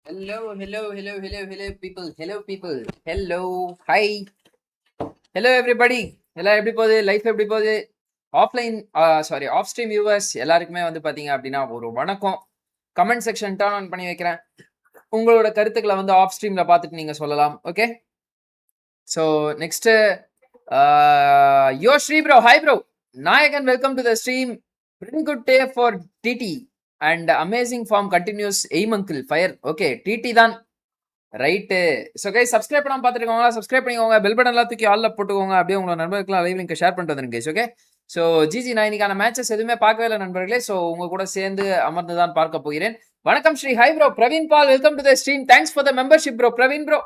Hello, people. Hello. Hi. Hello, everybody. எல்லாம் எப்படி போகுது? லைஃப் எப்படி போகுது? ஆஃப்லைன் ஆஃப் ஸ்ட்ரீம் வியூவர்ஸ் எல்லாருக்குமே வந்து பார்த்தீங்க அப்படின்னா ஒரு வணக்கம். கமெண்ட் செக்ஷன் டர்ன் ஆன் பண்ணி வைக்கிறேன். உங்களோட கருத்துக்களை வந்து ஆஃப் ஸ்ட்ரீமில் பார்த்துட்டு நீங்கள் சொல்லலாம். ஓகே, ஸோ நெக்ஸ்ட்டு யோ ஸ்ரீ ப்ரோ, ஹாய் ப்ரோ. நாயகன், welcome to the stream. Pretty good day for TT and amazing form continues. Aim uncle fire. Okay, TT தான் ரைட்டு. ஸோ கைஸ், சப்ஸ்கிரைப் பண்ணாம பார்த்துருக்கோங்களா? சப்ஸ்கிரைப் பண்ணிக்கோங்க. பெல் பட்டன் எல்லாம் தூக்கி ஆல்ல போட்டுக்கோங்க. அப்படியே உங்களோட நண்பர்களுக்குலாம் live link share பண்ணிட்டு வந்துருங்க கைஸ். ஓகே, ஸோ ஜிஜி, நான் இன்னைக்கான மேட்சஸ் எதுவுமே பார்க்கவே இல்லை நண்பர்களே. ஸோ உங்க கூட சேர்ந்து அமர்ந்து தான் பார்க்க போகிறேன். வணக்கம் Sri. Hi bro. Praveen Paul, welcome to the stream. Thanks for the membership bro. Praveen bro.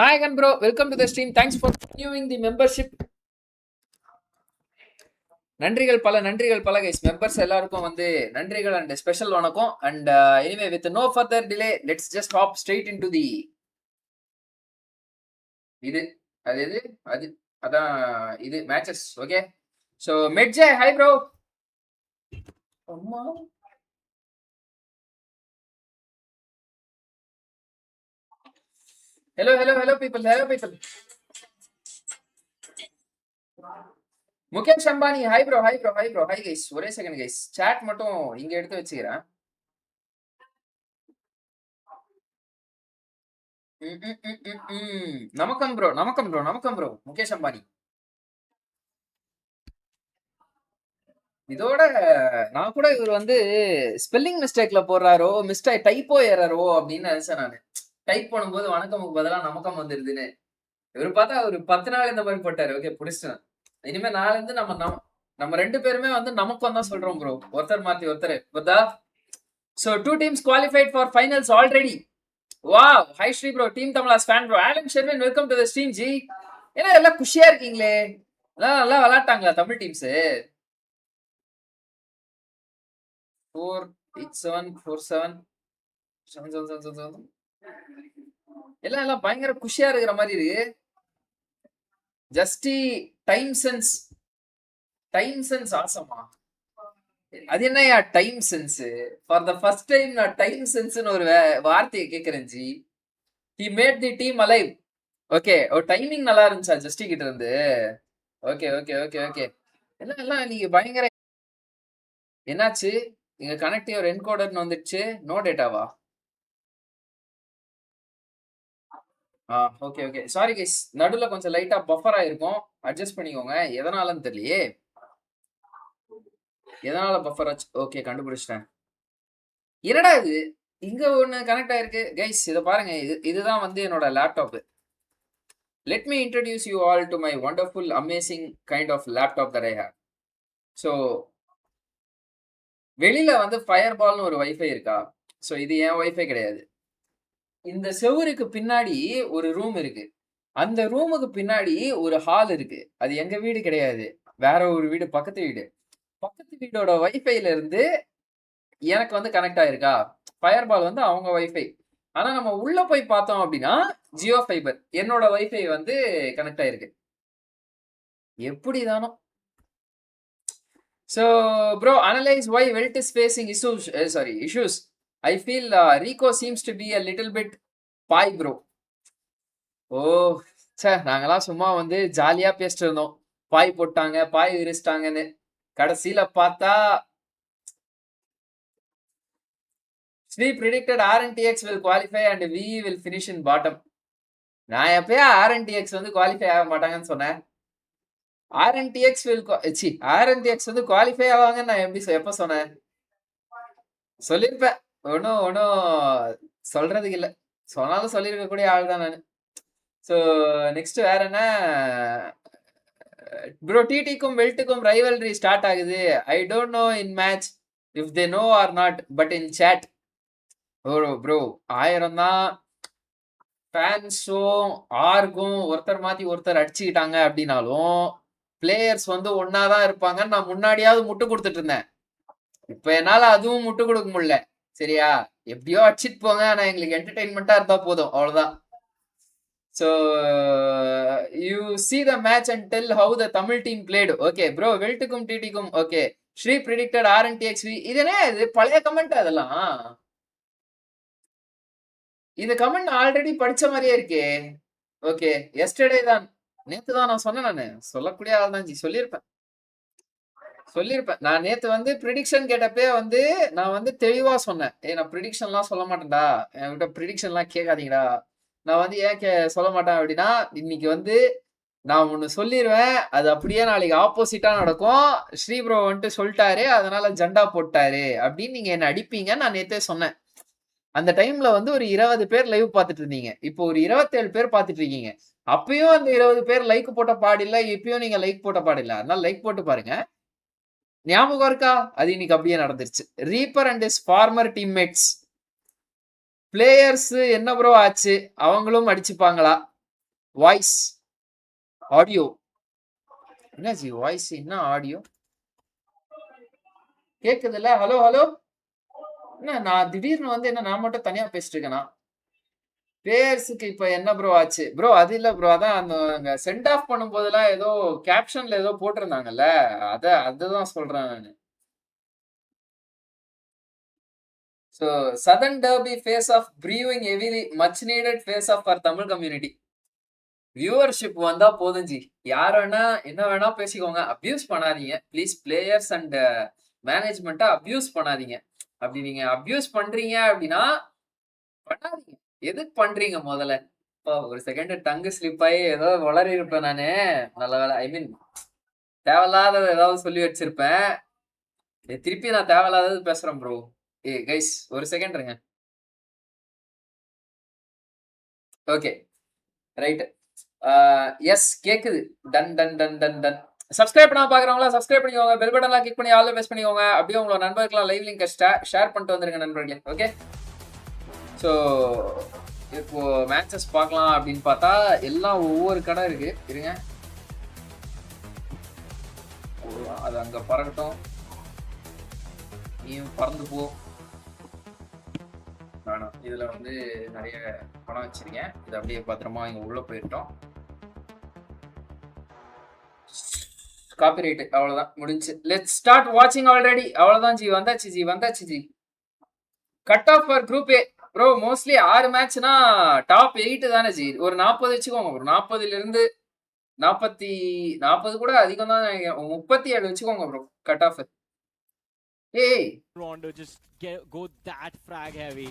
Nayagan bro, welcome to the stream. Thanks for renewing the membership. நன்றிகள் பல கைஸ். மெம்பர்ஸ் எல்லாருக்கும் வந்து நன்றிகள் அண்ட் ஸ்பெஷல் வணக்கம். And anyway, with no further delay, let's just hop straight into the அதான் இது matches. Okay, so மெட்ஜே, hi bro. Hello people. Mukesh Ambani, hi bro. Hi guys. ஒரே செகண்ட் கைஸ், சாட் மட்டும் இங்க எடுத்து வச்சுக்கிறேன். நமக்கம் ப்ரோ. முகேஷ் அம்பானி. இதோட நான் கூட இவர் வந்து ஸ்பெல்லிங் மிஸ்டேக்ல போடுறாரோ, டைப்போ ஏறாரோ அப்படின்னு நினைச்சேன் நான். டைப் பண்ணும்போது வணக்கமுக்கு பதிலாக நமக்கம் வந்துருதுன்னு. இவர் பார்த்தா ஒரு 10 நாள் இந்த மாதிரி போட்டாரு. ஓகே, பிடிச்சிட்டேன். இனிமே நாளை இருந்து நம்ம 2 பேருமே வந்து நமக்கம் தான் சொல்றோம் ப்ரோ. ஒருத்தர் மாத்தி ஒருத்தர். பத்தா. So 2 teams qualified for finals already. Wow, hi Shri bro, Team Tamala's fan bro. Alan Sherwin, welcome to the stream G. என்ன எல்லாம் குஷியா இருக்கீங்களே? நல்லா விளையாட்டாங்களா தமிழ் டீம்ஸ்? 4-8-7-4-7 7-7-7-7 எல்லாம் பயங்கர குஷியா இருக்கிற மாதிரி இருக்கு. ஜஸ்டி டைம் சென்ஸ் ஆசமா. அது என்னையா time sense? For the first time நான் டைம் சென்ஸ்னு ஒரு வார்த்தையை கேட்கிறேன் G. He made the team alive. Okay, ஒரு டைமிங் நல்லா இருந்துச்சா ஜஸ்டி கிட்ட இருந்து? ஓகே. எல்லாம் நீங்க பயங்கர. என்னாச்சு? இங்க கனெக்டிவ் என்கோடர்னு வந்துடுச்சு. நோ டேட்டாவா? ஓகே. சாரி கைஸ், நடுவுல கொஞ்சம் லைட்டா பஃபர் ஆயிருக்கும். அட்ஜஸ்ட் பண்ணிக்கோங்க. எதனாலன்னு தெரியலையே. எதனால பஃபர் ஆச்சு? ஓகே, கண்டுபிடிச்சிட்டேன். என்னடா இது? இங்க ஒண்ணு கனெக்ட் ஆயிருக்கு கைஸ். இதை பாருங்க. இதுதான் வந்து என்னோட laptop. Let me introduce you all to my wonderful amazing kind of laptop that I have. So வெளியில வந்து ஃபயர் பால்னு ஒரு வைஃபை இருக்கா? ஸோ இது என் வைஃபை கிடையாது. இந்த செவுருக்கு பின்னாடி ஒரு ரூம் இருக்கு. அந்த ரூமுக்கு பின்னாடி ஒரு ஹால் இருக்கு. அது எங்க வீடு கிடையாது, வேற ஒரு வீடு, பக்கத்து வீடு. பக்கத்து வீடோட வைஃபைல இருந்து எனக்கு வந்து கனெக்ட் ஆயிருக்கா. ஃபயர் பால் வந்து அவங்க வைஃபை. ஆனா நம்ம உள்ள போய் பார்த்தோம் அப்படின்னா ஜியோ ஃபைபர் என்னோட வைஃபை வந்து கனெக்ட் ஆயிருக்கு. எப்படிதானோ. So, bro, analyze why WELT is facing issues. I feel Rico seems to be a little bit pie, bro. O sir, நாங்கெல்லாம் சும்மா வந்து ஜாலியா பேசிட்டு இருந்தோம். பாய் போட்டாங்க, பாய் விரிச்சிட்டாங்கன்னு. கடைசியில பார்த்தா Sri predicted RNTX will qualify and we will finish in bottom. நான் எப்பயா RNTX வந்து குவாலிஃபை ஆக மாட்டாங்கன்னு சொன்னேன்? RNTX வந்து குவாலிஃபை ஆவாங்கன்னு நான் எப்ப சொன்னேன்? சொல்லியிருப்பேன். ஒன்னும் சொல்றதுக்கு இல்ல. சொன்னாலும் சொல்லியிருக்க கூடிய ஆள் தான் நான். ஸோ நெக்ஸ்ட் வேற என்ன ப்ரோ? டிடிக்கும் வெல்ட்டுக்கும் ரைவல்ரி ஸ்டார்ட் ஆகுது. I don't know in match if they know or not, but in chat bro 1000 தான். ஃபேன்ஸும் ஆர்க்கும் ஒருத்தர் மாத்தி ஒருத்தர் அடிச்சுக்கிட்டாங்க அப்படின்னாலும் பிளேயர்ஸ் வந்து ஒன்னாதான் இருப்பாங்கன்னு நான் முன்னாடியாவது முட்டு கொடுத்துட்டு இருந்தேன். இப்ப என்னால அதுவும் முட்டு கொடுக்க முடியல. சரியா? எப்படியோ அடிச்சிட்டு போங்க, ஆனா எங்களுக்கு என்டர்டைன்மெண்டா இருந்தா போதும், அவ்வளவுதான். So you see the match and tell how the Tamil team played. Okay bro, வெல்ட்டுக்கும் டிடிக்கும். Okay, Sri predicted RNTX. இது என்ன? இது பழைய கமெண்ட் அதெல்லாம். இந்த கமெண்ட் ஆல்ரெடி படிச்ச மாதிரியே இருக்கே. ஓகே, எஸ்டர்டே தான், நேத்து தான் நான் சொன்னேன். நானு சொல்லக்கூடிய ஆள் தான் ஜி, சொல்லியிருப்பேன். நான் நேத்து வந்து ப்ரிடிக்ஷன் கேட்டப்பே வந்து நான் வந்து தெளிவா சொன்னேன். நான் ப்ரிடிக்ஷன்லாம் சொல்ல மாட்டேன்டா, என்கிட்ட ப்ரிடிக்ஷன்லாம் கேட்காதீங்கடா. நான் வந்து ஏன் சொல்ல மாட்டேன் அப்படின்னா, இன்னைக்கு வந்து நான் ஒண்ணு சொல்லிருவேன், அது அப்படியே நாளைக்கு ஆப்போசிட்டா நடக்கும். ஸ்ரீ ப்ரோ வந்துட்டு சொல்லிட்டாரு, அதனால ஜெண்டா போட்டாரு அப்படின்னு நீங்க என்ன அடிப்பீங்கன்னு நான் நேத்தே சொன்னேன். அந்த டைம்ல வந்து ஒரு 20 பேர் லைவ் பார்த்துட்டு இருந்தீங்க. இப்போ ஒரு 27 பேர் பார்த்துட்டு இருக்கீங்க. அப்பயும் அந்த 20 பேர் லைக் போட்ட பாடில்ல, இப்பயும் நீங்க லைக் போட்ட பாடில்ல. அதனால லைக் போட்டு பாருங்க. ஞாபகம் இருக்கா? அது இன்னைக்கு அப்படியே நடந்துருச்சு. Reaper and his former teammates players என்ன ப்ரோ ஆச்சு? அவங்களும் அடிச்சுப்பாங்களா? வாய்ஸ் ஆடியோ என்ன ஜி? வாய்ஸ் என்ன ஆடியோ கேக்குதுல்ல? ஹலோ ஹலோ, என்ன நான் திடீர்னு வந்து என்ன நான் மட்டும் தனியா பேசிட்டு இருக்கேனா? பிளேயர்ஸுக்கு இப்ப என்ன ப்ரோ ஆச்சு? ப்ரோ அது இல்ல ப்ரோ, அதான் அந்த சென்ட் ஆஃப் பண்ணும் போதெல்லாம் ஏதோ கேப்ஷன்ல ஏதோ போட்டிருந்தாங்கல்ல, அதுதான் சொல்றேன் நானு. So Southern Derby face off brewing heavily, much needed face off for Tamil community. Viewership வந்தா போதும் ஜி, யார் வேணா என்ன வேணா பேசிக்கோங்க, அபியூஸ் பண்ணாதீங்க ப்ளீஸ். பிளேயர்ஸ் அண்ட் மேனேஜ்மெண்ட்டை அபியூஸ் பண்ணாதீங்க. அப்படி நீங்க அபியூஸ் பண்றீங்க அப்படின்னா பண்ணாதீங்க. எதுக்கு பண்றீங்க முதல்ல? ஒரு செகண்ட் டங்கு ஸ்லிப் ஆகி ஏதோ வளரி இருப்பேன் நானு. நல்ல வேலை, ஐ மீன் தேவையில்லாத ஏதாவது சொல்லி வச்சிருப்பேன். திருப்பி நான் தேவையில்லாதது பேசுறேன் ப்ரோ. கைஸ் ஒரு செகண்ட் இருங்க. ஓகே ரைட், எஸ் கேக்குது. Done done done done done. Subscribe பண்ணாம பாக்குறவங்களா சப்ஸ்கிரைப் பண்ணிக்கோங்க, பெல் பட்டன்லாம் கிளிக் பண்ணி ஆல் பிரஸ் பண்ணிக்கோங்க. அப்படியே உங்களோட நண்பர்களுக்கு லைவ் லிங்க் ஷேர் பண்ணிட்டு வந்துருங்க நண்பர்களே. ஓகே, ஸோ இப்போ மேட்சஸ் பார்க்கலாம் அப்படின்னு பார்த்தா எல்லாம் ஒவ்வொரு கடை இருக்கு. இருங்க, அது அங்க பறக்கட்டும், நீயும் பறந்து போ. வேணாம், இதுல வந்து நிறைய பணம் வச்சிருக்கேன், இது அப்படியே பத்திரமா இங்க உள்ள போயிட்டோம். காப்பிரைட் அவ்வளவுதான், முடிஞ்சு. லெட்ஸ் ஸ்டார்ட் வாட்சிங் ஆல்ரெடி. அவ்வளவுதான் ஜி, வந்தாச்சு ஜி. Cut off for group A bro. Mostly 6 மேட்ச்னா டாப் 8 தானே ஜி. ஒரு 40 வச்சுக்கோங்க ப்ரோ. 40ல இருந்து 40 கூட அதிகம் தான், 37 வச்சுக்கோங்க ப்ரோ கட் ஆஃப். ஏய் Rondo just go that frag heavy.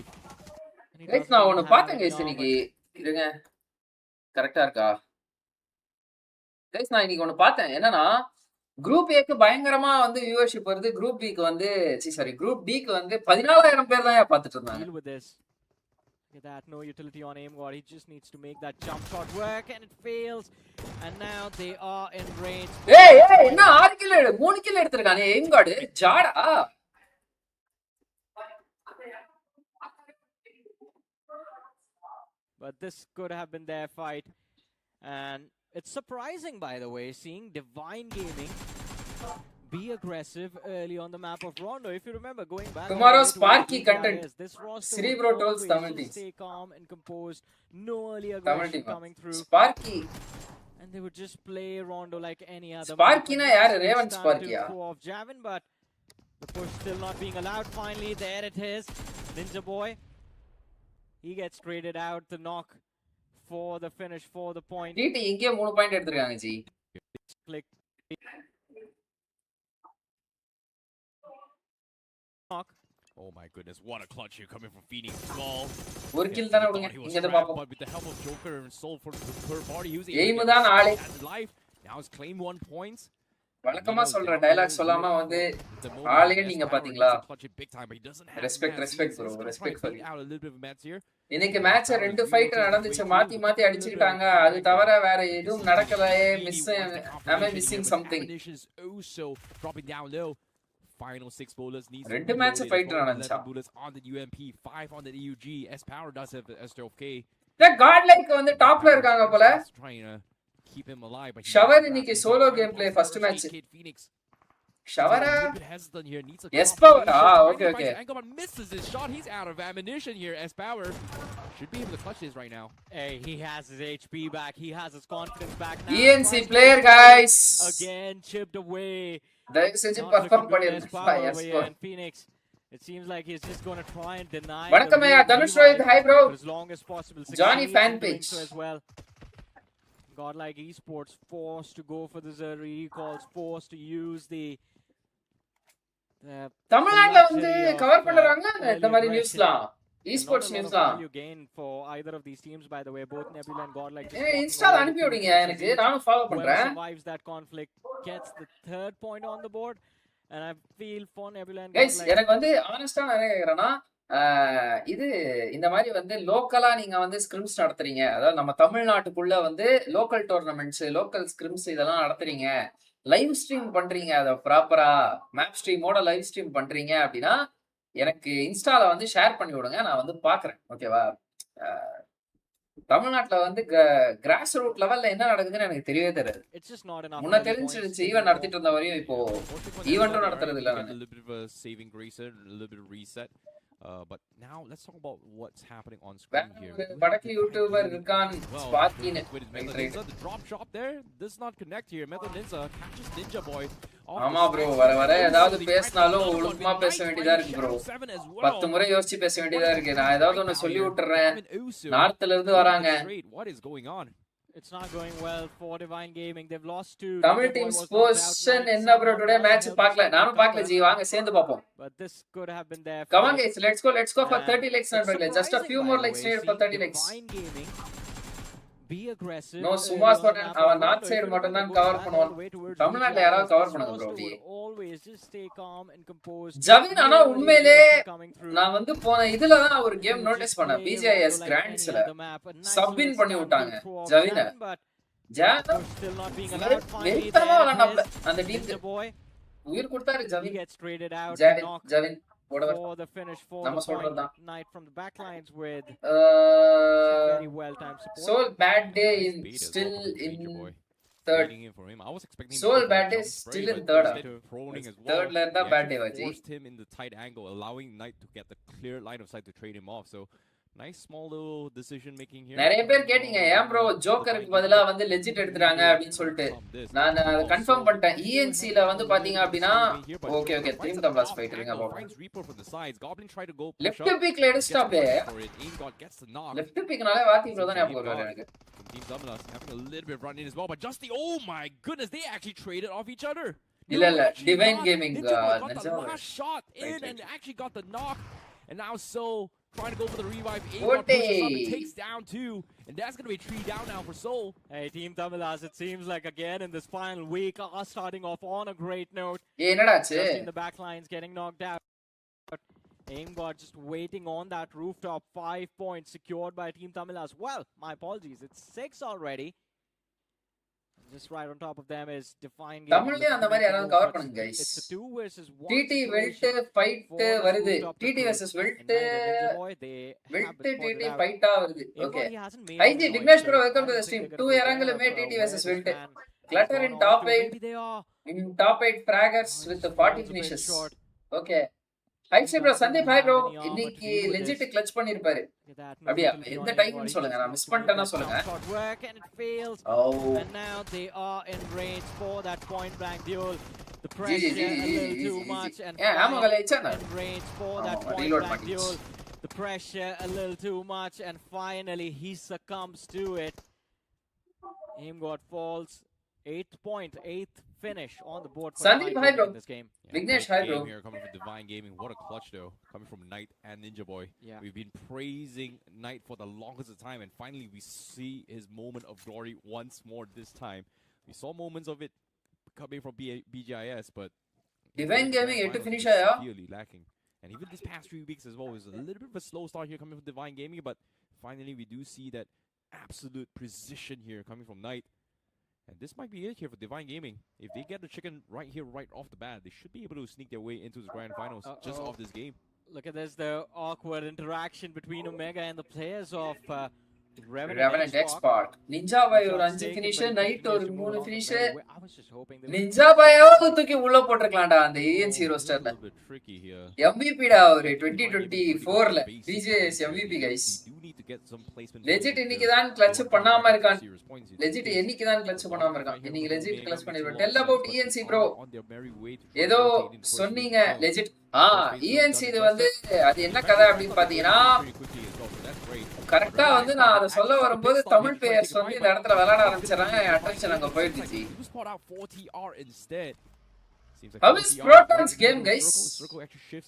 Guys நான் ஒன்னு பார்த்தேன் கைஸ் இன்னைக்கு. இருங்க, கரெக்டா இருக்கா கைஸ்? நான் இன்னைக்கு ஒன்னு பார்த்தேன். என்னன்னா குரூப் ஏக்கு பயங்கரமா வந்து வியூவர்ஷிப் வருது, குரூப் பிக்கு வந்து குரூப் டிக்கு வந்து 14,000 பேர் தான் பார்த்துட்டு இருந்தாங்க. Look at that, no utility on aim god. He just needs to make that jump shot work and it fails. And now they are in range. ஏய் என்ன 6 கில் 3 கில் எடுத்துட்டானே aim god ஜாடா. But this could have been their fight, and it's surprising, by the way, seeing Divine Gaming be aggressive early on the map of Rondo. If you remember, going back tomorrow's sparky content, this roster Cerebro trolls Tamil teams. Stay calm and composed, no early aggression coming through. Sparky, and they would just play Rondo like any other. Sparky na yaar, Raven Sparky ya. Of Javin, but the push still not being allowed. Finally, there it is. Ninja Boy. He gets traded out. The knock for the finish for the point. TT inge 3 point எடுத்துட்டாங்க G. Click. Knock. Oh my goodness, what a clutch here coming from Phoenix as well. ஒரு kill தான விடுங்க, இங்க இருந்து பாப்போம். With the help of Joker and Soul for the third party using aim தான் ஆளே. Now it's claim 1 points. வழக்கமா சொல்ற டயலாக் சொல்லாம வந்து ஆளே நீங்க பாத்தீங்களா? Respect bro, respect for you. இன்னைக்கு மேட்ச் 2 ஃபைட் நடந்துச்சு, மாத்தி அடிச்சிட்டாங்க. அது தவிர வேற எதுவும் நடக்கல. Missing something. Final 6 bowlers needs 2 match fight நடந்துச்சு. Bowlers on the UMP, 5 on the EUG. S Power does have STOK. The godlike வந்து டாப்ல இருக்காங்க போல. Trying to keep him alive, but Shower இன்னைக்கு solo game play first match. ஷவரா எஸ் பவர். Okay misses his shot. He's out of ammunition here. S Power should be able to clutch this right now. Hey, he has his HP back. He has his confidence back now. ENC player guys again chipped away. தயவு செஞ்சு perform பண்ணிருங்க. Phoenix It seems like he's just going to try and deny வணக்கம் the ஐயா Dhanush Rohit revive hi bro for as long as possible. Johnny Succeeds fan in doing page. so as well. Godlike Esports forced to go for the Zuri recalls, forced to use the தமிழ்நாட்டுல வந்து luxury of, cover பண்றாங்க இந்த early மாதிரி aggression. நியூஸ்லாம் And not esports a lot of நியூஸ்லாம் value gain for either of these teams, by the way. Both Nebula and Godlike just A walking இன்ஸ்டால away அனுப்பி with விடுங்க 2 kills எனக்கு each. நானும் ஃபாலோ Whoever பண்றேன் survives that conflict gets the 3rd point on the board. And I feel for Nebula and guys Godlike. எனக்கு வந்து ஆனஸ்டா நிறைய கேக்குறேன்னா இது இந்த மாதிரி வந்து லோக்கலா நீங்க வந்து ஸ்கிரிம்ஸ் நடத்துறீங்க, அதாவது நம்ம தமிழ்நாட்டுக்குள்ள வந்து லோக்கல் டோர்னமெண்ட்ஸ் லோக்கல் ஸ்கிரிம்ஸ் இதெல்லாம் நடத்துறீங்க, லைவ் ஸ்ட்ரீம் பண்றீங்க, அதை ப்ராப்பரா மேப் ஸ்ட்ரீமோட லைவ் ஸ்ட்ரீம் பண்றீங்க அப்படின்னா எனக்கு இன்ஸ்டால வந்து ஷேர் பண்ணி விடுங்க, நான் வந்து பாக்குறேன். ஓகேவா? தமிழ்நாட்டுல வந்து கிராஸ் ரூட் லெவல்ல என்ன நடக்குதுன்னு எனக்கு தெரியவே தெரியாது. It's just not enough. முன்ன தெரிஞ்சிருந்துச்சு ஈவென்ட் நடத்திட்டு இருந்த வரையும் இப்போ ஈவென்ட்டும் நடத்துறது இல்ல. A little bit of a saving grace and a little bit of reset. But now let's talk about what's happening on screen here. படக்கு யூடியூபர் இருக்கான் ஸ்பார்க்கின் The drop shot there does not connect here. Method Ninja catches Ninja Boy. ஆமா bro, வர வர ஏதாவது பேசினாலும் ஒழுக்கமா பேச வேண்டியதா இருக்கு ப்ரோ. 10 முறை யோசிச்சு பேச வேண்டியதா இருக்கு. நான் ஏதாவது ஒன்னு சொல்லி விட்டுறேன், நார்த்ல இருந்து வராங்க. What is going on? It's not going well for Divine Gaming. They've lost to Tamil teams position என்ன ப்ரோ? டுடே மேட்ச் பார்க்கல, நானும் பார்க்கல ஜி. வாங்க சேர்ந்து பாப்போம். But this could have been there. Come on guys, let's go for 30 likes நண்பர்களே. Just a few more likes needed for 30 likes. Divine Gaming be aggressive. No சும்மா சொல்றேன், அவன் நார்த் சைடு மட்டும் தான் கவர் பண்ணுவான். தமிழ்நாட்டுல யாராவது கவர் பண்ணுங்க ப்ரோ. டி Always just stay calm and composed. ஜவின் ஆனா உண்மையிலே நான் வந்து போன இதுல தான் ஒரு கேம் நோட்டீஸ் பண்ணேன். BGIS கிராண்ட்ஸ்ல சப்இன் பண்ணி விட்டாங்க ஜவின. Still not being allowed. Finally அந்த டீம் உயிர் கொடுத்தாரு ஜவின். Gets traded out. ஜவின் for the finish for the night from the backlines with very well timed support. So bad day in still in third. I was expecting so bad day still in third. Third la irundha bad day vaji. Forced him in the tight angle, allowing Knight to get the clear line of sight to trade him off. So nice small little decision making here. நிறைய பேர் கேட்டிங்க ஏன் bro ஜோக்கருக்கு பதிலா வந்து legit எடுத்துறாங்க அப்படினு சொல்லிட்டு. நான் அத கன்ஃபார்ம் பண்ணிட்டேன். ENC ல வந்து பாத்தீங்க அப்படினா ஓகே டீம் டம்ளாஸ் ஃபைட்டரிங் அபௌட் லெஃப்ட் பீக்ல எடுஸ்டாப்பே. லெஃப்ட் பீக்னாலே வாத்தி ப்ரோ தான் ஞாபகம் வருது எனக்கு. Team Dumlas having a little bit of run in as well, but just the oh my goodness, they actually traded off each other. இல்ல Divine Gaming got the last shot in and actually got the knock, and now so trying to go for the revive. Takes down 2, and that's going to be 3 down now for Seoul. Hey, Team Tamilas, it seems like again in this final week are starting off on a great note. என்னடாச்சு? Just in the back lines getting knocked out. Aimgod just waiting on that rooftop. 5 points secured by Team Tamilas. Well, my apologies, it's 6 already. Just right on top of them is Divine Gaming. தமிழ்ல அந்த மாதிரி யாராவது cover பண்ணுங்க guys. It's a 2 versus 1. TT weld fight வருது. TT versus weld TT ஃபைட்டா வருது. Okay. IG Vignesh bro welcome to the stream. 2 இறங்கலுமே TT versus weld. Clutter in top 8 fraggers with the 40 finishes. Okay. Hi bro Sandeep hi bro. இன்னைக்கு legit clutch பண்ணிருப்பாரு. அப்படியே எந்த டைம்னு சொல்லுங்க, நான் miss பண்ணிட்டேனா சொல்லுங்க. And now they are in range for that point blank duel. The pressure a little too much and in range for that point blank duel. The pressure a little too much and finally he succumbs to it. Aimgod falls. 8th finish on the board for Sandeep, hi bro. In this game. Vignesh, hi bro. Here coming from Divine Gaming, what a clutch though, coming from Knight and Ninja Boy. Yeah. We've been praising Knight for the longest of time, and finally we see his moment of glory once more this time. We saw moments of it coming from BGIS, but Divine Gaming yet to finish really lacking. And even this past 3 weeks as well was a little bit of a slow start here coming from Divine Gaming, but finally we do see that absolute precision here coming from Knight. And this might be it here for Divine Gaming. If they get the chicken right here, right off the bat, they should be able to sneak their way into the grand finals just off this game. Look at this, the awkward interaction between Omega and the players of Revenant Export. Ninja Boy ஒரு 5 finisher, Knight ஒரு 3 finisher. Ninja Boy தூக்கி உள்ள போட்டுறலாம்டா அந்த ANC ரோஸ்டர்ல. MVP டா ஒரு 2024ல BJS MVP guys. Legit இன்னைக்கு தான் clutch பண்ணாம இருக்கான். Legit இன்னைக்கு தான் கிளட்ச் பண்ணாம இருக்கான். இன்னைக்கு legit கிளட்ச் பண்ணிடுவான். Tell about ENC bro. ஏதோ சொன்னீங்க legit. ENC இது வந்து அது என்ன கதை அப்படின்னு பாத்தீங்கன்னா கரெக்டா வந்து நான் அதை சொல்ல வரும்போது தமிழ் பிளேயர்ஸ் வந்து இந்த இடத்துல விளையாட ஆரம்பிச்சாங்க. அட்டென்ஷன் அங்க போயிடுச்சு. How is Proton's game guys?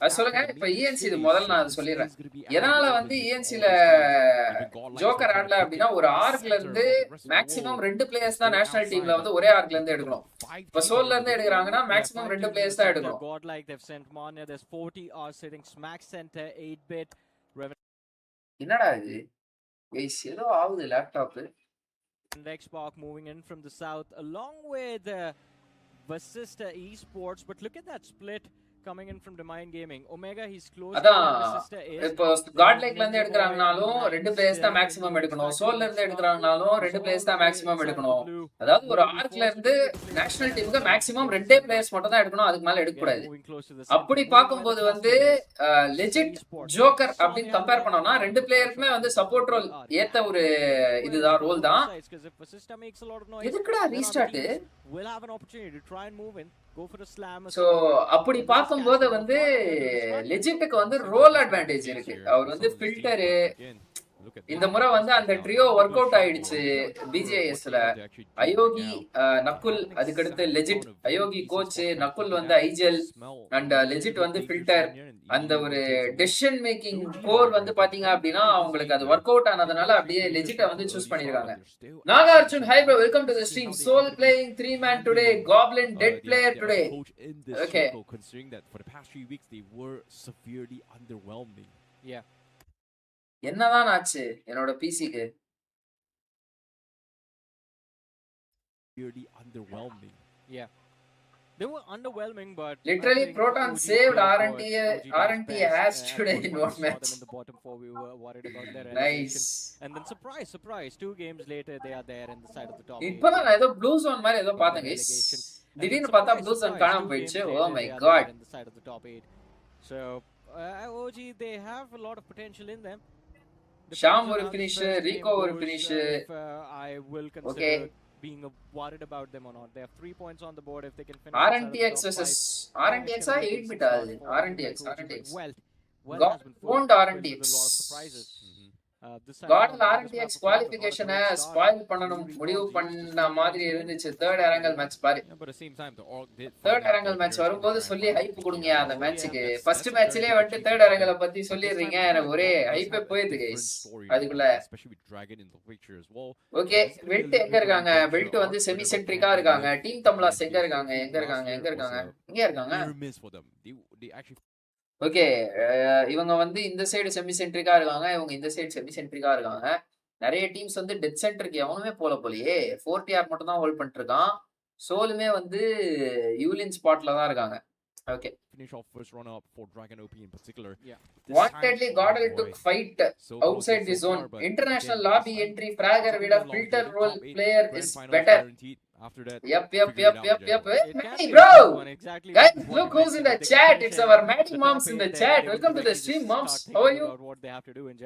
அது சொல்லுங்க. இப்ப ENC இது முதல்ல நான் அதை சொல்லிடுறேன். எதனால வந்து ENCல ஜோக்கர் ஆடல அப்படின்னா ஒரு ஆர்க்ல இருந்து மேக்ஸிமம் 2 பிளேயர்ஸ் தான் நேஷனல் டீம்ல வந்து ஒரே ஆர்க்ல இருந்து எடுக்கணும். இப்ப சோல்ல இருந்து எடுக்கறாங்கன்னா மேக்ஸிமம் 2 பிளேயர்ஸ் தான் எடுக்கணும். God like they've sent Mania, there's 40 are sitting smack center 8-bit. என்னடா இது guys ஏதோ ஆவுது laptop. Xbox moving in from the south along with Vasista Esports, but look at that split coming in from Domain Gaming. Omega he's close to Vasista is. இப்போ Godlike-ல இருந்து எடுக்கறாங்கனாலும் 2 players தான் maximum எடுக்கணும். சோல்ல இருந்து எடுக்கறாங்கனாலும் 2 players தான் maximum எடுக்கணும். அதாவது ஒரு ஆர்க்ல இருந்து நேஷனல் டீமுக்கு மேக்ஸिमम 2 பிளேயர்ஸ் மட்டும் தான் எடுக்கணும். அதுக்கு மேல எடுக்க கூடாது. அப்படி பாக்கும்போது வந்து லெஜிட் ஜோக்கர் அப்படி கம்பேர் பண்ணோம்னா 2 பிளேயருக்குமே வந்து சப்போர்ட் ரோல் ஏத்த ஒரு இதுதான் ரோல் தான். எதுக்குடா restart? We'll have an opportunity to try and move in, go for a slam. So அப்படி பாக்கும்போது வந்து லெஜிட்டுக்கு வந்து ரோல் அட்வான்டேஜ் இருக்கு. அவர் வந்து ஃபில்டர் இந்த முறை வந்து அந்த ட்ரியோ ஒர்க் அவுட் ஆயிடுச்சு பிஜேஎஸ்ல. அயோகி நக்குல் அதுக்கடுத்து லெஜிட். அயோகி கோச், நக்குல் வந்து ஐஜெல் அண்ட் லெஜிட் வந்து ஃபில்டர். அந்த ஒரு டெசிஷன் மேக்கிங் கோர் வந்து பாத்தீங்க அப்படின்னா அவங்களுக்கு அது ஒர்க் அவுட் ஆனதுனால அப்படியே லெஜிட்ட வந்து சூஸ் பண்ணிருக்காங்க. Nagarjun hi bro, welcome to the stream. Soul playing 3 man today, Goblin dead player today. Okay, considering that for the past 3 weeks they were severely underwhelming. Yeah. என்னதான் ஆச்சு என்னோட பிசிக்கு? Severely underwhelming. Yeah. They were underwhelming, but literally Proton saved RNT ass today in one match. In the bottom 4 we were worried about their nice. And then surprise 2 games later they are there in the side of the top. இப்பதான் நான் ஏதோ blue zone மாதிரி ஏதோ பார்த்தேன் guys. திடீர்னு பார்த்தா blue zone காணாம போயிடுச்சு. Oh my god. In the side of the top 8. So OG they have a lot of potential in them. Sham ஒரு finisher, Rico ஒரு finisher. I will consider being worried about them or not. They have 3 points on the board if they can finish. RNTX versus RNTX 8-bit ஆகுது. RNTX Well owned RNTX. God RNTX குவாலிஃபிகேஷனை spoil பண்ணனும் முடிவு பண்ண மாதிரி இருந்துச்சு. Third அரங்கல் match பாரு. Third அரங்கல் மேட்ச் வரும்போது சொல்லி ஹைப் கொடுங்க அந்த மேட்ச்சுக்கு. ஃபர்ஸ்ட் மேட்ச்லயே வந்து தேர்ட் அரங்கல பத்தி சொல்லிடுறீங்க. எனக்கு ஒரே ஹைப் போயிடுது गाइस. அதுக்குள்ள ஓகே வெல்ட் எங்க இருக்காங்க? வெல்ட் வந்து செமி சென்ட்ரிக்கா இருக்காங்க. டீம் தம்லாஸ் எங்க இருக்காங்க? இங்க இருக்காங்க. ஓகே இவங்க வந்து இந்த சைடு செமி சென்ட்ரிக்கா இருக்காங்க. இவங்க இந்த சைடு செமி சென்ட்ரிக்கா இருக்காங்க. நிறைய டீம்ஸ் வந்து டெத் சென்டருக்கு எவனுமே போலயே. 4TR மட்டும் தான் ஹோல்ட் பண்ணிட்டு இருக்கான். சோலுமே வந்து யூலின் ஸ்பாட்ல தான் இருக்காங்க. Okay. Finish off first runner up for Dragon OP in particular. Yeah. Wantedly Godel took fight outside the zone. International lobby entry fragger with a filter role player is better. After that. Yep. Hey bro! Guys, look who's in the chat. It's our Maddie moms in the chat. Welcome to the stream, moms. How are you?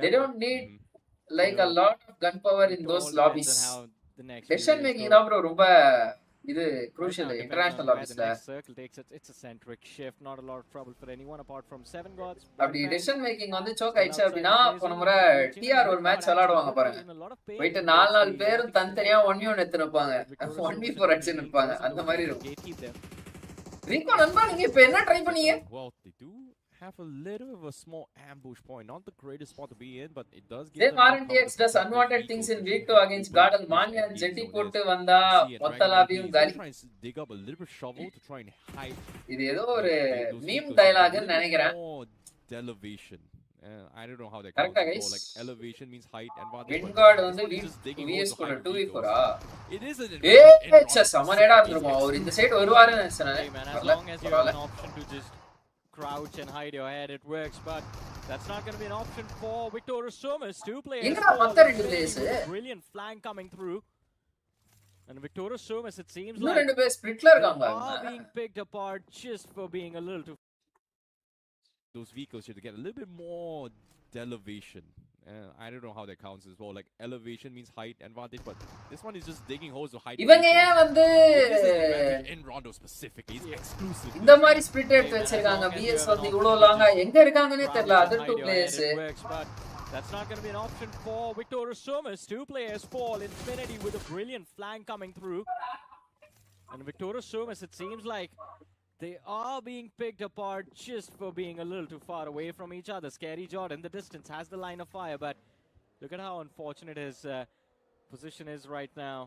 They don't need like a lot of gunpower in those lobbies. Decision making தான் bro ரொம்ப இது crucial international lobbiesல. It's a centric shift, not a lot of trouble for anyone apart from 7 gods. அப்படி decision making வந்து choke ஆயிடுச்சு அப்படினா போன முறை TR ஒரு மேட்ச் விளையாடுவாங்க பாருங்க. போயிட்டு 4 பேரும் தனித்தனியா 1v1 எடுத்து நிப்பாங்க. 1v4 அடிச்சு நிப்பாங்க. அந்த மாதிரி இருக்கும். ரீகோ நண்பா நீங்க இப்ப என்ன ட்ரை பண்ணீங்க? Well, they do have a little of a small ambush point, not the greatest spot to be in, but it does give them RNTX does unwanted things in week 2 against Gadal. Mania jetty போட்டு வந்தா மொத்த லாபியும் காலி. Dig up a little bit shovel to try and hide. இது ஏதோ ஒரு meme dialogue ன்னு நினைக்கிறேன். Elevation. I don't know how that goes. Like elevation means height and what. Wingard வந்து VS கூட 2v4 ah? It is a சமனேடா இருந்துருமா? அவர் இந்த side வருவாருன்னு நினைச்சேன். As long as you have an option to just crouch and hide your head, it works, but That's not going to be an option for Victoria Somas. Two players. என்னடா மத்த ரெண்டு players Brilliant flank coming through. And Victoria Somas, it seems இன்னும் like ரெண்டு பேர் ஸ்பிளிட்ல இருக்காங்க are being picked apart just for being a little too. Those vehicles here to get a little bit more elevation. I don't know how that counts as well. Like elevation means height advantage, but this one is just digging holes to height. இவங்க ஏன் வந்து in Rondo specifically, it's exclusive. இந்த மாதிரி split எடுத்து வச்சிருக்காங்க. PS வந்து இவ்வளவு லாங்கா எங்க இருக்காங்கன்னே தெரியல. Other two players. That's not going to be an option for Victoria Somas. Two players fall. Infinity with a brilliant flank coming through. And Victoria Somas, it seems like they are being picked apart just for being a little too far away from each other. Scary Jordan, the distance, has the line of fire, but look at how unfortunate his position is right now.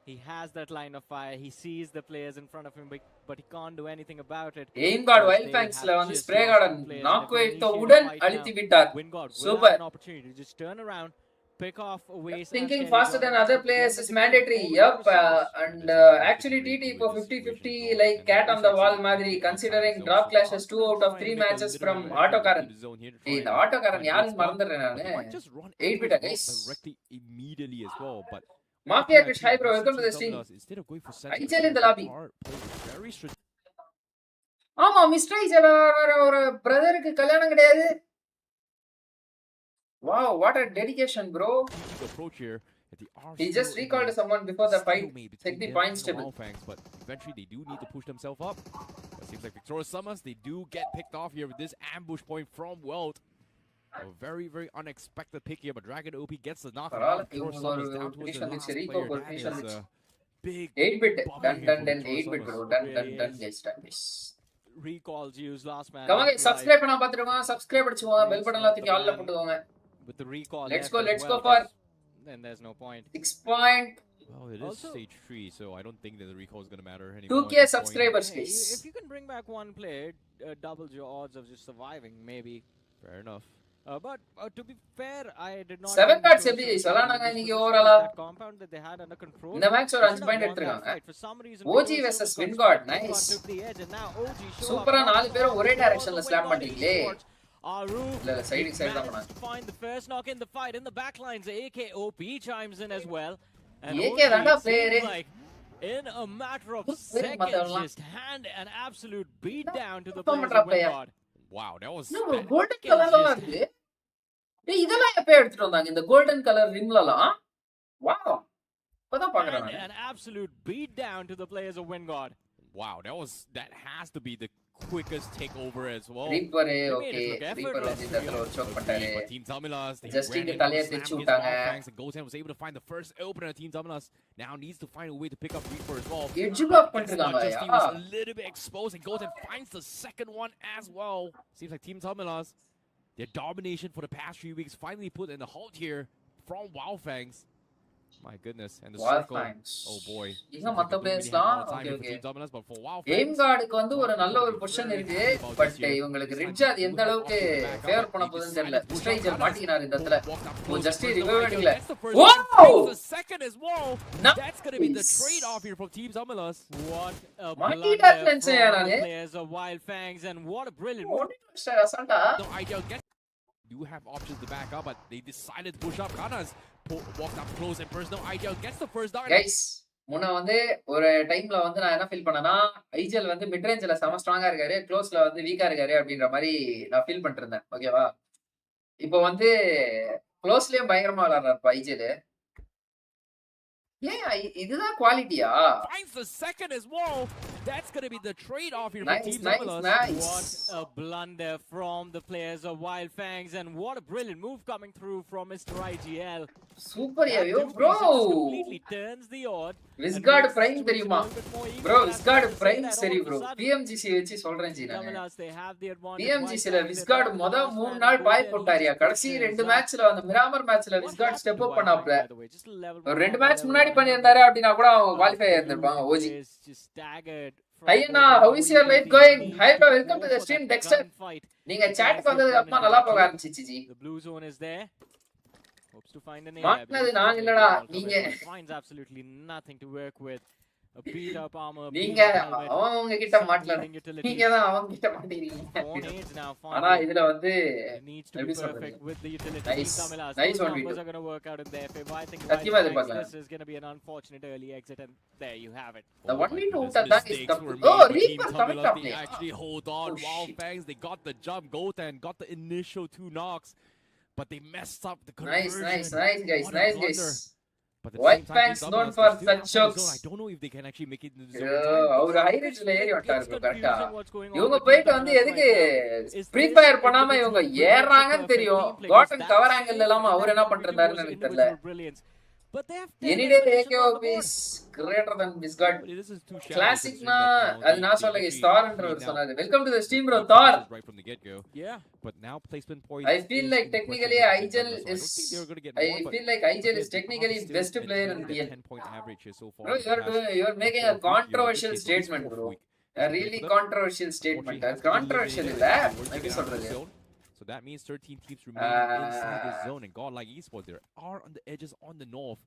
He has that line of fire. He sees the players in front of him, but he can't do anything about it. Aim guard Wildfangs la வந்து spray garden knock வைத்த உடன் அழித்து விட்டார். Super. An opportunity to just turn around, pick off away. Thinking faster than other players is mandatory. Yup. And actually TT இப்போ 50-50 like cat on the wall மாதிரி considering drop clashes 2 out of 3 matches from ஆட்டோகாரன். இந்த ஆட்டோகாரன் யாருன்னு மறந்துறேன் நானு. 8-bit guys. Directly immediately as well, but Mafia Kish, hi bro, welcome to the stream. instead of going for IGL in the lobby. very strategic ஆமா mister ஐஜல் ஒரு பிரதருக்கு கல்யாணம் கிடையாது. Wow, what a dedication, bro. approach here. He just recalled someone before the fight. Check the points table. But eventually they do need to push themselves up. It seems like Victoria Somas, they do get picked off here with this ambush point from WELT. A very, very unexpected pick here, but Dragon OP gets the knock. Victoria Somas down towards the last player. That is a big 8-bit. Done. 8-bit, bro. Done. Guys. Recalls used last man. Come on, guys, subscribe பண்ணா பாத்துருங்க. Subscribe அடிச்சுங்க. Bell button எல்லாம் தூக்கி ஆல்ல போட்டுக்கோங்க. With the recall. Let's go for. Then there's no point. 6 point. Well, it is stage 3, so I don't think that the recall is going to matter anymore. 2K subscribers, please. If you can bring back one player, doubles your odds of just surviving, maybe. Fair enough. But to be fair, I did not. 7 cards எப்படி சொல்லானாங்க இன்னைக்கு ஓவராலா? Compound that they had under control. இந்த match ஒரு 5 point எடுத்துறாங்க. OG versus Wingard, nice. சூப்பரா நாலு பேரும் ஒரே டைரக்ஷன்ல ஸ்லாம் பண்ணிட்டீங்களே. இல்ல சைடு தான் பண்ணாங்க. Find the first knock in the fight in the back lines. AKOP chimes in as well. And AK தான்டா player. In a matter of seconds, just hand an absolute beat down to the players. Wow, that was golden கலர்ல இருக்கு. டேய் இதெல்லாம் எப்ப எடுத்துட்டு வந்தாங்க இந்த golden colour ரிம்லலாம்? Wow. இப்பதான் பார்க்கறேன் நான். An absolute beat down to the players of Wingard. Wow, that has to be the quickest takeover as well. Reaper okay. Reaper வந்து இந்த தடவை ஒரு choke பண்ணிட்டாரு. Team Tamilas, just இங்க தலைய தேச்சு விட்டாங்க. Goten was able to find the first opener. Team Tamilas now needs to find a way to pick up Reaper as well. Edge block பண்ணிருக்காங்க. He was a little bit exposed and Goten finds the second one as well. Seems like Team Tamilas, their domination for the past few weeks finally put in a halt here from Wildfangs. My goodness, and the circle. Oh boy. இங்க மத்த பிளேயர்ஸ்லாம் okay. Aim கார்டுக்கு வந்து ஒரு நல்ல ஒரு position இருக்கு. But இவங்களுக்கு ridge அது எந்த அளவுக்கு ஃபேவர் பண்ண போகுதுன்னு தெரியல. ஸ்ட்ரைஜர் மாட்டினார் இந்த இடத்துல. ஓ ஜஸ்ட் ரிவைவ் அடிக்கல. Wow! The second as well. That's going to be the trade off here from Team Tamilas. What a blunder from the players of Wild Fangs, and what a brilliant move. No idea. Do have options to back up, but they decided to push up. Kanas walked up close and personal idea gets the first down. Guys, முன்ன வந்து ஒரு டைம்ல வந்து நான் என்ன feel பண்ணனா ஐஜல் வந்து mid ரேஞ்சில செம ஸ்ட்ராங்கா இருக்காரு, க்ளோஸ்ல வந்து வீக்கா இருக்காரு அப்படின்ற மாதிரி நான் ஃபீல் பண்ணிட்டு இருந்தேன். ஓகேவா? இப்போ வந்து க்ளோஸ்லயும் பயங்கரமா விளையாடுறாரு ஐஜல். ஏன் இதுதான் குவாலிட்டியா? Finds the second as well. That's going to be the trade off here nice, for Team nice, Tamilas. nice. What a blunder from the players of Wild Fangs, and what a brilliant move coming through from Mr. IGL. Super yo bro. Completely turns the odd. Visgard prime தெரியுமா? Bro Visgard prime சரி bro. PMGC வச்சு சொல்றேன் G நானு. PMGC ல Visgard முத 3 நாள் பாய் போட்டாரியா. கடைசி 2 மேட்ச்ல அந்த மிராமர் மேட்ச்ல Visgard ஸ்டெப் அப் பண்ணாப்ல. ஒரு 2 மேட்ச் முன்னாடி பண்ணியிருந்தாரு அப்படினா கூட அவங்க குவாலிஃபை ஆயிருந்திருப்பாங்க OG. ஐயனா how is your life going? Hi bro, welcome to the stream Dexter. நீங்க chatக்கு வந்ததுக்கு அப்புறமா நல்லா போக ஆரம்பிச்சிச்சு G. The blue zone is there. Hopes to find an மாட்னது நான் இல்லடா நீங்க. Finds absolutely nothing to work with. A beat up armor, நீங்க beat up helmet. அவங்க கிட்ட some மாட்டல healing utilities. நீங்க தான் அவங்க கிட்ட மாட்டீங்க 4 nades now ஆனா finally. இதுல வந்து It needs to be எப்படி perfect சொல்றது with the utility. Nice. Team Tamilas, Nice those 1v2. numbers are going to work out in their favor. I think சத்தியமா right next, எதிர்பார்க்கல this is going to be an unfortunate early exit, and there you have it. the Oh one my v2 goodness, attack is mistakes tough were oh made by Team Reaper coming Tamilas. up They lane actually hold on. Oh, Wow, shit. Fangs, they got the jump. Goten got the initial 2 knocks, but they messed up the nice conversion. guys What a nice blunder. guys But at the White same time, Fangs Team known Tamilas, for they're still such outside the zone. jokes. I don't know if they can actually make it into the zone in time. அவரு high It's rangeல ஏறி bit வட்டாரு கரெக்டா confusing what's going on இவங்க with போயிட்டு Team வந்து Tamilas எதுக்கு right now. Is free this fire பண்ணாம இவங்க individual ஏறாங்கன்னு brilliance தெரியும் of a team cotton players? Cover angle That's இல்லாம it. அவர் என்ன That பண்றாருன்னு was எனக்கு தெரியல individual brilliance. But they have 10 any day eliminations AKO on the board. is greater than Biscuit This is too shallow classic considering na that, you know, அது they- நான் they சொல்ல actually Thor ன்ற cleaned ஒரு out சொன்னாரு welcome to the stream bro the Thor defenses right from the get-go. Yeah. But now placement point I feel is like in question technically for Team Igel Tamilas, so I is don't think they're going to get I more, but feel like Igel again, is they technically are still best player in maintaining PL that 10-point average here so far bro in the past you're making a 4th week, you know, controversial this case, statement this bro 4th week. a So really for them, controversial statement unfortunately, அது has to be controversial eliminated இல்ல in order to எப்படி get out of the சொல்றது zone. So that means 13 teams remaining inside this zone, and God, like esports, there are on the edges on the north.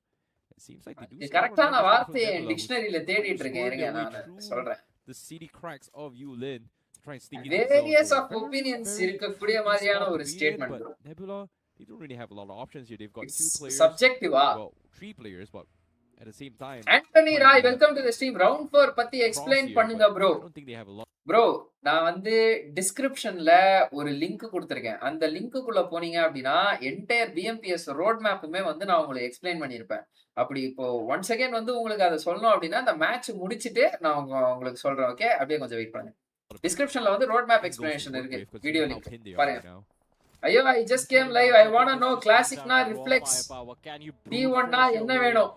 It seems like they do இது still have கரெக்டான numbers from வார்த்தையை Nebula, who's டிக்ஷனரியில trying to தேடிட்டு இருக்கேன் score இருங்க their way நான் through சொல்றேன் the city cracks of Yulin to try and sneak into the zone. Various So of very, opinions very இருக்கக்கூடிய tricky மாதிரியான spot to ஒரு be in, statement but bro Nebula, they don't really have a lot of options here. They've got 2 it's players, சப்ஜெக்டிவா well, 3 players, but at the same time, Antony trying Roy to welcome to the stream round 4 பத்தி cross explain here, பண்ணுங்க but bro I don't think they have a lot. Bro நான் வந்து டிஸ்கிரிப்ஷன்ல ஒரு link கொடுத்துருக்கேன் அந்த லிங்க்குள்ள போனீங்க அப்படின்னா என்டையர் பிஎம்பிஎஸ் ரோட் மேப்புமே வந்து நான் உங்களுக்கு எக்ஸ்பிளைன் பண்ணியிருப்பேன் அப்படி இப்போ ஒன்ஸ் அகைன் வந்து உங்களுக்கு அதை சொல்லணும் அப்படின்னா அந்த மேட்ச் முடிச்சிட்டு நான் உங்களுக்கு சொல்றேன் ஓகே அப்படியே கொஞ்சம் வெயிட் பண்ணுங்க டிஸ்கிரிப்ஷன்ல வந்து ரோட் மேப் எக்ஸ்பிளனேஷன் இருக்கு வீடியோ லிங்க் பாருங்க ஐயோ I just came live I want to know கிளாசிக்னா ரிஃப்ளெக்ஸ் T1 னா என்ன வேணும்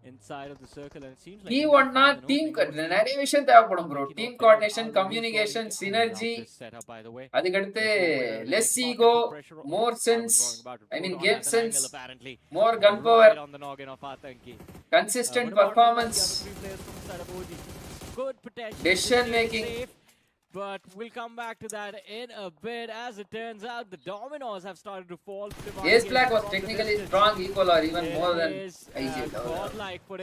inside of the circle, and it seems like T1 னா டீம் நிறைய விஷயம் தேவைப்படும் bro team coordination communication synergy அதுக்கடுத்து less ego more sense I mean game sense more gun power consistent performance good potential Decision making. but we'll come back to that in a bit. As it turns out, the dominoes have started to fall. Ace Black was technically strong, equal or even more than Igel.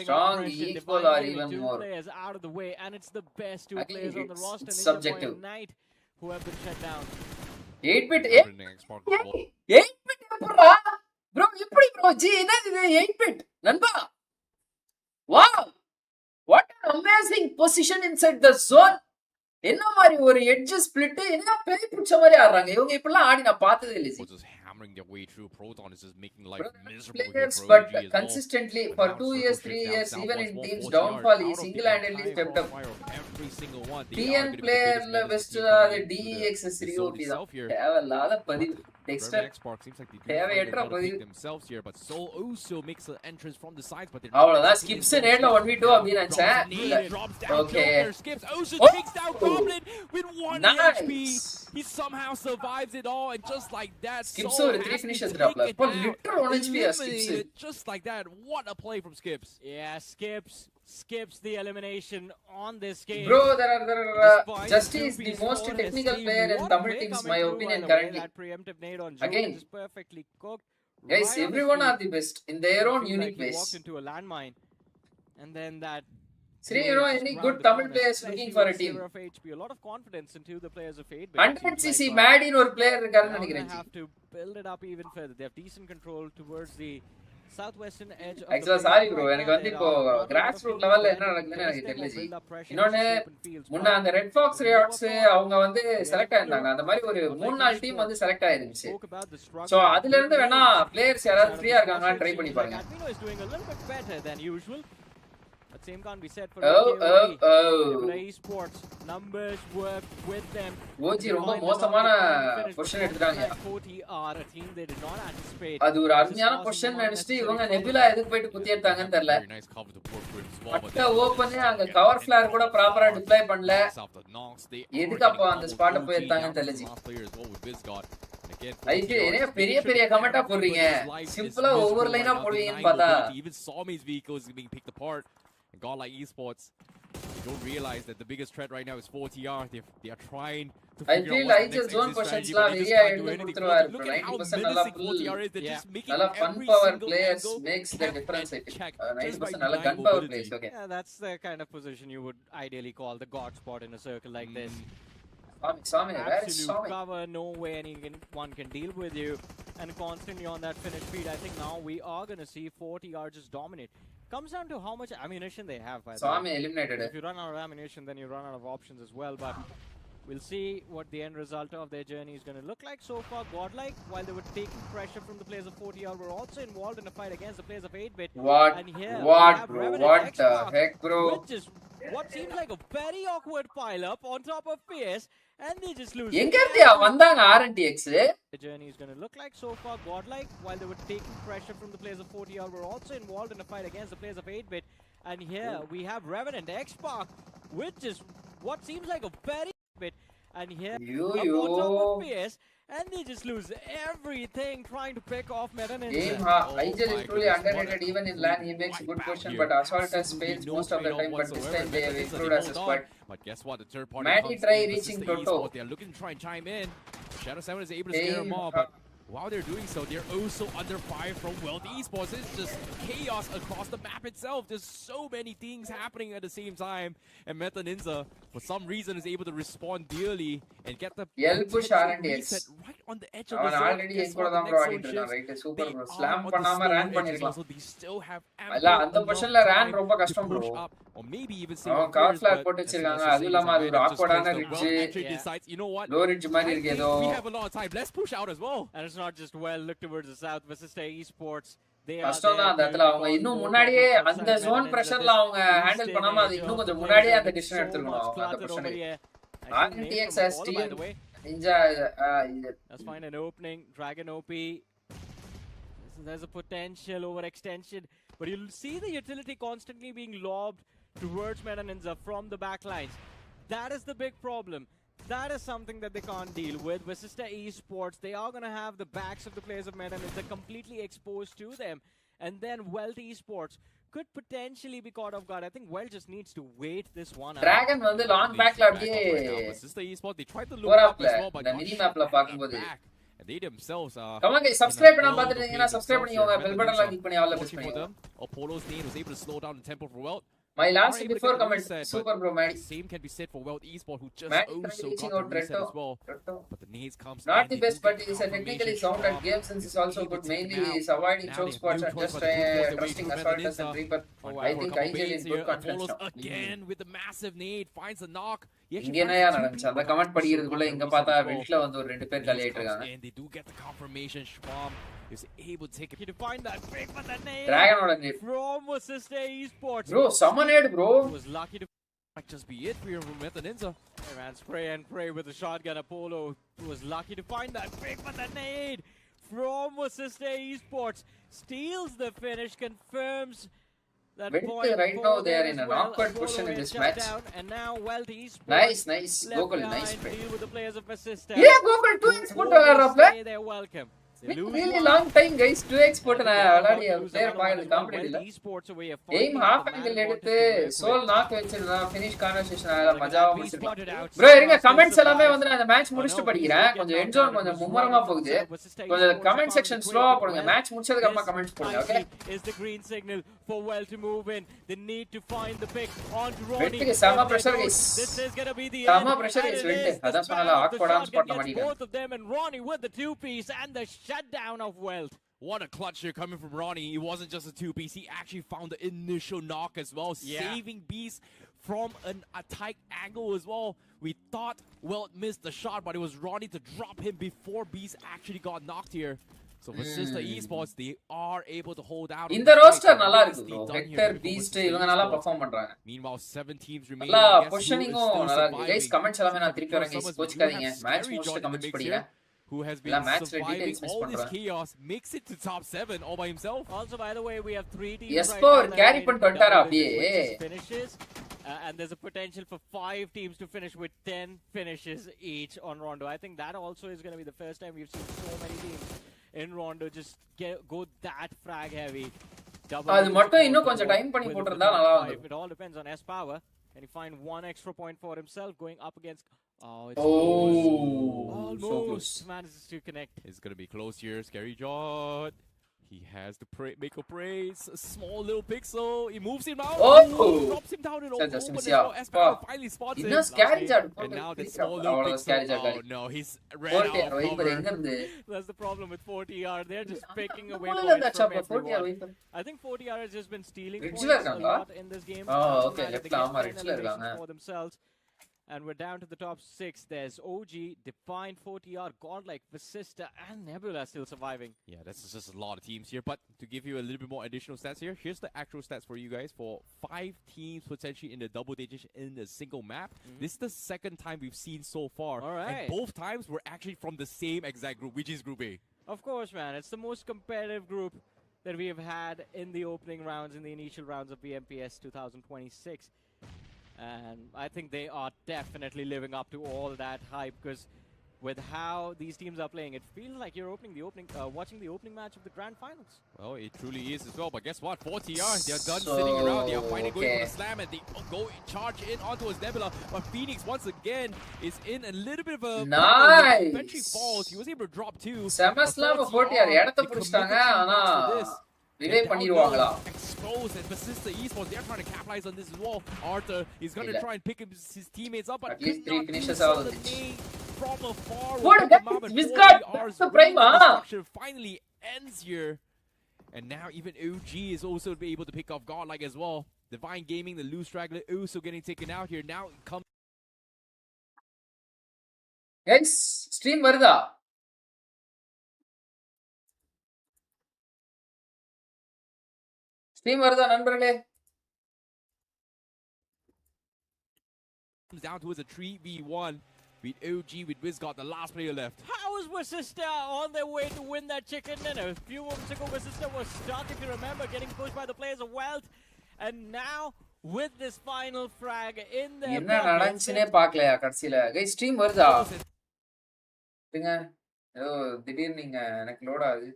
Strong, equal or even more. Players out of the way, and it's the best 2 Again, players on the it's roster. subjective. Knight, who have been shut down. 8-bit 8-bit எப்பறா bro எப்படி bro G என்னது இது 8-bit நண்பா wow what an amazing position inside the zone என்ன மாதிரி ஒரு edge split என்ன பேய் புடிச்ச மாதிரி ஆடுறாங்க இவங்க இப்படிலாம் ஆடி நான் பார்த்ததே இல்ல G just hammering their way through. Proton is just making life miserable here players for but OG as well. consistently But for now 2 Circle years takes 3 down years South even West in 140 teams yards downfall he out of the single-handedly entire stepped up fire of every single one. They TN are going to be the player biggest menace best to the team அது coming into DEX the zone COP தான் itself here. தேவையில்லாத பதிவு Dexter Vermin Xbox seems like they do தேவையற்ற find a lot of பதிவு pick themselves here, but Soul also makes an entrance from the sides, but they're அவ்வளவுதான் Schiff's நேட்ல 1v2 அப்படி நினைச்சேன் இல்ல drops down Okay. Joker, skips also Oh! takes down Goblin with 1 Nice. HP. He somehow survives it all, and just like that, Skips Soul ஒரு 3 has to finishes take drop it for down. literal 1 HP skips Eliminated just like that. What a play from Skips. Yeah, skips the elimination on this game. bro there are Justy is the most technical player in Tamil teams my opinion currently That preemptive nade on Again. Jones is perfectly cooked. guys right on his everyone feet. are the best in their I own feel unique like he ways walked into a landmine, and then that. Sri, you know just any round good the Tamil corner, players especially looking for a with team 0 of HP. A lot of confidence into the players of Fate. 100cc Madin ஒரு player இருக்காருன்னு Now they நினைக்கிறேன் have to build it up even further. They have decent control towards the southwestern edge of Actually, sorry bro எனக்கு வந்து இப்போ grassroots level என்ன நடக்குதுன்னு எனக்கு தெரியல ஜி இன்னொன்னு முன்ன அந்த ரெட் ஃபாக்ஸ் ரியாட்ஸ் அவங்க வந்து செலக்ட் ஆயிருந்தாங்க அந்த மாதிரி ஒரு 3-4 டீம் வந்து செலக்ட் ஆயிருந்துச்சு சோ அதுல இருந்து வேணா பிளேயர்ஸ் யாராவது ஃப்ரீயா இருக்காங்களான்னு ட்ரை பண்ணி பாருங்க Admino is doing a little bit better than usual. But same can't be said for ESPORTS. Numbers work with them. OG ரொம்ப மோசமான பொசிஷன் எடுத்துட்டாங்க 40R, a team they did not anticipate. அது ஒரு அருமையான பொசிஷன் நினைச்சிட்டு இவங்க நெபுலா எதுக்கு போயிட்டு குத்தி எடுத்தாங்கன்னு தெரியல Very nice cover to work for him as well, but பட்ட ஓபன் அங்க கவர் ஃபிளேர் கூட ப்ராப்பரா டிப்ளை பண்ணல off the knocks, they எதுக்கு அப்ப அந்த ஸ்பாட்ட போய் எடுத்தாங்கன்னு தெரியல ஜி ஐபி என்ன பெரிய பெரிய கமெண்டா போடுறீங்க சிம்பிளா ஒவ்வொரு லைனா போடுவீங்கன்னு பார்த்தா even Sawmi's vehicle is being picked apart. And God like esports, they don't realize that the biggest threat right now is 40R. They are trying to I figure feel out what's like the the next zone exit strategy, questions but la they just very can't do idle anything. kudutruvaru. Look at how 90% menacing nalla 4TR is. They're Yeah. just making nalla fun every power single players angle makes the kept difference. and I think checked just by 90% nalla denying gun power mobility. players. Okay. Yeah, that's the kind of position you would ideally call the god spot in a circle like this. Swami, where is Absolute Swami? cover, no way anyone can deal with you. And constantly on that finish speed, I think now we are going to see 4TR just dominate. Comes down to how much ammunition they have, by the Swami way. eliminated. If you run out of ammunition, then you run out of options as well. But we'll see what the end result of their journey is going to look like. So far, godlike, while they were taking pressure from the players of 4TR, were also involved in a fight against the players of 8-bit. What? And here What, we have bro? Revenant What the X-Pac, heck, bro? which is what seems like a very awkward pile-up on top of Fierce, and they just lose. எங்க இருந்தியா வந்தாங்க RNTX? The journey is going to look like so far. Godlike, while they were taking pressure from the players of 4TR, were also involved in a fight against the players of 8-bit. And here we have Revenant X-Pac, which is what seems like a very bit. And here up on top of Fierce, and they just lose everything trying to pick off Meta Ninja. Game Angel is truly underrated even in LAN. He makes good position, but Assault has failed most of the time. But this time they have improved as a squad. But guess what? The third party Maddie comes try in, reaching Persista Toto. Esports. They're looking to try and chime in. Shadow 7 is able to scare them off, but while they're doing so, they're also under fire from WELT Esports. It's just chaos across the map itself. There's so many things happening at the same time. And Meta Ninja, for some reason, is able to respond dearly and get the push RNTX reset right on the edge of the அவன் zone. Already Guess என் கூட what? The தான் bro next ஆடிட்டு zone இருந்தான் shifts. Right super bro They slam are on the பண்ணாம slower run edges பண்ணிருக்கலாம் also. They still have இல்ல ample அந்த enough பொசிஷன்ல ரன் time ரொம்ப to கஷ்டம் bro push up, or maybe even save அவன் a car first, flag but போட்டு as வச்சிருக்காங்க Vanessa அதுவும் says, இல்லாம அது ஒரு Amanda just ஆக்வர்டான takes the ridge well entry, decides, you know what? Low ridge மாதிரி I இருக்கு think ஏதோ we have a lot of time. Let's push out as well. And it's not just well, look towards the south. Persista Esports, they are கஷ்டம் தான் அந்த இடத்துல அவங்க இன்னும் முன்னாடியே அந்த ஜோன் பிரஷர்ல அவங்க ஹேண்டில் பண்ணாம அது இன்னும் கொஞ்சம் முன்னாடியே அந்த டிசிஷன் எடுத்துக்கணும் அவங்க அந்த பிரஷரை RNTX has team Ninja let's find an opening. Dragon OP. There's a potential overextension, but you'll see the utility constantly being lobbed towards Meta Ninja from the backlines. That is the big problem. That is something that they can't deal with. Persista Esports, they are going to have the backs of the players of Meta Ninja completely exposed to them. And then WELT Esports could potentially be caught off guard. I think WELT just needs to wait this one out. Dragon வந்து long பேக்ல அப்படியே Persista Esports, they tried to look போறாப்ல up as well, but இந்த got mini shot மேப்ல right in the பாக்கும்போது back. And they themselves are Come on guys, subscribe பண்ணாம பார்த்துட்டு இருக்கீங்கன்னா subscribe பண்ணிக்கோங்க பெல் பட்டன்ல கிளிக் பண்ணி ஆல்ல பிரஸ் for பண்ணிக்கோங்க them. Apollo's name was able to slow down the tempo for WELT. My last Are able to before get the comment reset, super bro Maddie Same can be said for WELT Esports, who just Maddie also reaching got out the reset Retto as well. Retto But the nades comes not in, the they best do but get he's a technically confirmation sound at from games since he's also able good to take mainly him out. he's avoiding Now choke they have spots no and choice just but to pull force away trusting from Assault Meta and Ninja. Reaper Oh, I for a think couple Angel nades in good here. confidence Apollo's now again with the massive nade finds the knock. He actually இங்க என்னையா finds two நடந்துச்சு அந்த people, comment but படிக்கிறதுக்குள்ள also இங்க got the பார்த்தா reset as well. வெட்ல வந்து ஒரு ரெண்டு பேர் காலி Nades ஆயிட்டு comes இருக்காங்க in, they do get the confirmation. Schwam is able to take it. To find that break, but that nade டிராகனோட nade from Persista Esports. bro summoned bro Was lucky to Might just be it for your Meta Ninja. Hey man, spray and pray with the shotgun. Apollo was lucky to find that break, but that nade from Persista Esports steals the finish, confirms that Went point. right now they are as in an well. awkward Apollo position in gets this shut match. down, and now WELT Esports nice left Gokul behind nice to play deal with the players of Persista. yeah Gokul 2x போட்டு வர்றாப்ல They're welcome. They been lose really one. long time guys 2x போட்டு நான் விளையாடிய Lose player another பாக்குறது one as well. Competitive இல்ல WELT Esports away a aim 40 half the man angle wanted எடுத்து to work soul with. knock வச்சிருந்தா finish conversation அதெல்லாம் Look at மஜாவா that, we முடிச்சிருக்கலாம் spotted out. Bro இருங்க Still comments எல்லாமே survives. வந்து நான் இந்த match முடிச்சிட்டு படிக்கிறேன் கொஞ்சம் எண்ட் ஜோன் கொஞ்சம் மும்மரமா போகுது கொஞ்சம் கமெண்ட் செக்ஷன் ஸ்லோவா போடுங்க மேட்ச் முடிச்சதுக்கு அப்புறமா கமெண்ட்ஸ் போடுங்க okay Is the green signal for WELT to move in. They need to find the pick onto Ronnie. வெட்டுக்கு செம pressure guys. This is going to be the செம end. pressure And guys, it வெட்டு. is the அதான் span சொன்னல, of the awkward-ஆன shotgun spot-ல gets மாட்டிட்டாங்க. both of them, and Ronnie with the two-piece and the shutdown of WELT. What a clutch here coming from Ronnie. He wasn't just a two-piece. He actually found the initial knock as well, saving Beast from an attack angle as well. We thought WELT missed the shot, but it was Ronnie to drop him before Beast actually got knocked here. So Persista Esports, they are able to hold out. இந்த roster நல்லா இருக்கு bro hectare Beast இவங்க நல்லா perform பண்றாங்க Meanwhile, 7 teams remain. நல்லா Guess who is பொசிஷனிங்கும் still நல்லா இருக்கு guys surviving? Comments எல்லாமே நான் திருப்பி வரேன் கைஸ் Someone who கோச்சிக்காதீங்க has மேட்ச் scary முடிச்சிட்டு John in the comments mix படிக்கிறேன் here, who has இல்ல been match surviving details miss all this பண்றேன். chaos, makes it to top 7 all by himself. Also, by the way, we have 3 teams Esport right now that carry are in பண்ணிட்டு வந்துட்டாரா double digits, அப்படியே? which is finishes. And there's a potential for 5 teams to finish with 10 finishes each on Rondo. I think that also is going to be the first time we've seen so many teams in Rondo just go that frag heavy. அது மட்டும் இன்னும் கொஞ்சம் time பண்ணி போட்டுருந்தா நல்லா It இருந்திருக்கும் all depends on S Power. Can he find one extra point for himself going up against Oh, it's close. So close. Almost manages to connect. It's gonna be close here. Scary Jot. He has to make a praise. A small little pixel. He moves him out. Oh! Drops him down in open as Just well. Espanol finally spots him. Scary Jot. And now that small little pixel. Oh no, he's ran out of cover. That's the problem with 40R. They're just picking away points from everyone. I think 40R has just been stealing points a lot in this game. Oh, okay. They get 10 eliminations for themselves. And we're down to the top 6. There's OG, Define, 40R, Godlike, Vasista, and Nebula still surviving. Yeah, that's just a lot of teams here. But to give you a little bit more additional stats here, here's the actual stats for you guys for 5 teams potentially in the double digits in a single map. This is the second time we've seen so far. All right. And both times we're actually from the same exact group, which is Group A. Of course, man. It's the most competitive group that we have had in the opening rounds, in the initial rounds of VMPS 2026. And I think they are definitely living up to all that hype, because with how these teams are playing, it feels like you're watching the opening match of the grand finals. Well, it truly is as well. But guess what? 4TR, they're done sitting around. They're finally going for the slam, and they go charge in onto his Nebula. But Phoenix once again is in a little bit of a nice. Eventually falls. He was able to drop 2. Sema slam 4TR இடத்தை பிடிச்சிட்டாங்க ஆனா Delay பண்ணிடுவாங்களா? Expose and persist the esports. They're trying to capitalize on this as well. Arthur is going to try and pick his teammates up, but at least 3 finishes out of it. From afar, what? That's the prime, finally ends here. And now even OG is also able to pick off Godlike as well. Divine Gaming, the loose straggler, also getting taken out here. Now it comes. Guys, stream வருதா? Stream வருதா நண்பர்களே? Comes down to a 3v1 with OG, with Wizgod, the last player left. How is Vasista on their way to win that chicken dinner? A few moments ago, Vasista was stuck, if you remember, getting pushed by the players of WELT. And now, with this final frag in their என்ன நடந்துச்சுனே பார்க்கலையா கடைசில? guys stream வருதா? ஏங்க ஏதோ திடீர்னு நீங்க எனக்கு load ஆகுது.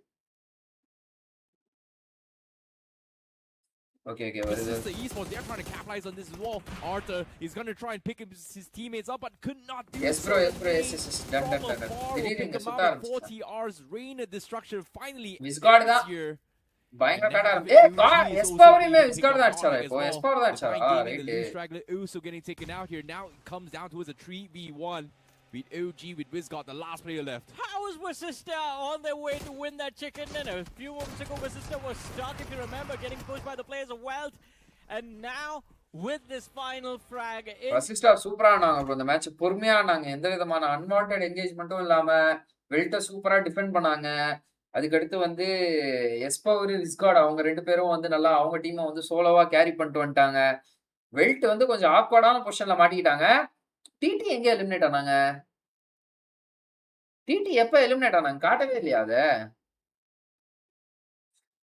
Okay, what is this? The esports, they're trying to capitalize on this as well. Arthur is going to try and pick his teammates up, but could not do yes, bro, yes. Done. Pick him out. 4TR's reign of destruction finally ends here. பயங்கர டாடா எஸ்பவர் இமே விஸ்கார்ட் தான் அடிச்சாரா இப்போ எஸ்பவர் தான் அடிச்சாரா right also getting taken out here. Now it comes down to a 3v1 with OG, with Wizgod, the last player left. How is Vasista on their way to win that chicken dinner? A few moments ago, Vasista was stuck, if you remember, getting pushed by the players of WELT. And now, with this final frag... Vasista சூப்பரா ஆனாங்க bro இந்த match பொறுமையா ஆனாங்க எந்த விதமான unwanted என்கேஜ்மென்ட்டும் இல்லாம வெல்ட்ட சூப்பரா defend பண்ணாங்க அதுக்கு அடுத்து வந்து எஸ்பவர் விஸ்கார்ட் அவங்க ரெண்டு பேரும் வந்து நல்லா அவங்க டீமை வந்து சோலோவா கேரி பண்ணிட்டு வந்துட்டாங்க வெல்ட் வந்து கொஞ்சம் ஆக்வர்டான பொசிஷன்ல மாட்டிக்கிட்டாங்க டிடி எங்க எலிமினேட் ஆனாங்க டிடி எப்ப எலிமினேட் ஆனாங்க காட்டவே இல்லையா அத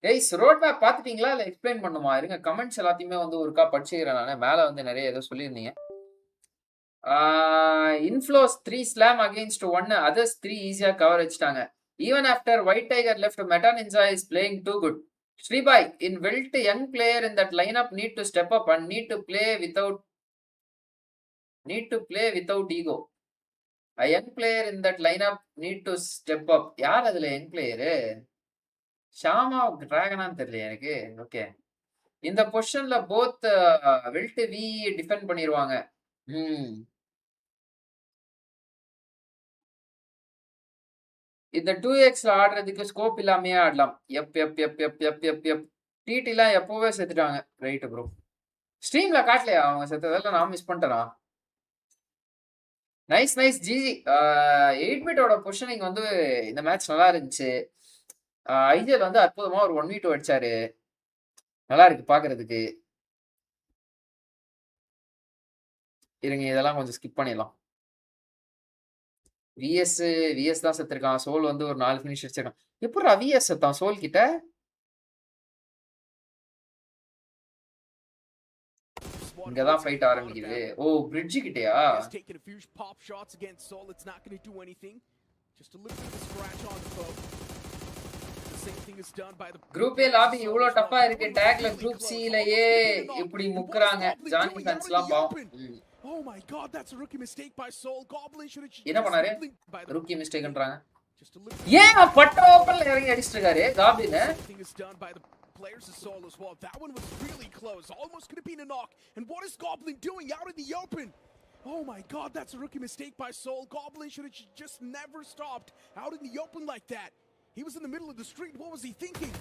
கைஸ் ரோட் மேப் பாத்துட்டீங்களா இல்ல எக்ஸ்பிளைன் பண்ணுமா இருங்க கமெண்ட்ஸ் எல்லாத்தையுமே வந்து ஒருக்கா படிச்சுக்கிறேன் நானே மேல வந்து நிறைய ஏதோ சொல்லியிருந்தீங்க இன்ஃப்ளோஸ் 3 ஸ்லாம் அகைன்ஸ்ட் 1 அதர்ஸ் 3 ஈஸியா கவர் வச்சிட்டாங்க even after White Tiger left Meta Ninja is playing too good Sribai in Wilt young player in that lineup need to step up and need to play without ego a young player in that lineup need to step up yaar adula young player Shama Dragon an theriyala enakku okay in the position la both Wilt V defend பண்ணிடுவாங்க இந்த 2x ஆடுறதுக்கு scope இல்லாமையே ஆடலாம் எப் டிடிலாம் எப்போவே செத்துட்டாங்க right bro ஸ்ட்ரீம்ல காட்டலையா அவங்க செத்ததெல்லாம் நான் miss பண்ணிட்டேனா நைஸ் ஜிஜி 8-பிட்டோட பொசிஷனிங் வந்து இந்த மேட்ச் நல்லா இருந்துச்சு ஐஜிஎல் வந்து அற்புதமா ஒரு 1v2 அடிச்சாரு நல்லா இருக்கு பாக்குறதுக்கு இருங்க இதெல்லாம் கொஞ்சம் ஸ்கிப் பண்ணிடலாம் விஎஸ் தான் செத்துருக்கான் சோல் வந்து ஒரு 4 ஃபினிஷ் அடிச்சிருக்கான் எப்படா விஎஸ் செத்தான் சோல் கிட்ட இங்கதான் ஃபைட் ஆரம்பிக்குது ஓ பிரிட்ஜ் கிட்டயா குரூப் ஏ லாபி இவ்வளவு டஃப்பா இருக்கு டேக்ல குரூப் சி லயே இப்படி முக்குறாங்க ஜானி ஃபேன்ஸ்லாம் பாவம் Oh my god, that's a rookie mistake by Soul. Goblin should have என்ன பண்ணாரு by the rookie mistakeன்றாங்க just a little ஏன் பட்ட ஓப்பன்ல இறங்கி அடிச்சிட்டாரு Goblin something is done by the players of Soul as well. That one was really close. Almost could have been a knock. And what is Goblin doing out in the open? Oh my god, that's a rookie mistake by Soul. Goblin should have just never stopped out in the open like that. He was in the middle of the street. What was he thinking?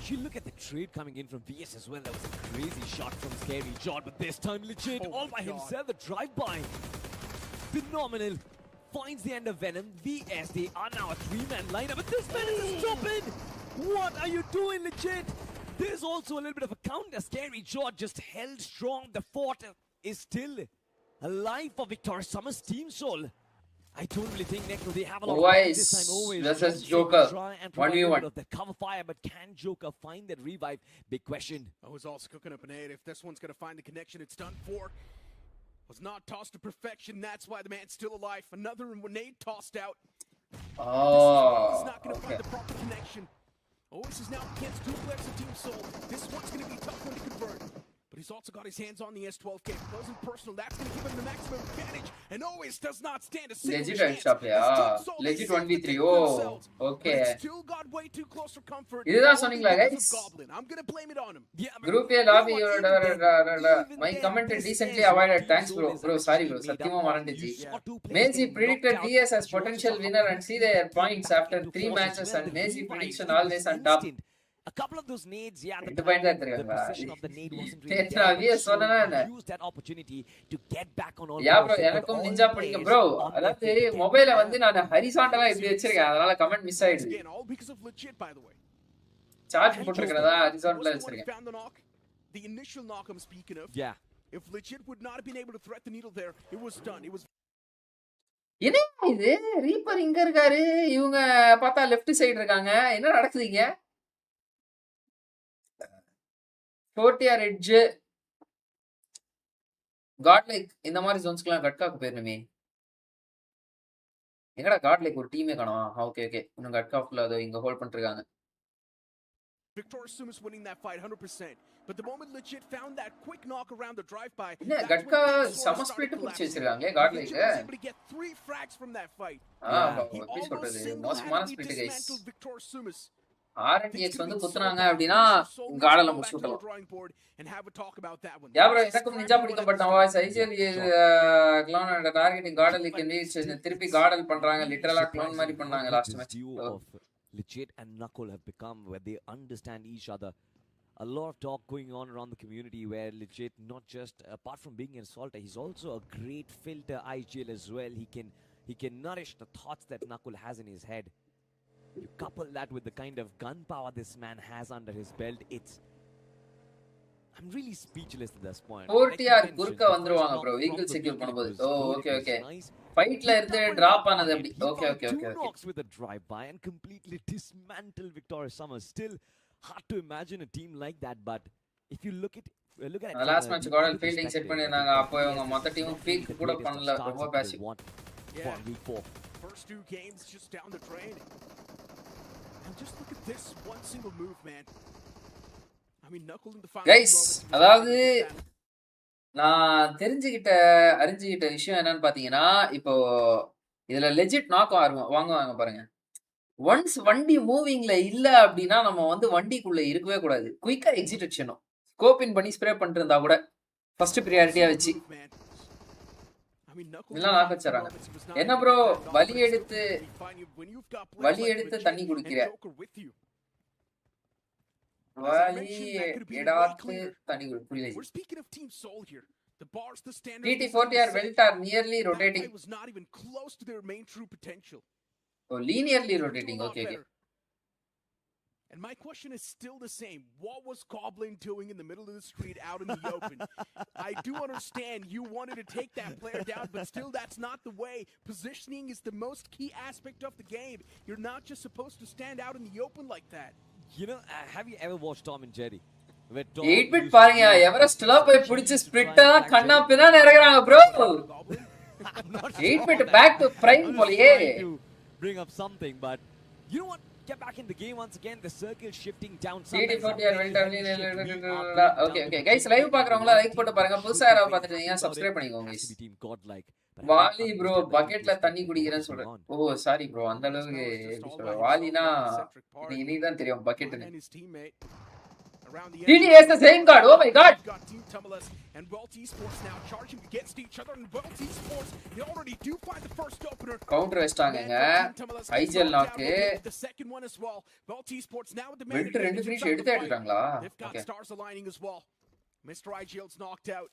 You look at the trade coming in from VS as well. That was a crazy shot from Scary John, but this time legit all by himself. The drive-by, phenomenal. Finds the end of Venom. VS, they are now a three-man lineup, but this man is stupid. What are you doing, legit? There's also a little bit of a counter. Scary John just held strong. The fort is still alive for Victorious Summer's team, Soul. I don't really think Necro, they have a lot of this time always. Versus Joker. Try and 1v1. of the cover fire, but can Joker find that revive? Big question. I was also cooking up an 8. If this one's going to find the connection, it's done for. Was not tossed to perfection. That's why the man's still alive. Another grenade tossed out. This is not going to find the proper connection. Oasis is now against two players of Team Soul. This one's going to be a tough one to convert. But he's also got his hands on the S12K. Goes in personal. That's going to give him the maximum advantage. And always does not stand a single legit chance. stop legit 1v3 okay Still got way too close for comfort. இதுதான் சொன்னீங்களா guys I'm going to blame it on him. group A lobby my comment decently avoided thanks bro sorry bro சத்தியமா மறந்துச்சு Messi predicted VS as potential winner and see their points after 3 matches and Messi prediction always on top. A couple of those nades, yeah, the precision of the nade wasn't really there. Use that opportunity to get back on all. Yeah bro, எனக்கும் ninja பிடிக்கும் bro. அதாவது மொபைல்ல வந்து நான் ஹரிசாண்டலா இப்படி வச்சிருக்கேன். அதனால comment miss ஆயிடுது. சார்ஜ் போட்டுக்கிறதா ஹரிசாண்டலா வச்சிருக்கேன். The initial knock I'm speaking of. Yeah. If legit would not have been able to thread the needle there, it was done. It was என்ன இது ரீப்பர் இங்க இருக்காரு. இவங்க பார்த்தா லெஃப்ட் சைடு இருக்காங்க. என்ன நடக்குதுங்க? கோட்டியார் எட்ஜ் காட்லைக் இந்த மாதிரி ஜோன்ஸ்க்குலாம் கட்காக்கு போயிருணுமே. எங்கடா காட்லைக் ஒரு டீமே காணோம். ஓகே ஓகே இன்னும் கட்காஃப்ல அதை இங்க ஹோல்ட் பண்ணிருக்காங்க. Victorious Sumus winning that fight 100%. But the moment legit found that quick knock around the drive by. என்ன கட்கா சம ஸ்பிரிட் புடிச்சு வச்சிருக்காங்க காட்லைக். able to get 3 frags from that fight. எப்படி சொல்றது மோசமான spirit guys. Victorious Sumus. RNTX வந்து குத்துறாங்க அப்படினா காடல முடிச்சு விட்டலாம். யா bro எனக்கும் நிஞ்சா பிடிக்கும் பட் நான் voice IGL clone targeting caudal can reach திருப்பி காடல் பண்றாங்க லிட்டரலா க்ளோன் மாதிரி பண்ணாங்க last match. Legit and Knuckle have become where they understand each other. A lot of talk going on around the community where Legit not just apart from being an assaulter, he's also a great filter IGL as well. He can nourish the thoughts that Knuckle has in his head. You couple that with the kind of gunpowder this man has under his belt, I'm really speechless at this point. OTR குறுக்க வந்துருவாங்க bro vehicle secure பண்ணும்போது. Okay okay ஃபைட்ல இருந்து drop ஆனது அப்படி. Okay okay okay knocks with a drive by and completely dismantle Victorious Summer. Still hard to imagine a team like that, but if you look at it last match caudal fielding set பண்ணிருந்தாங்க. அப்போ இவங்க மொத்த team peak கூட பண்ணல. ரொம்ப passive. First 2 games just down the drain. And just look at this one single move, man. I mean, Knuckle in the final. Guys, அதாவது நான் அறிஞ்சிக்கிட்ட விஷயம் என்னன்னு பாத்தீங்கன்னா இப்போ இதுல லெஜிட் நாக் வாங்குவாங்க பாருங்க. ஒன்ஸ் வண்டி மூவிங்ல இல்ல அப்படின்னா நம்ம வந்து வண்டிக்குள்ள இருக்கவே கூடாது. குயிக்கா எக்ஸிட் வச்சிடணும். ஸ்கோப்பின் பண்ணி ஸ்ப்ரே பண்ணிட்டு இருந்தா கூட ஃபர்ஸ்ட் ப்ரியாரிட்டியா வச்சு எல்லாம் நாக்க வச்சாராங்க. என்ன ப்ரோ வலி எடுத்து தண்ணி குடிக்கிற TT40 are WELT are nearly rotating. was not even close to their main true potential. Oh, linearly rotating. Okay. And my question is still the same. What was Goblin doing in the middle of the street out in the open? I do understand you wanted to take that player down, but still that's not the way. Positioning is the most key aspect of the game. You're not just supposed to stand out in the open like that. You know, have you ever watched Tom and Jerry? 8-bit பாருங்க எவரெஸ்ட்ல போய் பிடிச்சு ஸ்பிரிட்டா கண்ணா பின்னால இறங்குறாங்க bro. 8-bit back to prime போலயே. Bring up something, but you know what? get back in the game once again. The circle shifting down. TD40 okay guys, live பாக்குறவங்க like போட்டு பாருங்க. புதுசா யாராவது பார்த்துட்டீங்க சப்ஸ்கிரைப் பண்ணிக்கோங்க guys. வாலி ப்ரோ பக்கெட்ல தண்ணி குடிக்கிறேன்னு சொல்றேன். ஓ சாரி ப்ரோ, அந்த அளவுக்கு எப்படி சொல்ற, வாலினா இன்னைக்கு தான் தெரியும் பக்கெட்னு. TD has the same card. Oh my god. And WELT ESPORTS now charging against each other, and WELT ESPORTS they already do find the first opener. Counter வச்சிட்டாங்கங்க. ஐஜல் நாக்கு. The second one as well. WELT ESPORTS now with the weld ரெண்டு finish எடுத்து எடுத்துட்டாங்களா? They've got stars aligning as well. Mr. IGL's knocked out.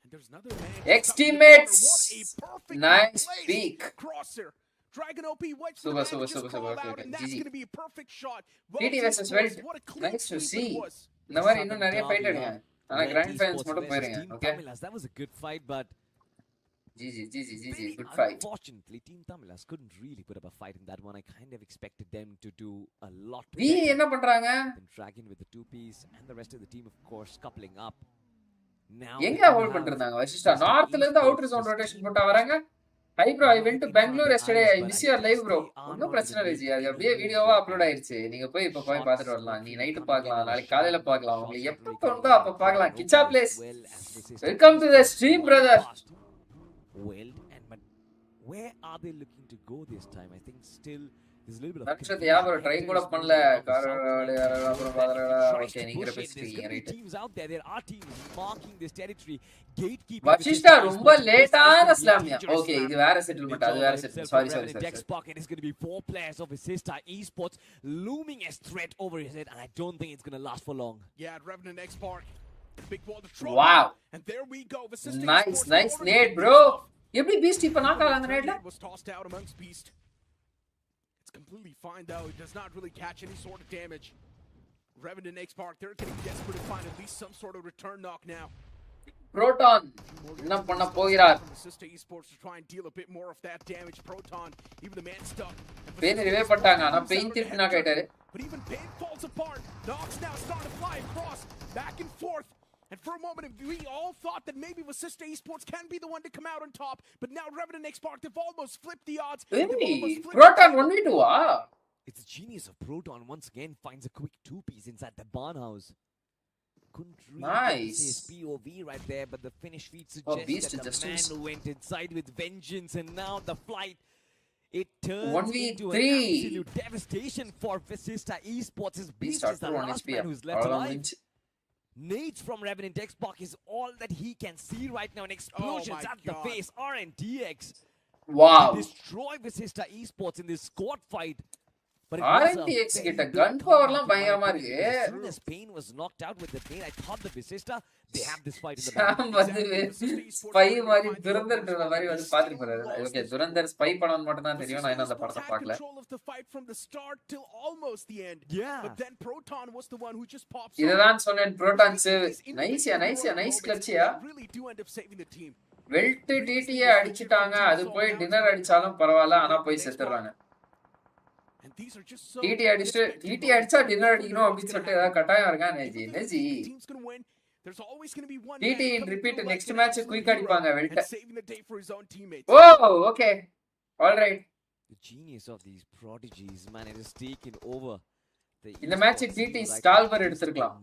And there's another man. Ex-teammates. Nice peek. Crosser. Dragon OP waits for the super, man to just call okay, out, and that's going to be a perfect shot. TD versus WELT. Nice to see. இந்த மாதிரி இன்னும் நிறைய fight எடுங்க. ஆனா grand finals மட்டும் போயிருங்க. Okay. That was a good fight, but GG, good fight. Unfortunately, Team Tamilas couldn't really put up a fight in that one. I kind of expected them to do a lot. V என்ன பண்றாங்க? Dragon with the two piece and the rest of the team of course coupling up. Now எங்க hold பண்றாங்க? வசிஷ்டா நார்த்ல இருந்து outer zone rotation போட்டு வராங்க. Hi bro, I went to Bangalore yesterday. I miss your live bro. ஒன்னும் பிரச்சனை இல்லை G, அது அப்படியே வீடியோவா அப்லோட் ஆயிருச்சு. நீங்க போய் இப்ப போய் பார்த்துட்டு வரலாம். நீ நைட் பார்க்கலாம், நாளைக்கு காலையில பார்க்கலாம். உங்களுக்கு எப்ப தோணுதோ அப்ப பார்க்கலாம். Kichcha place. Welcome to the stream brother. Well, but where are they looking to go this time? I think still there's a little bit of நட்சத் யாவர ட்ரை கூட பண்ணல. அப்புறம் பாதறடா. ஓகே, நீங்க பேசிட்டீங்க right. Teams out there, there are teams marking this territory. Gatekeeper Vasishta ரொம்ப லேட்டான ஸ்லாமியா. ஓகே, இது வேற செட்டில்மென்ட், அது வேற settlement. Sorry. Next pocket is going to be 4 players of Assista Esports looming as threat over his head, and I don't think it's going to last for long. Yeah, Revenant X Park. Big ball to throw. Wow. And there we go. Nice nade bro. எப்படி Beast இப்ப knock ஆல அந்த நேட்ல? Was tossed out amongst Beast. It's completely fine though. It does not really catch any sort of damage. Revenant X Park, they're getting desperate to find at least some sort of return knock now. Proton என்ன பண்ண போகிறார்? Assista Esports to try and deal a bit more of that damage. Proton, even the man stuck. Pain revive பண்ணிட்டாங்க. ஆனா pain திருப்பி knock ஆயிட்டாரு. But even Pain falls apart. Knocks now starting to fly across, back and forth. And for a moment, we all thought that maybe Assista Esports can be the one to come out on top. But now Revenant X Park, they've almost flipped the odds. Hey, Proton 1v2 It's the genius of Proton once again finds a quick two-piece inside the barn house. Couldn't really see his POV right there, but the finish feed suggests that the man went inside with vengeance, and now the flight, it turns 1v3 into an absolute devastation for Assista Esports. His Beast is the last man who's left alive. Nades from Revenant X Park is all that he can see right now, and explosions at the face. RNTX. Wow. Destroy Assista Esports in this squad fight. But RNTX கிட்ட கன் பவர்லாம் பயங்கரமா இருக்கு. This Pain was knocked out with the Pain. I thought the Assista, they have this fight in the back. வந்து spy மாதிரி துரந்தர்ன்ற மாதிரி வந்து பாத்துட்டு போறாரு. Okay, Durandhar spy படம் மட்டும் தான் தெரியும். நான் இன்னும் அந்த படத்தை பார்க்கல. இதுதான் சொன்னேன் புரோட்டான் சேவ். நைஸ் கிளட்சியா. வெல்ட் டிடிஏ அடிச்சிட்டாங்க. அது போய் டின்னர் அடிச்சாலும் பரவாயில்ல, ஆனா போய் செத்துறாங்க. டிடி அடிச்சா டின்னர் அடிக்கணும் அப்படின்னு சொல்லிட்டு ஏதாவது கட்டாயம் இருக்கா? நெஜி DD in repeat next match quick அடிப்பாங்க வெல்ட். Oh okay, all right. The genius of these prodigies, man, it has taken over. இந்த மேட்ச் டிடி ஸ்டால்வர் எடுத்துக்கலாம்.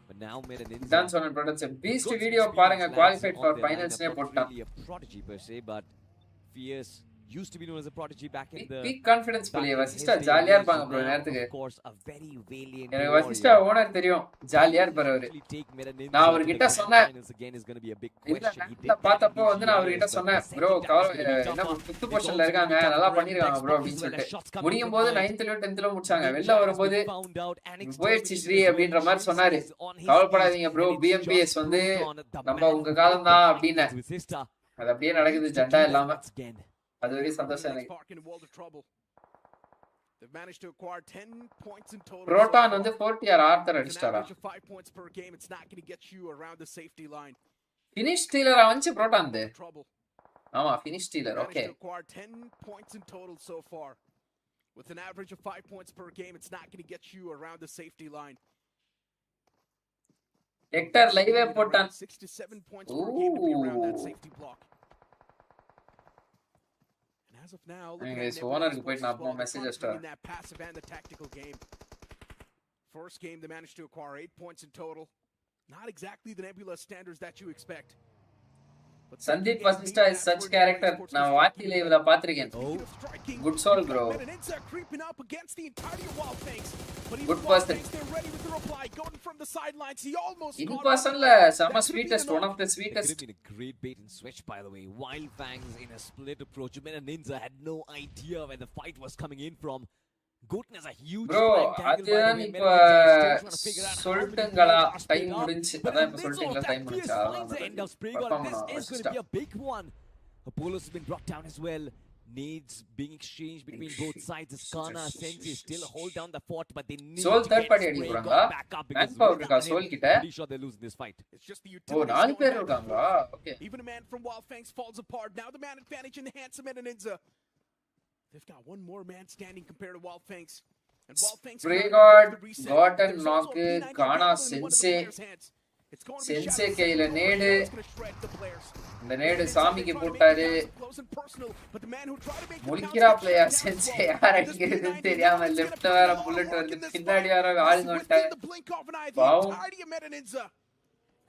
But now made an தான் சொன்ன ப்ரொடக்ஷன் பீஸ்ட் வீடியோ பாருங்க. குவாலிஃபைட் ஃபார் ஃபைனல்ஸ்னே போட்டான். Prodigy per se, but fierce. Used to be known as a prodigy back in the big confidence player. Vasiஷ்டா ஜாலியா இருப்பாங்க bro நேரத்துக்கு. Of course a very valiant. எனக்கு Vasishta owner தெரியும், ஜாலியா இருப்பாரு அவரு. நான் அவர்கிட்ட சொன்னேன், இல்ல பார்த்தப்போ வந்து நான் அவர்கிட்ட சொன்னேன் bro என்ன 5th பொசிஷன்ல இருக்காங்க, நல்லா பண்ணிருக்காங்க bro அப்படின்னு சொல்லிட்டு. முடியும் போது 9th லயோ 10th லயோ முடிச்சாங்க. வெளில வரும்போது போயிடுச்சு ஸ்ரீ அப்படின்ற மாதிரி சொன்னாரு. கவலைப்படாதீங்க bro, BMPS வந்து நம்ம உங்க காலம் தான் அப்படின்னு. அது அப்படியே நடக்குது ஜண்டா இல்லாம. அது very சந்தோஷம் எனக்கு. They've managed to acquire 10 points in total. Proton வந்து 40 R author அடிச்சாரா? 5 points per game. It's not going to get you around the safety line. Finish stealer வந்து Proton தே. ஆமா, finish stealer. Okay. They've acquired 10 points in total so far. With an average of 5 points per game, it's not going to get you around the safety line. Hector live போட்டான். 6 to 7 points per game to be around that safety block. As of now, look Anyways, at owner Nebula ku poit na appo message in that passive and the tactical game. First game, they managed to acquire 8 points in total. Not exactly the Nebula standards that you expect. Sandeep Vasista is such character. Na vaati live la paathirken. Good soul, bro. Good person. In person la sama sweetest, one of the sweetest. Could have been a great bait and switch, by the way. Wild Fangs in a split approach. Ninja had no idea where the fight was coming in from. Goten has a huge bro அதுதான் இப்ப சொல்லிட்டுங்களா time முடிஞ்சு அதான் இப்ப சொல்லிட்டீங்களா time முடிஞ்சு Apollo's been brought down as well. Nades being exchanged between both sides. Iskana Sensei still hold down the fort, but they need Soul to third get party Spray அடிக்குறாங்க manpower இருக்கா Soul கிட்ட pretty sure they're losing this fight. ஓ நாலு பேர் இருக்காங்களா okay Even a man from Wild Fangs falls apart. Now the man advantage in the handsome and Ninja. They've got one more man standing compared to Wild Fangs. And Wild Fangs Spray God, Goten knock, Kana Sensei. Sensei கையில நேடு இந்த நேடு சாமிக்கு போட்டாரு முழிக்கிறா player sensei யார் அடிக்கிறதுன்னு தெரியாம left வேற bullet வந்து பின்னாடி வேற ஆளுங்க வந்துட்டாங்க பாவம்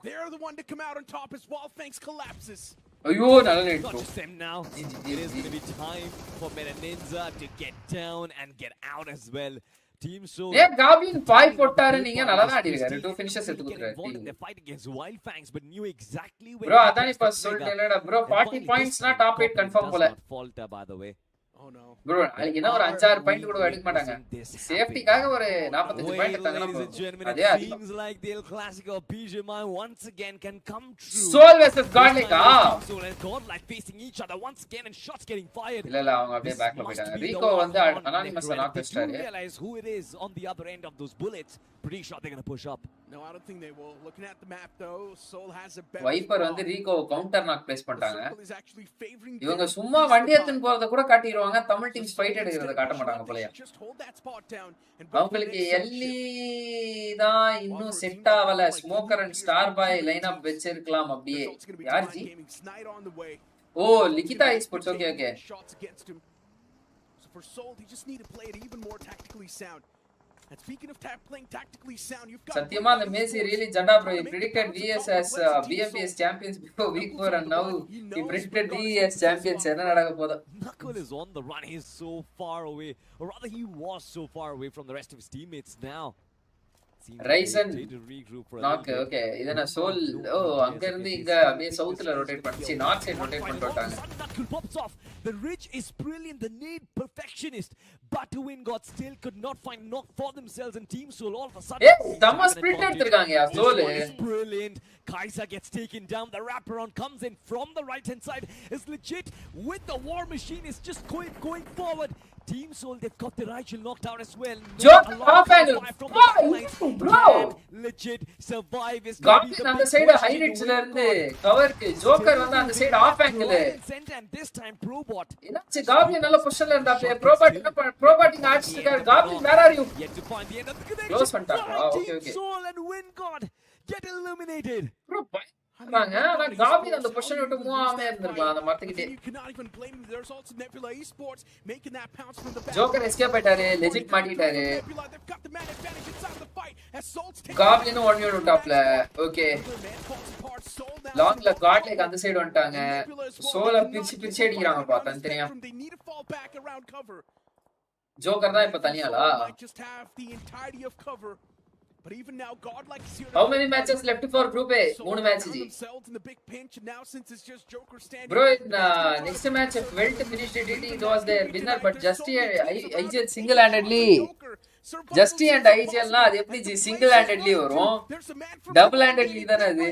They're the one to come out on top as Wild Fangs collapses. ஐயோ நல்ல NAT Not just them now. It is going to be time for Meta Ninja to get down and get out as well. Team Soul. ஏ காபின் 5 போட்டாரு நீங்க நல்லா தான் ஆடிருக்காரு 2 finishes எடுத்து கொடுத்தாரு They fight against Wild Fangs but knew exactly where bro அதான் இப்ப சொல்றேன்டா bro 40 points னா டாப் 8 கன்ஃபார்ம் போல falter by the way. Oh no. bro நாளைக்கு என்ன ஒரு 5-6 பாயிண்ட் கூட எடுக்க மாட்டாங்க சேஃப்டிக்காக ஒரு 45 பாயிண்ட் எடுத்தாங்கன்னா அதே அதிகம் seems like the El Clasico PGMI once again can come true. Soul versus Godlike Soul and Godlike facing each other once again and shots getting fired. இல்ல அவங்க அப்படியே பேக்ல போயிட்டாங்க ரிகோ வந்து அனானிமஸ் நாக் வெஸ்டாரு realize who it is on the other end of those bullets. Pretty sure they're going to push up. No, I don't think they will. Looking at the map though, Soul has a better viper வந்து ரிகோ counter knock place பண்ணிட்டாங்க இவங்க சும்மா வண்டி எடுத்துன்னு போறத கூட காட்டிடுவாங்க Tamil teams fight எடுக்கிறத காட்ட மாட்டாங்க போலயா அவங்களுக்கு எல்லி தான் இன்னும் செட் ஆவல smoker and star boy line up வெச்சிருக்கலாம் அப்படியே யார் ஜி ஓ Likitha esports okay okay for Soul he just need to play it even more tactically sound. And speaking of playing tactically sound, you've got Satyama the Messi really jada bro. He predicted VS as BMPS champions before week 4 and now he predicted DES champions. Enna nadaga poda. Knuckle is on the run. He is so far away, or rather he was so far away from the rest of his teammates now. Ryzen knock okay idana Soul oh anga irundhu inga அப்படியே சவுத்ல rotate பண்ணி north side rotate பண்ணிட்டு வந்தாங்க. Knuckle pops off. The Ridge is brilliant. The need perfectionist, but to win God still could not find knock for themselves and Team Soul all of a sudden. ஏய் தம்மா spirit எடுத்துட்டாங்க யா Soul. Brilliant. Kaiser gets taken down. The wraparound comes in from the right hand side. Is legit with the War Machine is just going forward. Team Soul, they've got the Rigel knocked out as well. Joker half angle. Bro, legit survive is Goblin on the side of highlights la irundhu cover ku Joker வந்து அந்த side half angle. And this time Probot. என்னாச்சு Goblin நல்ல பொசிஷன்ல இருந்தா Probot இங்க அடிச்சிட்டாரு. Goblin where are you? Yet to find the end of the connection. Close பண்ணிட்டாங்க. Okay okay. Soul and win God get eliminated. Bro ஆமாங்க ஆனா Goblin அந்த பொசிஷன் விட்டு மூவ் ஆகாம இருந்திருக்கலாம் அந்த மரத்துக்கிட்டே. You cannot even blame them. There's also Nebula Esports making that pounce from the back. Joker escape ஆயிட்டாரு. Legit மாட்டிட்டாரு. They've got the man advantage inside the fight as Soul's taking Goblin one view டாப்ல. Okay. Longல Godlike அந்த side வந்துட்டாங்க. Soul பிரிச்சு அடிக்குறாங்க பா தனியா. Joker தான் இப்ப தனியாளா? But even now, Godlike is here. How many matches left for Group A? 3 matches. Bro, in next match, WELT finished it. It was their winner, but Justy and IGL single-handedly. Justy and IGL na, அது எப்படி single-handedly வரும்? Double-handedly தான அது.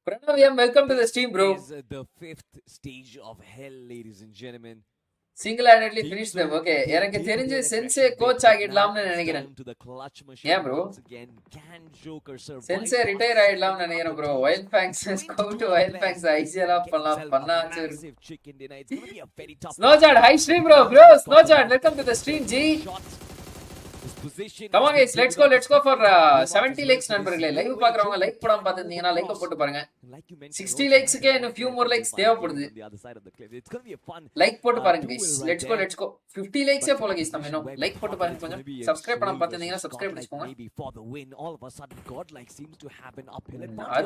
Pranav, welcome to the stream, bro. Is the 5th stage of hell, ladies and gentlemen. Single-handedly finished them. Okay. எனக்கு தெரிஞ்சு sensei coach ஆகிடலாம்னு நினைக்கிறேன். ஏன் bro? Sensei retire ஆயிடலாம்னு நினைக்கிறேன் bro. Wild Fangs go to Wild Fangs ICL off பண்ணாச்சு. Snowjard, hi stream bro. Snowjard, welcome to the stream G. position. Come on guys, let's go for 70 likes நண்பர்களே. Live பார்க்கறவங்க like போடாம பார்த்திருந்தீங்கன்னா like போட்டு பாருங்க. 60 likes க்கு இன்னும் few more likes தேவைப்படுது. Like போட்டு பாருங்க guys. Let's go. 50 likes ஏ போல guys நம்ம இன்னும். லைக் போட்டு பாருங்க கொஞ்சம். Subscribe பண்ணாம பார்த்திருந்தீங்கன்னா subscribe பண்ணிக்கோங்க.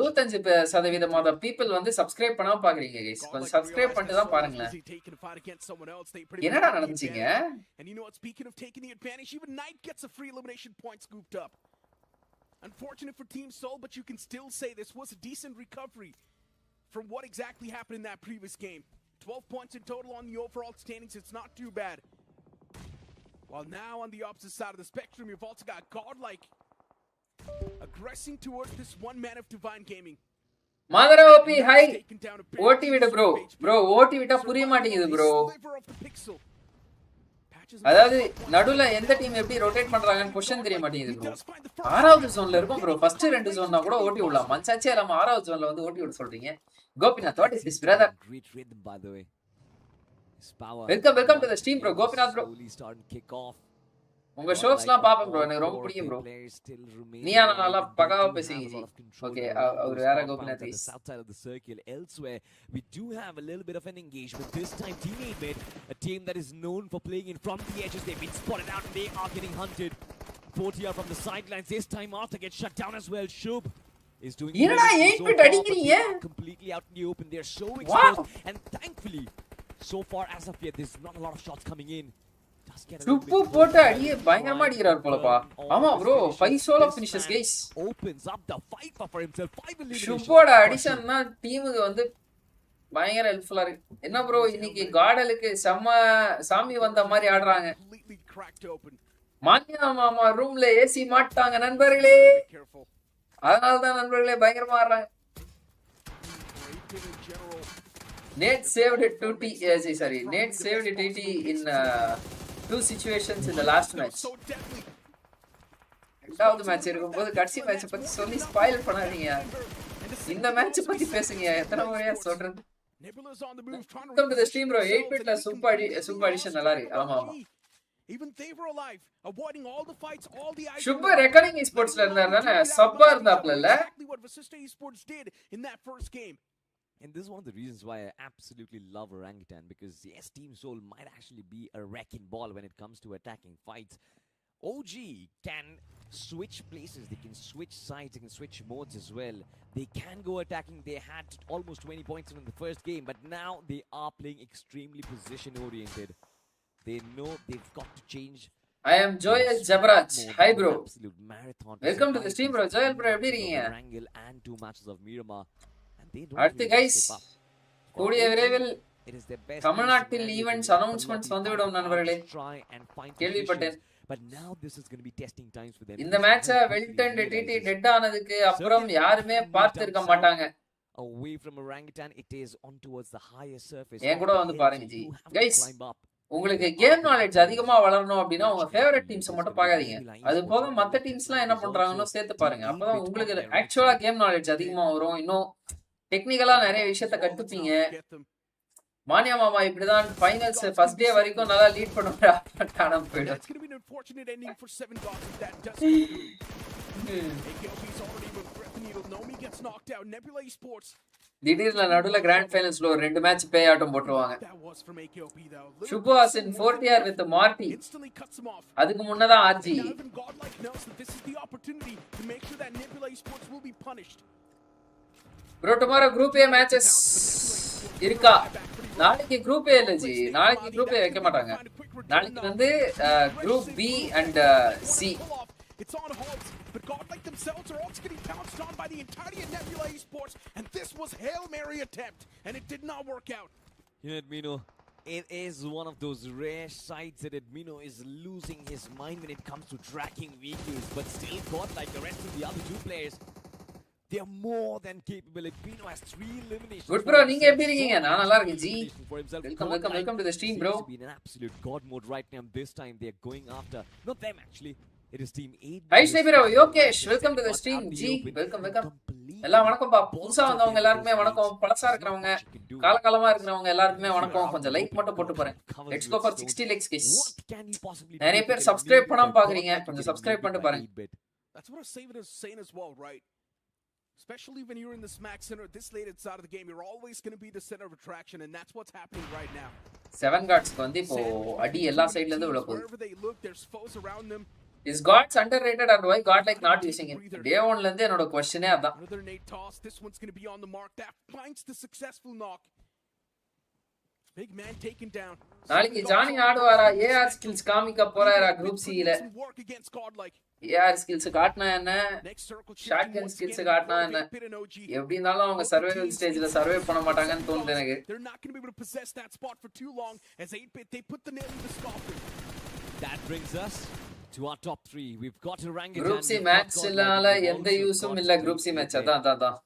65% of the people வந்து subscribe பண்ணாம பாக்குறீங்க guys. கொஞ்சம் subscribe பண்ணிட்டு தான் பாருங்களேன். என்னடா நடந்துச்சீங்க? And you know what, speaking of taking the advantage, even Knight gets a free elimination point scooped up. Unfortunate for Team Soul, but you can still say this was a decent recovery from what exactly happened in that previous game. 12 points in total on the overall standings, it's not too bad. While now on the opposite side of the spectrum, you've also got Godlike aggressing towards this one man of Divine Gaming. Madara OP, hi. OT விட bro OT விட்டா புரிய மாட்டேங்குது bro. அதாவது நடுவுல எந்த team எப்படி rotate பண்றாங்கன்னு question தெரிய மாட்டேங்குது bro. ஆறாவது ஜோன்ல இருக்கும் bro. ஃபர்ஸ்ட் ரெண்டு ஜோன்னா கூட ஓட்டி விடலாம். மச்சாச்சே நம்ம ஆறாவது ஜோன்ல வந்து ஓட்டி விட சொல்றீங்க. Gopinath, what is this brother? Welcome to the stream bro. Gopinath bro. உங்க ஷோஸ்லாம் பாப்பேன் bro. எனக்கு ரொம்ப பிடிக்கும் bro. நீயா நல்லா பகாவா பேசுவீங்க ஜி. ஓகே, அவர் வேற Gopinath guys. Outside of the circle elsewhere, we do have a little bit of an engagement. This time teammate made a team that is known for playing in from the edges. They've been spotted out and they are getting hunted. 40 are from the sidelines. This time Arthur gets shut down as well. Shub is doing என்னடா 8 bit அடிக்கிறீங்க? Completely out in the open. They're so exposed and thankfully so far as of yet there's not a lot of shots coming in. Subbu போட்டு அடியே பயங்கரமா அடிக்கிறார் போலப்பா. ஆமா bro, 5 solo finishes guys. Opens up the fight for himself. 5 eliminations. சுப்போட அடிஷன்னா டீமுக்கு வந்து பயங்கர ஹெல்ப்ஃபுல்லா இருக்கு. என்ன bro இன்னைக்கு காடலுக்கு சாமி வந்த மாதிரி ஆடுறாங்க. மானியா மாமா ரூம்ல ஏசி மாட்டாங்க நண்பர்களே. அதனால தான் நண்பர்களே பயங்கரமா ஆடுறாங்க. Nate saved TT Nate saved TT in 2 situations in the last match. ரெண்டாவது மேட்ச் இருக்கும்போது கடைசி மேட்ச் பத்தி சொல்லி ஸ்பாயில் பண்ணாதீங்க. இந்த மேட்ச் பத்தி பேசுங்க. எத்தனை முறையா சொல்றது? Welcome to the stream bro. 8 bitல சூப்பர் அடிஷன் நல்லா இருக்கு. ஆமா. Even they were alive, avoiding all the fights, all the Super recording esportsல இருந்தாருதானே சப்பா இருந்தாப்ல இல்ல? Exactly what Vasista Esports did in that first game. And this is one of the reasons why I absolutely love Orangutan, because yes, Team Soul might actually be a wrecking ball when it comes to attacking fights. OG can switch places, they can switch sides, they can switch modes as well. They can go attacking. They had almost 20 points in the first game, but now they are playing extremely position oriented. They know they've got to change. I am Joel Jabraj. Hi bro. Welcome to the stream bro. Joel bro, எப்படி இருக்கீங்க? And 2 matches of Miramar. அடுத்து guys, கூடிய விரைவில் தமிழ்நாட்டில் events announcements வந்துவிடும் நண்பர்களே. கேள்விப்பட்டேன். But now this is going to be testing times for them. இந்த மேட்சை வெல்ட் அண்ட் டிடி டெட் ஆனதுக்கு அப்புறம் யாருமே பார்த்திருக்க மாட்டாங்க. Away from Orangutan, it is on towards the higher surface. ஏன் கூட வந்து பாருங்க ஜி. guys, உங்களுக்கு கேம் நாலேஜ் அதிகமா வளரணும் அப்படின்னா உங்க ஃபேவரட் டீம்ஸ் மட்டும் பார்க்காதீங்க. அது போக மத்த டீம்ஸ்லாம் என்ன பண்றாங்கன்னு சேர்த்து பாருங்க. அப்பதான் உங்களுக்கு ஆக்சுவலா கேம் நாலேஜ் அதிகமா வரும். இன்னும் டெக்னிக்கலா நிறைய விஷயத்தை கத்துப்பீங்க. மானியா மாமா இப்படிதான் ஃபைனல்ஸ் ஃபர்ஸ்ட் டே வரைக்கும் நல்லா லீட் பண்ணுவாரு. காணாம போயிடும். திடீர்னு நடுவுல கிராண்ட் ஃபைனல்ஸ்ல ஒரு 2 மேட்ச் பே ஆட்டம் போட்டுருவாங்க. சுபாசின் 4TR வித் மார்ட்டி. அதுக்கு முன்னதா ஆர்ஜி. Bro tomorrow group A matches இருக்கா? நாளைக்கு குரூப் ஏ இல்ல ஜி. நாளைக்கு குரூப் ஏ வைக்க மாட்டாங்க. நாளைக்கு வந்து group B and C. It's on hold, but Godlike themselves are also getting pounced on by the entirety of Nebula Esports, and this was Hail Mary attempt, and it did not work out. You know, Edmino, it is one of those rare sites that Edmino is losing his mind when it comes to tracking vehicles, but still Godlike, the rest of the other 2 players, they are more than capable. Edmino has 3 eliminations. Good bro, நீங்க எப்படி இருக்கீங்க? நான் நல்லா இருக்கேன் G. Welcome to the stream bro. It's been an absolute god mode right now. This time they are going after, not them actually. It is team 8. Hi Shnebiro, Yokesh, welcome to the stream. G, welcome. எல்லாம் வணக்கம்ப்பா. புதுசா வந்தவங்க எல்லாருக்குமே வணக்கம். பழசா இருக்கிறவங்க, காலகாலமா இருக்கிறவங்க எல்லாருக்குமே வணக்கம். கொஞ்சம் லைக் மட்டும் போட்டு போறேன். Let's go for 60 likes guys. நிறைய பேர் சப்ஸ்கிரைப் பண்ணாம பாக்குறீங்க. கொஞ்சம் சப்ஸ்கிரைப் பண்ணிட்டு பாருங்க. That's what Saban is saying as well, right? Especially when you're in the smack center this late inside of the game, you're always going to be the center of attraction, and that's what's happening right now. Seven guardsக்கு வந்து இப்போ அடி எல்லா சைடுல இருந்து விழ போகுது. Wherever they look, there's foes around them. Is gods underrated and why god like not using it? Day 1 ல இருந்து என்னோட क्वेश्चनே அதான். Another nade toss. This one's going to be on the mark. That finds the successful knock. Big man taken down. நாளைக்கு Johnny ஆடுவாரா? AR skills காமிக்க போறாரா group C ல? AR skills காட்னா என்ன? Shotgun skills காட்னா என்ன? எப்படி இருந்தாலும் அவங்க சர்வைவல் ஸ்டேஜ்ல சர்வே பண்ண மாட்டாங்கன்னு தோணுது எனக்கு. They're not going to be able to possess that spot for too long as 8-bit they put the nail in the coffin. That brings us to our top 3. We've got orangutan. Group C matchனால எந்த யூஸும் இல்ல. Group C match அதான்.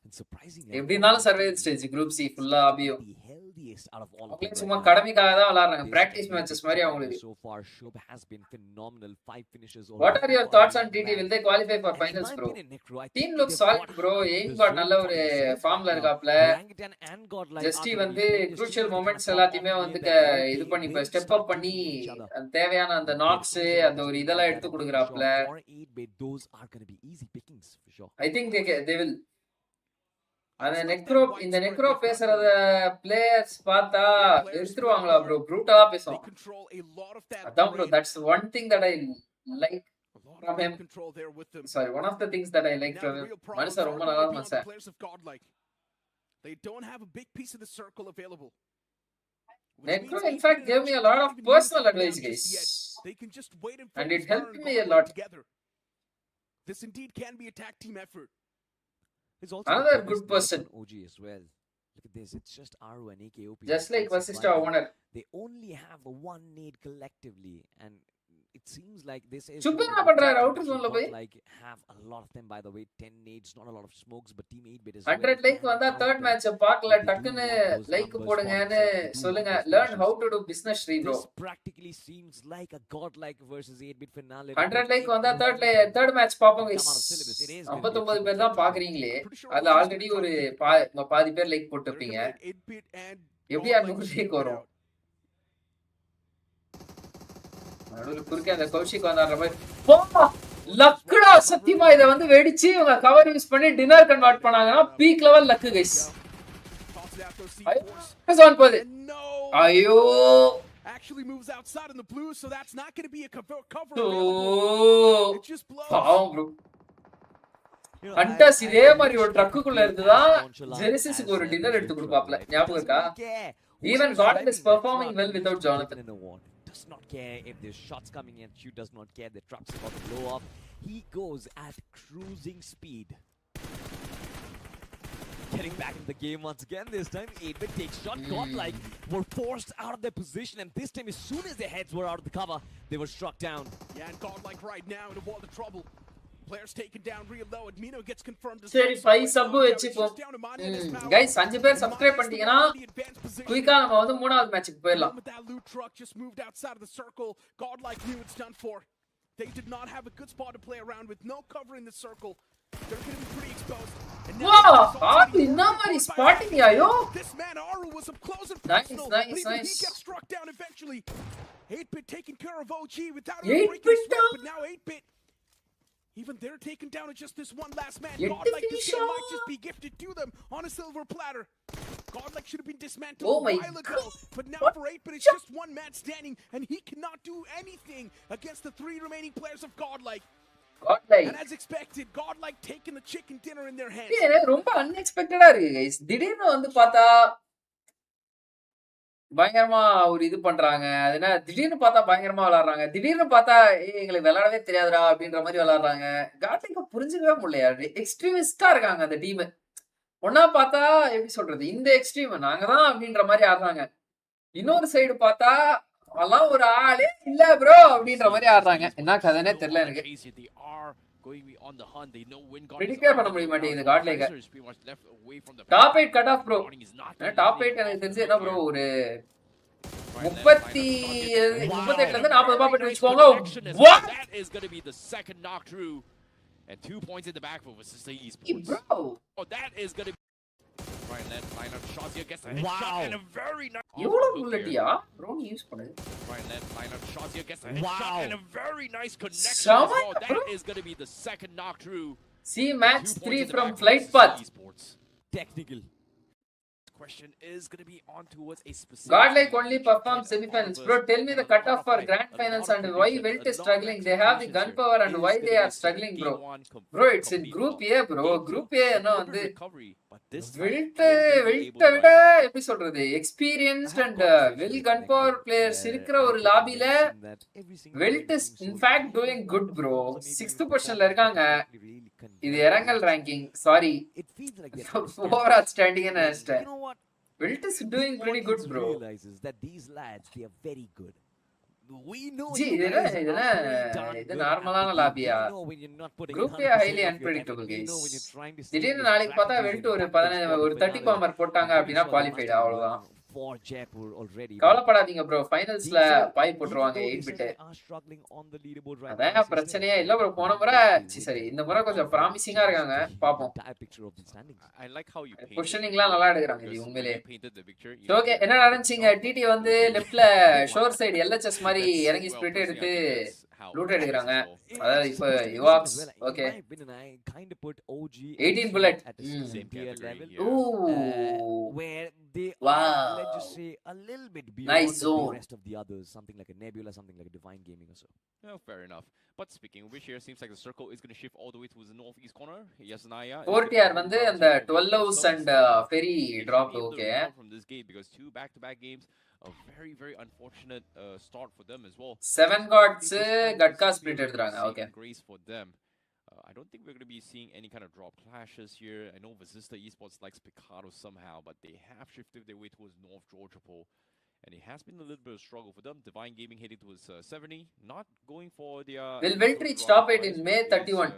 எப்படி இருந்தாலும் survival stage Group C ஃபுல்லா ஆபியோ. சும்மா கடமைக்காக தான் விளையாடுறாங்க. பிராக்டிஸ் மேட்சஸ் மாதிரி அவங்களுக்கு. So far Shubh has been phenomenal. 5 finishes. What are your thoughts on TT? Will they qualify for finals bro? Team looks solid bro. Aim got நல்ல ஒரு ஃபார்ம்ல இருக்காப்ல. ஜஸ்டி வந்து crucial moments எல்லாத்தையுமே வந்து இது பண்ணி ஸ்டெப் அப் பண்ணி தேவையான அந்த நாக்ஸ் அந்த ஒரு இதெல்லாம் எடுத்து கொடுக்கறாப்ல. Those are going to be easy pickings for sure. I think they will. அந்த இந்த நெக்ரோ பேசுறத பிளேயர்ஸ் பார்த்தா எடுத்துருவாங்களா ப்ரோ? ப்ரூட்டலா பேசும். அதான் bro, that's one thing that I like from him. Sorry, one of the things that I like from him. மனுஷன் ரொம்ப நல்லா மனுஷன். They don't have a big piece of the circle available. Necro in fact gave me a lot of personal advice guys. They can just wait and it helped me a lot. This indeed can be a tag team effort. Another good person. OG as well. Look at this. It's just Aru and AKOP. Just like Vasishtha owner. They only have one nade collectively, and it seems like this is Chuppa பண்றாரு outer zone ல போய். Like have a lot of them by the way. 10 nades, not a lot of smokes, but team 8-bit is 100 like வந்தா third match பார்க்கல. டக்குன்னு like போடுங்கன்னு சொல்லுங்க. Learn how to do business free bro. This practically seems like a godlike versus 8-bit finale. 100 like வந்தா third match பாப்போம் guys. 59 பேர் தான் பாக்குறீங்களே. அது ஆல்ரெடி ஒரு பாதி பேர் லைக் போட்டுப்பீங்க. எப்படியா 100 லைக் வரும்? நடுவுல குறுக்கே அந்த கௌஷிக் வந்தாற மாதிரி போமா லக்குடா. சத்தியமா இத வந்து வெடிச்சு இவங்க கவர் யூஸ் பண்ணி டின்னர் கன்வர்ட் பண்ணாங்கன்னா peak level luck guys. On போகுது. ஐயோ actually moves outside in the blue, so that's not going to be a cover. It just blows. பாவம் bro. அண்டஸ் இதே மாதிரி ஒரு ட்ரக்குக்குள்ள இருந்துதான் ஜெனிசிஸ்க்கு ஒரு டின்னர் எடுத்து கொடுப்பாப்ல. ஞாபகம் இருக்கா? Even God is performing well without Jonathan. Does not care if there's shots coming at you, does not care the truck's about to blow up. He goes at cruising speed. Getting back in the game once again. This time 8-bit takes shot. Godlike were forced out of their position, and this time as soon as their heads were out of the cover, they were struck down. Yeah, and Godlike right now in a world of trouble. Players taken down real low. Admino gets confirmed as சரி 5 sub வெச்சுப்போம். Guys 5 பேர் subscribe பண்ணிட்டீங்கன்னா குயிக்கா நம்ம வந்து மூணாவது மேட்ச்சுக்கு போயிடலாம். That loot truck just moved outside of the circle. Godlike knew it's done for. They did not have a good spot to play around with. No cover in the circle. They're going to be pretty exposed. Wow, Aru inna mari spotting yayo. This man Aru was up close and personal. Nice. He gets struck down eventually. 8-bit taking care of OG without even breaking his sweat, but now 8-bit even they're taken down to just this one last man. Godlike this game might just be gifted to them on a silver platter. Godlike should have been dismantled a while ago. But now for 8-bit, it's just one man standing, and he cannot do anything against the 3 remaining players of Godlike. And as expected, Godlike taking the chicken dinner in their hands. Yeah, ரொம்ப unexpected-ஆ இருக்கு guys. திடீர்னு வந்து பார்த்தா பயங்கரமா ஒரு இது பண்றாங்க. அதுனா திடீர்னு பார்த்தா பயங்கரமா விளையாடுறாங்க. திடீர்னு பார்த்தா எங்களுக்கு விளையாடவே தெரியாதுடா அப்படின்ற மாதிரி விளையாடுறாங்க. காட்லிங்க புரிஞ்சுக்கவே முடியல. எக்ஸ்ட்ரீமிஸ்டா இருக்காங்க அந்த டீம். ஒன்னா பார்த்தா எப்படி சொல்றது, இந்த எக்ஸ்ட்ரீம் நாங்க தான் அப்படின்ற மாதிரி ஆடுறாங்க. இன்னொரு சைடு பார்த்தா அதெல்லாம் ஒரு ஆளே இல்ல ப்ரோ அப்படின்ற மாதிரி ஆடுறாங்க. என்ன கதைனே தெரியல எனக்கு. பிடிக்கவே பண்ண முடிய மாட்டேங்குது காட்லிங்க. Top 8 cut off bro. Top 8 எனக்கு தெரிஞ்சு என்ன ப்ரோ ஒரு 38ல இருந்து 40 பாப்பட் வெச்சுக்கோங்க. That is going to be the second knock through. And 2 points in the back for Vasista Esports. Bro. Oh, that is going to be... Try and let line up shots here. Gets a headshot and a very nice... எவ்வளவு புல்லட்டியா bro use பண்ணு. Try and let line up shots here. Gets a headshot and a very nice connection. Sama, as well. That is going to be the second knock through. See match 3 from flight path. Esports. Technical. Question is going to be on towards a specific... Godlike only perform semi-finals. Bro, tell me the cutoff for grand finals and why WELT is struggling. They have the gunpower and why they are struggling, bro. Bro, it's in Group A, bro. Group A, no, வந்து WELT விட எப்படி சொல்றது, experienced and well gunpower players இருக்கிற ஒரு லாபில WELT is in fact doing good, bro. 6th positionல இருக்காங்க. இது இறங்கல் ranking. Sorry. Over outstanding and hashtag. WELT is doing pretty good, bro. Realizes that these lads, they are very good. We know Gee, இது நார்மலான லாபியா? Group A highly unpredictable, guys. திடீர்னு நாளைக்கு பார்த்தா WELT ஒரு 30 பாம்பர் போட்டாங்க அப்படின்னா குவாலிஃபைட், அவ்வளவுதான். For Jaipur already. கவலைப்படாதீங்க ப்ரோ, ஃபைனல்ஸ்ல பாய் போட்டுருவாங்க 8 பிட். அதான் பிரச்சனையே இல்ல ப்ரோ. போன முறை சரி, இந்த முறை கொஞ்சம் ப்ராமிசிங்கா இருக்காங்க, பாப்போம். I like how you painted. பொசிஷனிங்லாம் நல்லா எடுக்கறாங்க இது உண்மையிலே. ஓகே, என்ன நடந்துச்சுங்க? டிடி வந்து லெஃப்ட்ல ஷோர் சைடு எல்எச்எஸ் மாதிரி இறங்கி ஸ்பிரிட் எடுத்து லூட் எடுக்கறாங்க. அதாவது இப்போ யுவாக்ஸ் okay 18 bullet where they wow. are, let's just say, a little bit beyond nice the rest of the others, something like a Nebula, something like a Divine Gaming or so. Oh, fair enough. But speaking of which, here seems like the circle is going to shift all the way towards the northeast corner. Yes, Naya. 4TR வந்து அந்த 12 house and ferry drop okay from this game because 2 back-to-back games, a very very unfortunate start for them as well. 7 gods Gatka split எடுத்துறாங்க. Okay, grace for them. I don't think we're going to be seeing any kind of drop clashes here. I know Vasista Esports likes Picado somehow, but they have shifted their way towards North Georgia Pole. And it has been a little bit of struggle for them. Divine Gaming heading towards 70, not going for the... Will WELT reach top 8 in May 31?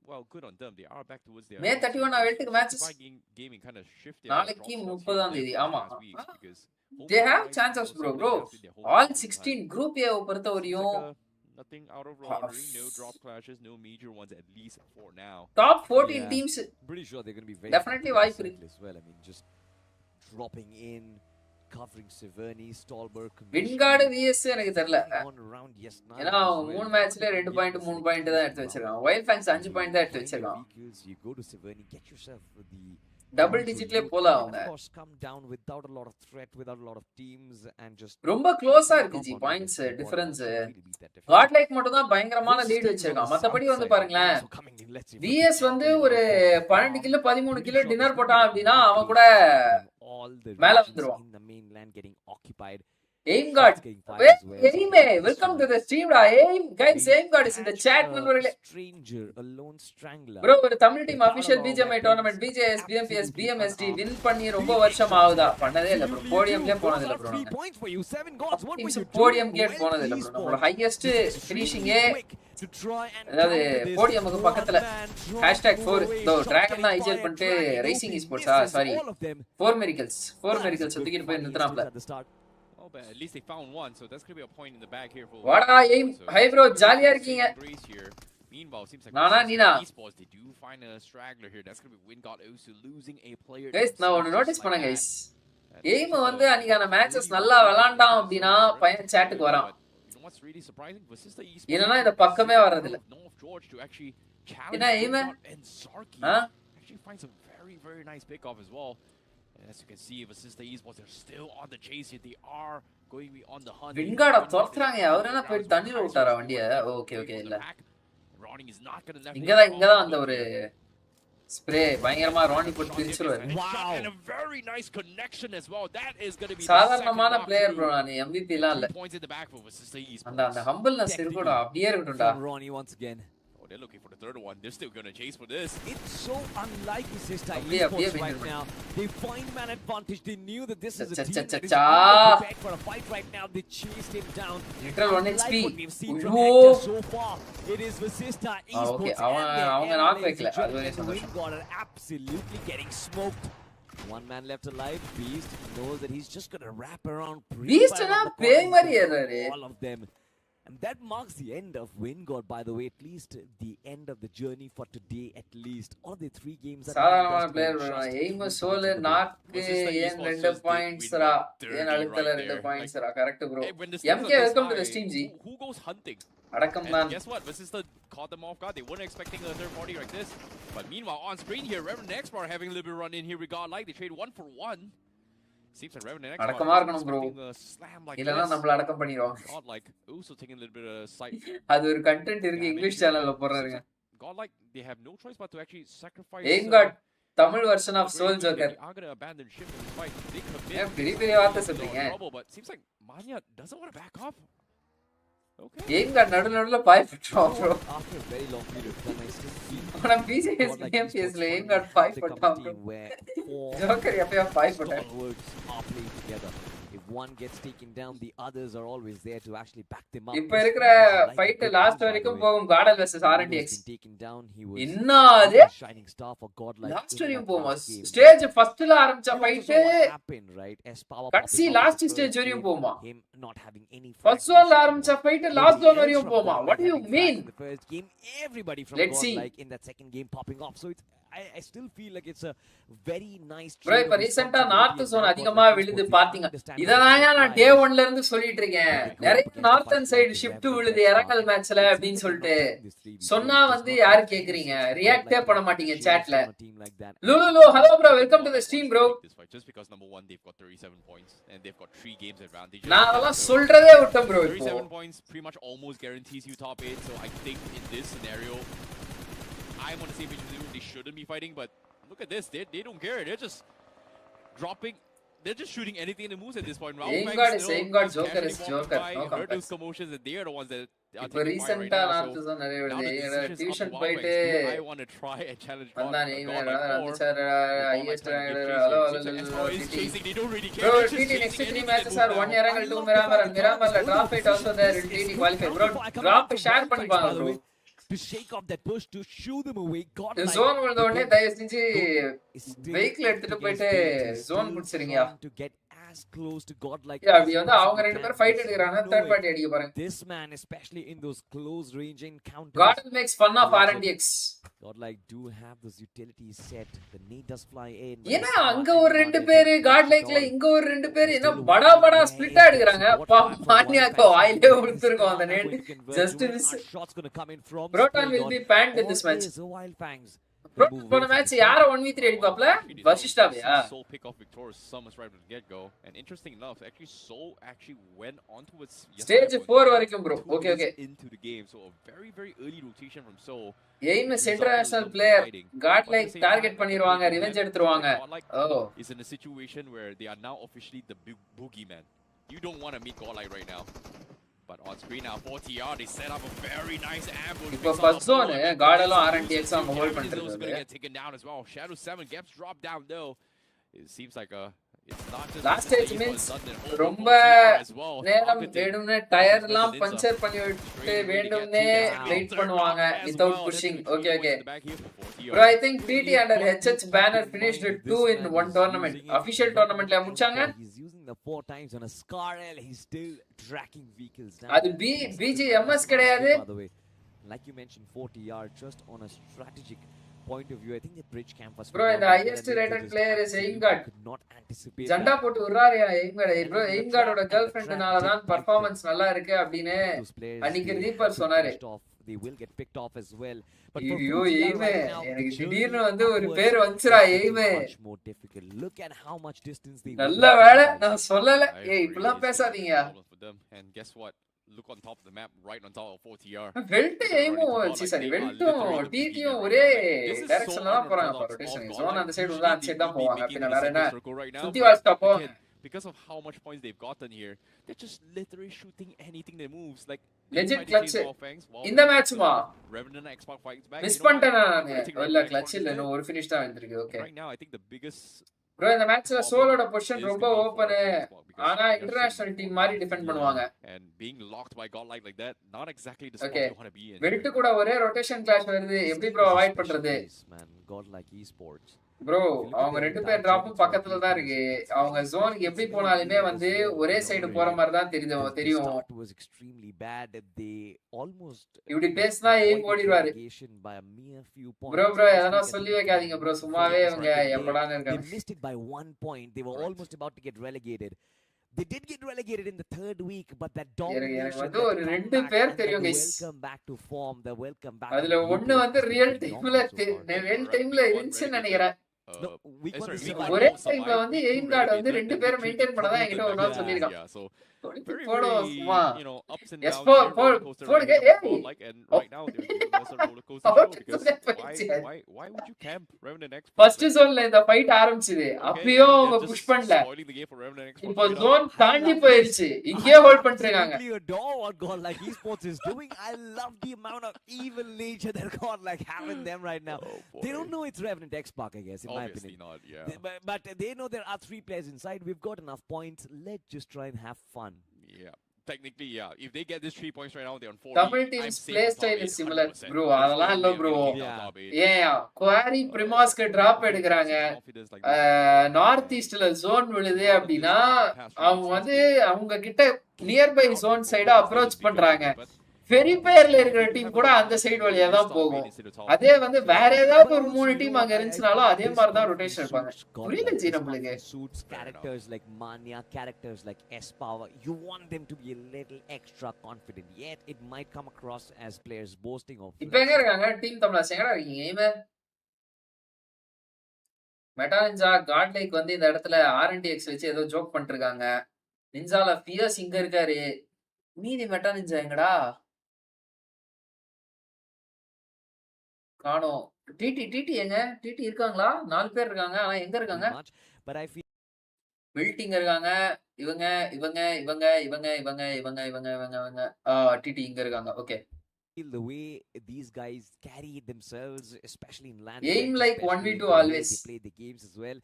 Well, good on them. They are back towards their... May 31 WELT matches. Divine Gaming kind of shifted... நாளைக்கு 30 ஆம் தேதி. ஆமா. They have chances, bro. All 16 group A பொறுத்த வரையும் nothing out of ordinary, no drop clashes, no major ones at least for now. Top 14 teams. Pretty sure they're going to be very definitely வாய்ப்பு இருக்கு as well. I mean, just dropping in, covering Severny, Stolberg. Wingard vs எனக்கு தெரியல. Around, yes, ஏன்னா 3 மேட்ச்ல 2 point 3 point தான் எடுத்து வச்சிருக்காங்க. Wild Fangs 5 point தான் எடுத்து வச்சிருக்காங்க. You go to Severny, get yourself the double digitல போலாம் அவங்க. Of course, come down without a lot of threat, without a lot of teams, and just ரொம்ப க்ளோஸா இருக்கு ஜி பாயிண்ட்ஸ் டிஃபரன்ஸ். Godlike மட்டும் தான் பயங்கரமான லீட் வச்சிருக்கான். மத்தபடி வந்து பாருங்களேன், VS வந்து ஒரு 12 கிலோ 13 கிலோ டின்னர் போட்டான் அப்படினா அவன் கூட மேல வந்துருவான். Aim God. Aim, welcome to the stream. Aim, guys, Aim God is in the chat. Stranger, a lone strangler. Bro, ஒரு Tamil team official BGMI tournament BJS BMPS BMSD win பண்ணி ரொம்ப வருஷம் ஆகுதா? பண்ணதே இல்ல bro. போடியம்லயே போனது இல்ல bro. போடியம் கேட் போனது இல்ல bro. நம்மளோட highest finishing அதாவது போடியமுக்கு பக்கத்துல #4 தோ டிராகன் தான் ஐஜிஎல் பண்ணிட்டு ரேசிங் esports சாரி 4 miracles தூக்கிட்டு போய் நிறுத்துறாப்ல. But at least they found one, so that's going to be a point in the back here for... வாடா Aim, hi bro, ஜாலியா இருக்கீங்க. Meanwhile, seems like esports, they do find a straggler here. That's going to be Wingard also losing a player. Guys, நான் ஒன்னு notice பண்ணேன் guys. Aim வந்து அன்னிக்கான matches நல்லா விளையாண்டான் அப்படினா பையன் சாட்டுக்கு வரான். You know what's really surprising? Vasista Esports. இல்லனா இந்த பக்கமே வரது இல்ல. North George to actually challenge என்ன Aim? actually find some very very nice pick off as well. As you can see, Vasista Esports are still on the chase here. They are going to be on the hunt. Wingard தோத்துறாங்க. அவர் என்ன போய் தண்ணில விட்டாரா வண்டியை? Okay இல்ல. Ronnie is not going to இங்க தான் அந்த ஒரு ஸ்ப்ரே பயங்கரமா ராணி போட்டு பிரிச்சுறாரு. Wow. And a very nice connection as well. That is going to be சாதாரணமான பிளேயர் bro. நான் MVP எல்லாம் இல்ல. Points in the back for Vasista Esports. அந்த humbleness இருக்குடா. அப்படியே இருக்கட்டும்டா. Ronnie once again. They're looking for the third one. They're still going to chase for this. It's so unlike Vasista Esports right now. They find man advantage. They knew that this is a team that is prepared for a fight right now. They chased him down. Literal 1 HP. What we've seen from Hector so far. It is Vasista Esports. Okay, அவங்க knock வைக்கல. அதுவே சந்தோஷம். Got it absolutely getting smoked. One man left alive. Beast knows that he's just going to wrap around. Beast na பேய் மாதிரி ஏறாரு. All of them. And that marks the end of WinGod, by the way, at least the end of the journey for today, at least. All the 3 games that சாதாரண player aim Soul knock ஏன் 2 points ரா ஏன் அழுத்தல 2 points ரா correct bro MK welcome to the stream ji who goes hunting? அடக்கம் தான் Guess what? Vasista caught them off guard. They weren't expecting a third party like this. But meanwhile, on screen here, Reverend Export having a little bit of run in here. We got like they trade 1 for 1. Seems like Reverend Export அடக்கமா இருக்கணும் bro இல்லனா நம்மள அடக்கம் பண்ணிடுவாங்க. God like also taking a little bit of sight. அது ஒரு content இருக்கு English சேனல்ல போடுறாருங்க. God like they have no choice but to actually sacrifice. Aimgod Tamil version of Soul Joker. Are going to abandon ship in this fight. They commit. பெரிய வார்த்தை சொல்றீங்க. But seems like Manya doesn't want to back off. Okay. Aimgod நடுவுல பாய் பண்றான் bro. After a very long period of time, I still feel ஆனா PCS game பேசல Aimgod பாய் பண்றான் bro. Joker எப்பயா பாய் பண்றான். are playing together. If one gets taken down, the others are always there to actually back them up. இப்ப இருக்கிற fight last வரைக்கும் போகும் Godal vs RNDX. என்னது shining star for God like last வரைக்கும் போமா stage ஃபர்ஸ்ட்ல ஆரம்பிச்ச ஃபைட் கடைசி லாஸ்ட் ஸ்டேஜ் வரையும் போமா ஃபர்ஸ்ட் ஒன்ல ஆரம்பிச்ச ஃபைட் லாஸ்ட் ஒன் வரையும் போமா what do you mean the first game everybody from Let's God see. like in that second game popping off, so it's I still feel like it's a very nice bro இப்ப ரீசன்ட்டா north zone அதிகமா விழுது பாத்தீங்க இதனால நான் டே 1ல இருந்து சொல்லிட்டு இருக்கேன் நிறைய நார்த்தன் சைடு ஷிஃப்ட் விழுது இறங்கல் மேட்ச்ல அப்படினு சொல்லிட்டு சொன்னா வந்து யாரு கேக்குறீங்க ரியாக்டே பண்ண மாட்டீங்க chatல லுலுலு hello bro welcome to the stream bro just because number 1 they've got 37 points and they've got 3 games advantage. நான் அதெல்லாம் சொல்றதே விட்டேன் bro 37 points pretty much almost guarantees you top 8, so I think in this scenario I want to say they shouldn't be fighting, but look at this. They don't care. They're just dropping. They're just shooting anything in the moves at this point. Aimgod Joker is Joker. No compromise. Commotions that they are the ones that are taking recent right now. Narthu zone நிறைய வருது. Tuition போயிட்டு I want to try and challenge God. வந்தா நீ sir highest hello chasing. They don't really care. Bro, TT next 3 matches are 1 Irangal 2 Miramar and Miramarla drop it also there will TT qualify. Bro, drop share பண்ணிப்பாங்க bro. To shake off that push, to shoo them away. God like zone விழுந்த உடனே தயவு செஞ்சு vehicle எடுத்துட்டு போயிட்டு zone புடிச்சிருங்க to get as close to God like அப்படி வந்து அவங்க ரெண்டு பேரும் ஃபைட் எடுக்கறாங்க third party அடிக்க பாருங்க this man especially in those close range encounters God makes fun of RNDX God like do have those utilities set the need does fly in ஏனா அங்க ஒரு ரெண்டு பேர் God likeல இங்க ஒரு ரெண்டு பேர் என்ன படா படா ஸ்ப்ளிட் எடுக்கறாங்க அப்பா மானியாக்கு வாயிலே உளுத்துறோம் அந்த NAT just miss shots going to come in from Proton will be banned in this match wild fangs போன மேட்ச் யார 1v3 அடிப்பாப்ல வசிஷ்டாவையா Soul pick off victorious summons right from the get go, and interesting enough actually Soul actually went onto its stage 4 வரைக்கும் bro okay into the game, so a very very early rotation from Soul. Aim is international player God like target பண்ணிடுவாங்க revenge எடுத்துருவாங்க oh is in a situation where they are now officially the boogeyman. You don't want to meet God like right now. But on screen now, 4TR, they set up a very nice ambush. இப்போ first zone காடலும் RNDX அவங்க hold going பண்ணிட்டு to get taken down as well. Shadow 7 gets dropped down though. It seems like it's not just last stage means ரொம்ப நேரம் வேணும்னே டயர்லாம் puncture பண்ணி விட்டு வேணும்னே wait பண்ணுவாங்க without pushing okay bro I think TT under HH banner finished 2 in 1 tournament official tournamentல முடிச்சாங்க the 4 times on a Scarl he's still tracking vehicles down அது BGMS கிடையாது by the way like you mentioned 40R just on a strategic point of view I think the bridge camp was bro the highest rated player is Aimgod could not anticipate ஜண்டா போட்டு உறாரியா Aimgod bro Aimgod ஓட girlfriendனால தான் performance நல்லா இருக்கு அப்படினே அன்னைக்கு தீபர் சொன்னாரு they will get picked off as well but ஐயோ எய்மே எனக்கு திடீர்னு வந்து ஒரு பேர் வந்துச்சுடா எய்மே more difficult look at how much distance they நல்ல வேளை நான் சொல்லல ஏய் இப்பலாம் பேசாதீங்க and guess what look on top of the map right on top of 4TR வெல்ட் எய்மோ சரி வெல்ட்டும் டிடியும் ஒரே டைரக்ஷன்ல தான் போறாங்க ரொட்டேஷன் ஜோன் அந்த சைடு உள்ள அந்த சைடு தான் போவாங்க பின்ன வேற என்ன சுத்தி வாஸ்டா போவாங்க because of how much points they've gotten here they're just literally shooting anything that moves like legit clutch இந்த மேட்ச்மா Revenant Xbox fights back miss பண்ணிட்டேனா நான் இல்ல clutch இல்ல இன்னும் ஒரு finish தான் வந்திருக்கு okay right now I think the biggest bro இந்த மேட்ச்ல சோலோட பொசிஷன் ரொம்ப ஓபன் ஆனா இன்டர்நேஷனல் டீம் மாதிரி டிஃபெண்ட் பண்ணுவாங்க and being locked by God like that not exactly the spot you want to be in weld கூட ஒரே ரொட்டேஷன் கிளாஷ் வருது எப்படி ப்ரோ அவாய்ட் பண்றது man God like esports bro அவங்க ரெண்டு பேர் டிராப்பும் பக்கத்துல தான் இருக்கு. அவங்க ஜோனுக்கு எப்படி போனாலுமே வந்து ஒரே சைடு போற மாதிரி தான் தெரியும். இப்படி பேசினா எய்ம் ஓடிடுவாரு. ப்ரோ எதனா சொல்லி வைக்காதீங்க ப்ரோ, சும்மாவே இவங்க எப்படான்னு இருக்காங்க. They missed it by 1 point. They were almost about to get relegated. They did get relegated in the third week, but that domination, வந்து ஒரு ரெண்டு பேர் தெரியும் guys. welcome back to form, the welcome back. அதுல ஒண்ணு வந்து real டைம்ல இருந்துச்சுன்னு நினைக்கிறேன். ஒரே டைம்ல வந்து எய்ம் கார்டு வந்து ரெண்டு பேரும் மெயின்டைன் பண்ணதான் என்கிட்ட ஒரு நாள் சொல்லிருக்கான். Very, you know, ups and Yes, downs. forward, And right now they're giving us a roller coaster because why would you camp Revenant X? First ஜோன்ல இந்த ஃபைட் ஆரம்பிச்சது. அப்பயும் அவங்க புஷ் பண்ணல. இப்போ ஜோன் தாண்டி போயிருச்சு. இங்கே ஹோல்ட் பண்ணிருக்காங்க. What God like esports is doing. I love the amount of evil nature that God like having them right now. They don't know it's Revenant X Park, I guess, in my opinion. Not, yeah. But they know there are 3 players inside. We've got enough points. Let's just try and have fun. Yeah. Technically, yeah. If they get these 3 points right now, they're on 40. Tamil team's play style is similar, bro. அதெல்லாம் இல்ல bro. Quarry பிரிமாஸ்க்கு drop எடுக்கறாங்க. North ஈஸ்ட்ல zone விழுது அப்படினா அவங்க வந்து அவங்க கிட்ட nearby zone சைட approach பண்றாங்க. ஃபெரி பேர்ல இருக்கிற டீம் கூட அந்த சைடு வழியா தான் போகும். அதே வந்து வேற ஏதாவது ஒரு 3 டீம் அங்க இருந்துச்சுனாலும் அதே மாதிரி தான் ரொட்டேஷன் இருப்பாங்க. புரியல ஜி நம்மளுக்கு. Suits characters like Mania, characters like S-Power. You want them to be a little extra confident. Yet it might come across as players boasting of. இப்போ எங்க இருக்காங்க டீம் தமிழ் எங்கடா இருக்கீங்க? ஏமே மெட்டா நிஞ்சா காட் லைக் வந்து இந்த இடத்துல RNTX வச்சு ஏதோ ஜோக் பண்ணிருக்காங்க. நிஞ்சால ஃபியர்ஸ் இங்க இருக்காரு. மீதி மெட்டா நிஞ்சா எங்கடா? காணோம். டிடி எங்க? டிடி இருக்காங்களா? 4 பேர் இருக்காங்க. ஆனா எங்க இருக்காங்க? But I feel பில்டிங் இருக்காங்க. இவங்க டிடி இங்க இருக்காங்க. Okay. the way these guys carry themselves, especially in land. Aim like 1v2 always. They play the games as well.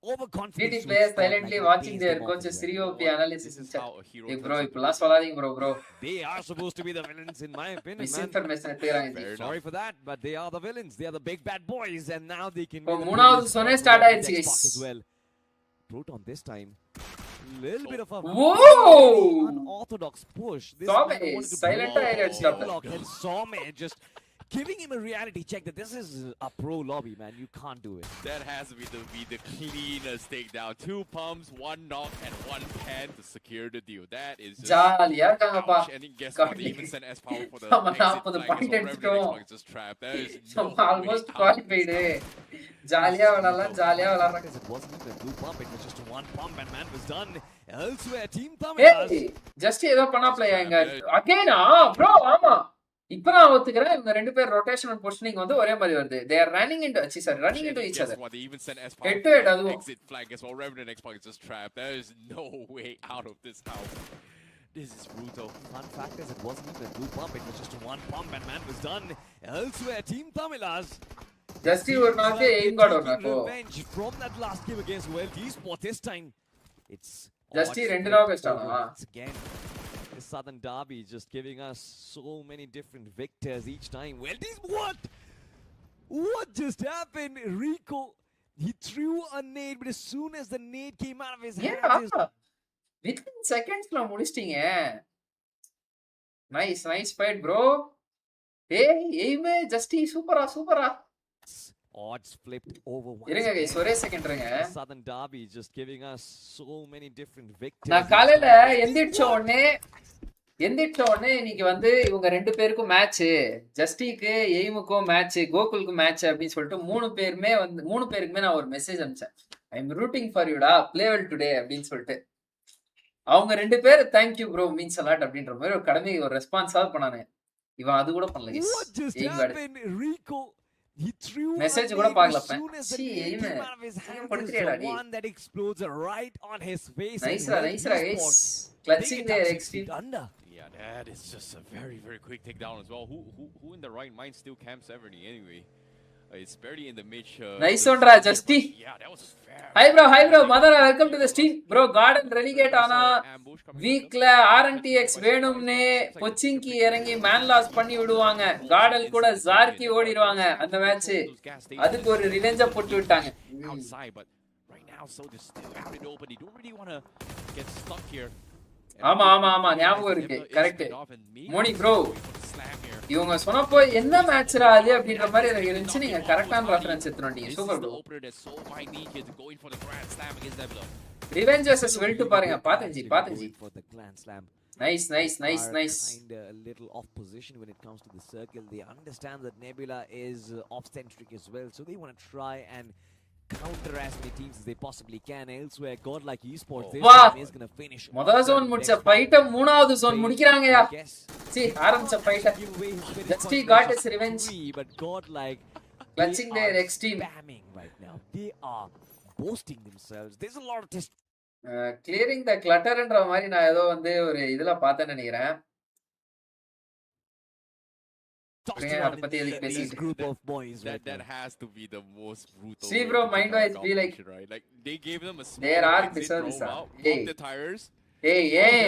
Overconfident. TT players silently watching their coach's COP analysis. Hey bro, இப்பலாம் சொல்லாதீங்க bro. They are supposed to be the villains in my opinion. Misinformation எடுத்துறாங்க. Sorry for that, but they are the villains. They are the big bad boys, and now they can. மூணாவது சொனே start ஆயிடுச்சு guys. As well. Proton this time. Little bit of a unorthodox push. This silent and Some just giving him a reality check that this is a pro lobby, man. You can't do it. That has to be the cleanest takedown. 2 pumps, 1 knock, and 1 pan to secure the deal. That is just jolly-ஆ இருக்காங்கப்பா. And guess what? They even sent S-Power for the exit flag. Just trapped. That is almost qualified. ஜாலியா விளையாடலாம். It wasn't even a blue pump. It was just 1 pump, and man was done. Elsewhere, Team Tamil. Just ஏதோ பண்ணாப்லையா இங்க. அகைனா bro ஆமா. இப்போ நான் ஒத்துக்கிறேன் இவங்க ரெண்டு பேர் ரொட்டேஷன் அண்ட் பொசிஷனிங் வந்து ஒரே மாதிரி வருது. They are running into each other. They even sent head exit flag as well. Revenant X Park is just trapped. There is no way out of this house. This is brutal. Fun fact is it wasn't even a blue pump. It was just 1 pump and man was done. Elsewhere, Team Tamilas. Justy or not, aim got or not. Revenge from that last game against WELT eSports. This time, it's Justy rendered once again. The Southern Derby just giving us so many different victors each time. Well, what just happened? Rico, he threw a nade, but as soon as the nade came out of his hand, within seconds la முடிச்சிட்டீங்க. Nice fight bro. Hey, aim Justy சூப்பரா. Odds flipped over once. இருங்க guys, ஒரே second இருங்க. Southern Derby just giving us so many different victors. நான் காலையில எந்திரிச்ச உடனே இன்னைக்கு வந்து இவங்க ரெண்டு பேருக்கும் மேட்ச், ஜஸ்டிக்கு எய்முக்கும் மேட்ச், கோகுலுக்கும் மேட்ச் அப்படின்னு சொல்லிட்டு மூணு பேருக்குமே நான் ஒரு மெசேஜ் அனுப்பிச்சேன். ஐ எம் ரூட்டிங் ஃபார் யூடா, ப்ளே வெல் டுடே அப்படின்னு சொல்லிட்டு. அவங்க ரெண்டு பேர் தேங்க்யூ ப்ரோ மீன்ஸ் அலாட் அப்படின்ற மாதிரி ஒரு கடமை ஒரு ரெஸ்பான்ஸாக பண்ணானு. இவன் அது கூட பண்ணல. He threw message கூட பார்க்கல. one that explodes right on his face. Nice guys. Clutching their extreme under. Yeah, that is just a very quick takedown as well. Who in the right mind still camps Everny anyway? It's barely in the mid. Nice one, Raj. Justy. Yeah, that was Hi bro. Madara, welcome to the stream. Bro, Garden relegate ஆனா வீக்ல RNTX வேணும்னே பொச்சிங்கி இறங்கி man loss பண்ணி விடுவாங்க. Garden கூட ஜார்கி ஓடிடுவாங்க அந்த match. அதுக்கு ஒரு ரிவெஞ்ச போட்டு விட்டாங்க. Right now, so they're still out in open. They don't really want to get stuck here. ஆமா ஞாபகம் இருக்கு. கரெக்ட். மோனி ப்ரோ இவங்க சொன்னப்போ என்ன மேட்ச்ரா அது அப்படின்ற மாதிரி எனக்கு இருந்துச்சு. நீங்க கரெக்டான ரெஃபரன்ஸ் எடுத்துறீங்க. Super bro. ரிவெஞ்ச் வெர்சஸ் வெல்ட் பாருங்க. பாத்தஞ்சி. Nice. Kind of a little off position when it comes to the circle. They understand that Nebula is off-centric as well, so they want to try and counter as many teams as they possibly can. Elsewhere, God like esports, this team is going to finish. முதல் zone முடிச்ச ஃபைட்ட மூணாவது zone முடிக்கறாங்கயா. See, ஆரம்பிச்ச ஃபைட்ட Justy got his revenge. But God like clutching their X team right now. They are boasting themselves. There's a lot of test clearing the clutter ன்ற மாதிரி நான் ஏதோ வந்து ஒரு இதுல பார்த்தேன்னு நினைக்கிறேன். This group of boys that has to be the most brutal. See bro, mind wise be like, right? Like they gave them a small there are deserves the tires. Hey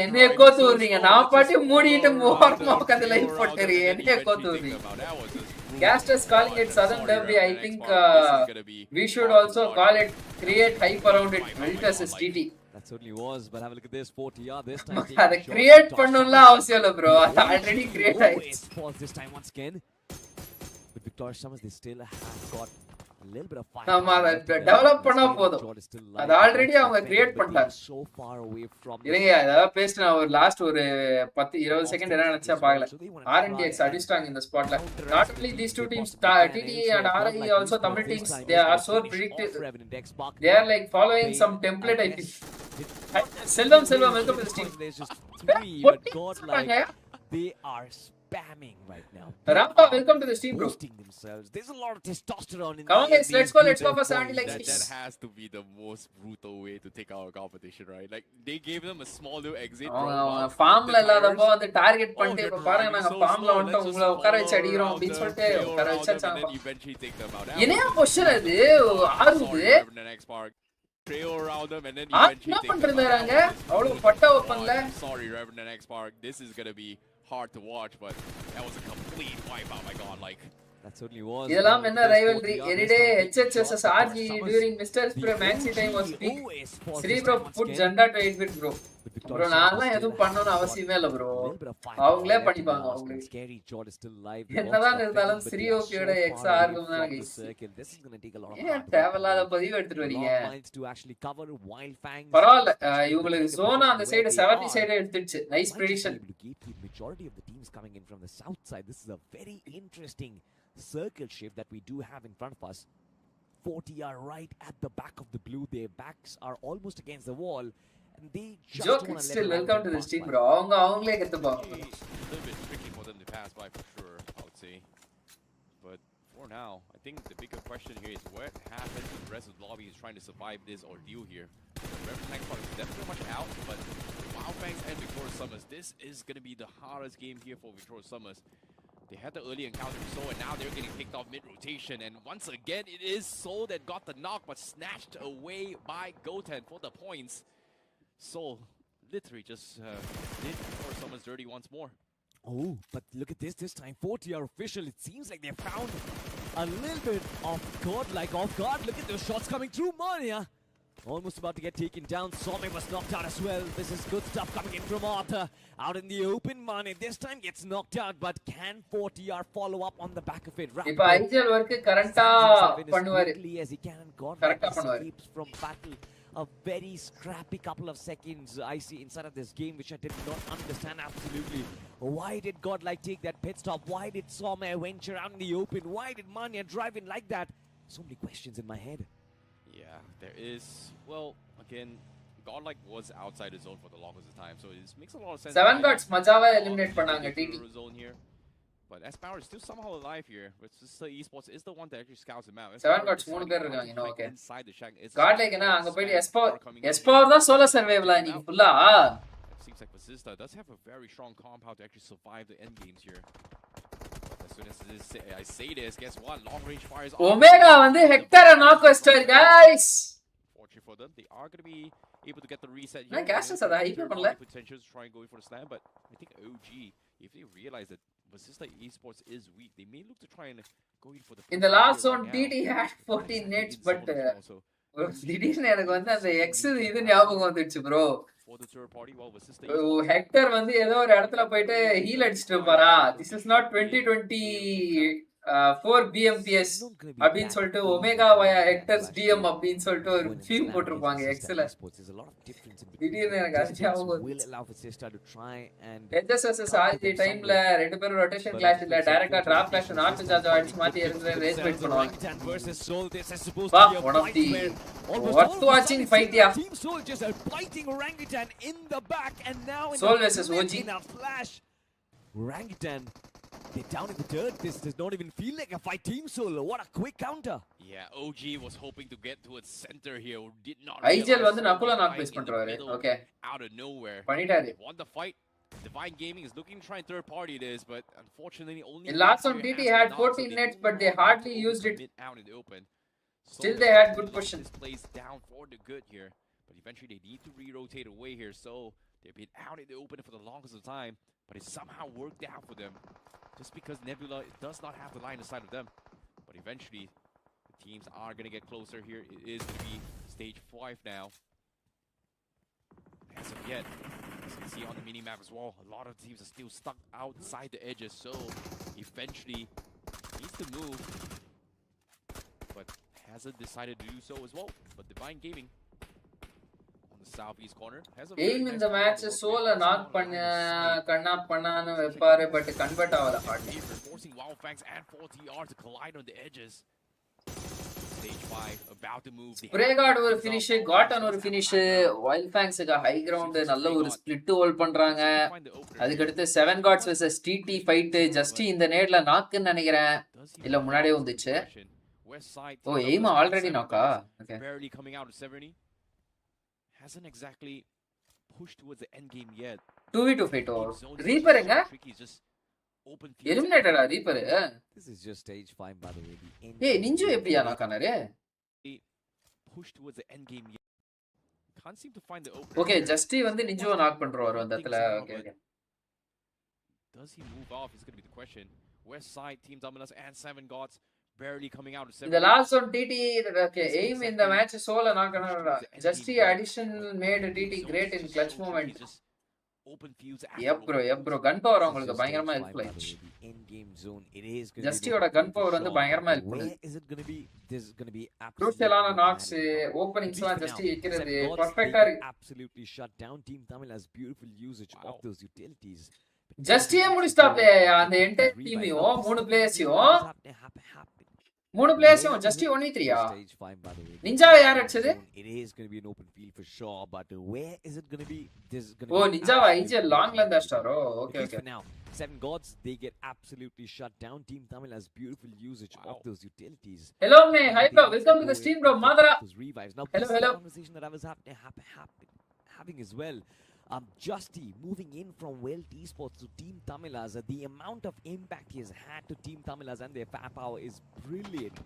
என்ன கோத்துறீங்க? நான் பாட்டி மூடிட்டு ஓரமா உட்கார்ந்து லைவ் போட்டுறீங்க. என்ன கோத்துறீங்க? Gasters calling it Southern Derby. I think we should also call it create hype around it. Welt versus TT. That certainly was, but have a look at this 40R this time. That create பண்ணனும்ல அவசியம் இல்ல bro. Already create ESPORTS this time once again. With Victoria Summers, they still have got a little bit of fire. ஆமா develop பண்ணா போதும். அது already அவங்க create பண்ணிட்டாங்க. So far away from இருங்க அத பேஸ்ட் நான் ஒரு லாஸ்ட் ஒரு 10 20 செகண்ட் என்ன நினைச்சா பார்க்கல. RNTX அடிச்சாங்க இந்த ஸ்பாட்ல. Not only these two teams, TT and RI also Tamil teams, they are so predictive. They are like following some template I think. Selvam welcome to the team. There's just 3 but God like they are spamming right now. Rampa, welcome to the stream, bro. Themselves. There's a lot of testosterone in come on guys, let's go for 70 likes. That has to be the most brutal way to take out a competition, right? Like they gave them a small little exit. farm la illadappo and target பண்ணிட்டு இப்ப பாருங்க நாங்க farm ல வந்து உங்களை உட்கார வச்சு அடிக்கிறோம் அப்படினு சொல்லிட்டு உட்கார வச்சாங்க. Eventually take them out. என்ன பொசிஷன் அது? ஆறுது trail around them and then eventually take பண்றாங்க. அவ்வளவு பட்ட ஓபன்ல. Sorry Reverend X Park, this is going to be hard to watch, but that was a complete wipeout. My god, like that certainly was. இதெல்லாம் என்ன rivalry? Everyday HH versus RG during Mr. Maxi time was peak. Sri bro put Janda to 8-bit bro. Bro நான்லாம் எதுவும் பண்ணனும் அவசியமே இல்ல bro. அவங்களே பண்ணிப்பாங்க அவங்களுக்கு. Scary Jord is still live. என்னதான் இருந்தாலும் Sri OPயோட XR இருக்கும் தான் guys. This is going to take a lot of ஏன் தேவலாத பதிவு எடுத்துட்டு வரீங்க? to actually cover wild fangs. பரவாயில்ல இவங்களுக்கு zone அந்த சைடு 70 சைடு எடுத்துச்சு. Nice prediction. The majority of the teams coming in from the south side. This is a very interesting circle shift that we do have in front of us. 40 are right at the back of the blue. Their backs are almost against the wall. And they just Joke is still welcome to this team, bro. அவங்களே கத்துப்பாங்க. A little bit tricky for them to pass by for sure, I would say. But for now, I think the bigger question here is what happens when the rest of the lobby is trying to survive this ordeal here. Reverend Next Part is definitely much out, but Wildfangs and Victoria Summers, this is going to be the hardest game here for Victoria Summers. They had the early encounter with Soul, and now they're getting picked off mid-rotation. And once again, it is Soul that got the knock, but snatched away by Goten for the points. Soul literally just did Victoria Summers dirty once more. Oh, but look at this time. 40 are official. It seems like they found a little bit of God-like off guard. Look at those shots coming through, Mania. Almost about to get taken down. Somme was knocked out as well. This is good stuff coming in from Arthur. Out in the open, Mane this time gets knocked out, but can 40R follow up on the back of it? இப்ப IGL work கரெக்ட்டா பண்ணுவாரு. As he can. God கரெக்ட்டா பண்ணுவாரு. keeps from battle. A very scrappy couple of seconds I see inside of this game, which I did not understand absolutely. Why did Godlike take that pit stop? Why did Somme venture out in the open? Why did Mania drive in like that? So many questions in my head. Yeah, there is. Well, again, Godlike was outside the zone for the longest time, so it makes a lot of sense. 7 gods மஜாவா eliminate பண்ணாங்க TT. But S-Power is still somehow alive here. But esports is the one that actually scouts him out. 7 gods 3 பேர் இருக்காங்க இன்னும் okay. Inside the shack. Godlike என்ன அங்க போய் எஸ்பவர் தான் solo சர்வைவலா நீங்க ஃபுல்லா. Seems like Basista does have a very strong compound to actually survive the end games here. But as soon as I say this, guess what? Long range fires. Omega வந்து ஹெக்டரை knock வச்சிட்டாரு guys. Fortunate for them, they are going to be able to get the reset here. நான் castes அத hype பண்ணல. Potential to try and go for the slam, but I think OG, if they realize that Vasista Esports is weak, they may look to try and go in for the. In the last one, TT had 14 nades, but திடீர்னு எனக்கு வந்து அந்த X இது ஞாபகம் வந்துச்சு bro. Hectare வந்து ஏதோ ஒரு இடத்துல போயிட்டு ஹீல் அடிச்சிட்டு இருப்பாரா. This is not 2024 BMPS அப்படின்னு சொல்லிட்டு ஒமேகா வயா ஹெக்டர்ஸ் DM அப்படின்னு சொல்லிட்டு ஒரு ஃபீம் போட்டிருப்பாங்க எக்ஸ்ல. திடீர்னு எனக்கு அது ஞாபகம் HSS ஆதி டைம்ல ரெண்டு பேரும் ரொட்டேஷன் கிளாஸ் இல்ல டைரக்டா டிராப் கிளாஸ் நார்த் சார்ஜ் அடிச்சு மாத்தி இருந்து ரேஸ் ஃபைட் பண்ணுவாங்க. One of the worth watching fight yeah. Team Soul just biting Orangutan in the back and now in Soul versus OG in a flash. Orangutan, they're down in the dirt. This does not even feel like a fight. Team Soul, what a quick counter. Yeah, OG was hoping to get towards center here. Did not. IGL வந்து நக்குல knock base பண்றாரு. Okay. Out of nowhere. பண்ணிட்டாரு. Won the fight. Divine Gaming is looking to try and third party this, but unfortunately only. The last one TT had 14 nets, but they hardly used it. Out in the open. Still they had good position. This plays down for the good here, but eventually they need to re-rotate away here. So they've been out in the open for the longest of time, but it somehow worked out for them. Just because Nebula does not have the line aside of them, but eventually the teams are going to get closer here. It is going to be stage 5 now. As of yet, as you can see on the mini-map as well, a lot of teams are still stuck outside the edges, so eventually needs to move, but hasn't decided to do so as well. But Divine Gaming on the southeast corner has a aim in the match soul knock பண்ணான்னு வெப்பாரு but convert ஆவல hardly. Forcing Wild Fangs and 4TR to collide on the edges. Stage 5 about to move. Pregard ஒரு finish, Gotan ஒரு finish, Wild Fangs க்கு high ground நல்ல ஒரு split hold பண்றாங்க. அதுக்கு அடுத்து 7 Gods vs TT fight just இந்த நேட்ல நாக்குன்னு நினைக்கிறேன். இல்ல முன்னாடியே வந்துச்சு. ஓ aim already knock-ஆ? Okay. Barely coming out of 70. Hasn't exactly pushed towards the end game yet. 2v2 fight O. Reaper எங்க? Eliminated ah Reaper? This is just stage 5 by the way. ஏய் நிஞ்சு எப்படியா knock ஆனாரு? Push towards the end game yet. Can't seem to find the opener. Okay, Justy வந்து நிஞ்சுவ knock பண்றாரு அந்த இடத்துல. Okay, okay. Does he move off is going to be the question. West side Team Dominus and 7 Gods barely coming out of 7. The last one TT okay, aim in the match solo knock ஆனாரு. Justy addition made TT great in clutch moment. Open fields. Yep bro gun power உங்களுக்கு பயங்கரமா help ஆயிடுச்சு. In game zone it is going Justy ஓட gun power வந்து பயங்கரமா help பண்ணுது. Where is it going to be? This is going to be crucial-ஆன knocks openings எல்லாம் Justy வைக்கிறது பெர்ஃபெக்ட்டா இருக்கு. Absolutely shut down. Team Tamil has beautiful usage of those utilities. Justy-யே முடிச்சிட்டாப்ல அந்த entire டீமையும் மூணு பிளேயர்ஸையும் Justy 1v3-ஆ? Ninja யார் அடிச்சது? It is going to be an open field for sure, but where is it going to be? This is going to be Ninja IJ longல இருந்தா ஸ்டாரோ. Okay. For now 7 Gods they get absolutely shut down. Team Tamil has beautiful usage of those utilities. Hello man, hi bro, welcome to the stream bro. Madara. Those revives. Now hello. Conversation that I was having as well. Justy moving in from WELT esports to Team Tamilas, the amount of impact he has had to Team Tamilas and their firepower is brilliant.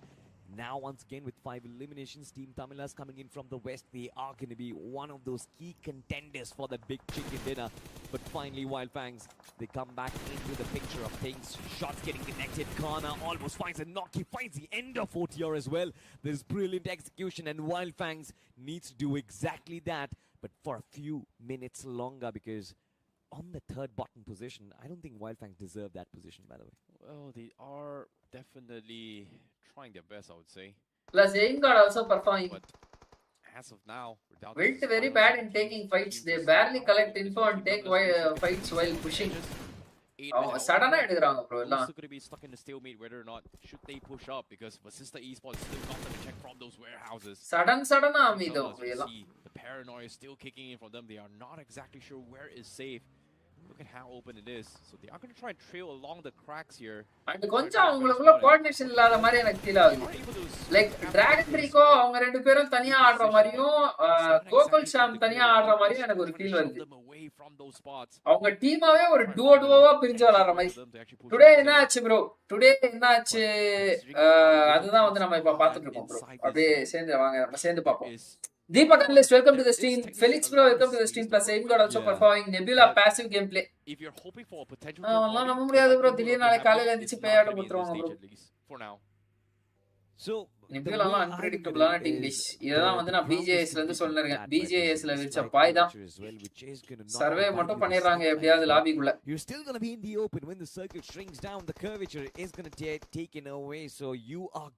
Now once again with 5 eliminations, Team Tamilas coming in from the west, they are going to be one of those key contenders for that big chicken dinner. But finally Wild Fangs, they come back into the picture of things. Shots getting connected, Kana almost finds a knock, he finds the end of 4TR as well. There's brilliant execution and Wild Fangs needs to do exactly that, but for a few minutes longer, because on the third bottom position, I don't think Wild Fangs deserve that position, by the way. Well, they are definitely trying their best, I would say. Plus Aimgard also performing. But as of now, WELT very bad in taking fights. They barely collect info and take fights while pushing. Sudden எடுக்குறாங்க bro எல்லாம். Also going to be stuck in a stalemate whether or not should they push up, because Vasista Esports still got them to check from those warehouses. Sudden ஆமிதோ எல்லாம். The paranoia is still kicking in from them. They are not exactly sure where is safe. Look at how open it is. So they are going to try and trail along the cracks here. And கொஞ்சம் அவங்களுக்குள்ள coordination இல்லாத மாதிரி எனக்கு feel ஆகுது. Like dragon ப்ரீகோ அவங்க ரெண்டு பேரும் தனியா ஆடுற மாதிரியும் கோகுல் ஷாம் தனியா ஆடுற மாதிரியும் எனக்கு ஒரு ஃபீல் வருது. from those spots. அவங்க டீமாவே ஒரு டுவோவா பிரிஞ்சு விளையாடுற மாதிரி. டுடே என்ன ஆச்சு ப்ரோ? டுடே என்ன ஆச்சு? அதுதான் வந்து நம்ம இப்ப பாத்துட்டு இருக்கோம் ப்ரோ. அப்படியே சேர்ந்து வாங்க நம்ம சேர்ந்து பாப்போம். Deepak analyst, welcome to the stream. Felix bro, welcome to the stream. Plus Aim God also performing Nebula passive gameplay. If you're hoping for a potential நம்ம முடியாது ப்ரோ. திடீர்னு நாளை காலையில எந்திச்சு பேயாட்ட போட்டுருவாங்க bro. For now. So Nebula unpredictable-ஆன English. இதெல்லாம் வந்து நான் BJS ல இருந்து சொல்லிருக்கேன். BJS ல வெச்ச பாய் தான். சர்வே மட்டும் பண்ணிடுறாங்க எப்படியாவது லாபிக்குள்ள. You're still going to be in the open when the circle shrinks down. The curvature is going to get taken away. So you are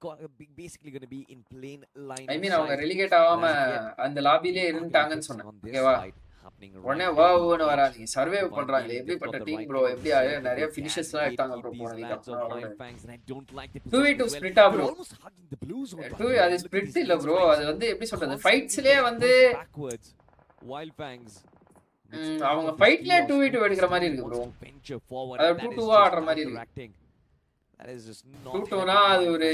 basically going to be in plain line. I mean அவங்க relegate ஆகாம அந்த லாபிலே இருந்துட்டாங்கன்னு சொன்னேன். ஓகேவா? உடனே வாவுன்னு வராதீங்க. Survey பண்றாங்களே எப்படிப்பட்ட team bro, எப்படி நிறைய ஃபினிஷர்ஸ்லாம் எடுத்தாங்க ப்ரோ போனதுக்கு. 2v2 ஸ்பிளிட்டா bro? 2 அது ஸ்பிளிட் இல்ல ப்ரோ, அது வந்து எப்படி சொல்றது, ஃபைட்ஸ்லயே வந்து அவங்க ஃபைட்லயே 2v2 எடுக்கிற மாதிரி இருக்கு ப்ரோ. அது 2-2 ஆடுற மாதிரி இருக்கு. 2-2னா அது ஒரு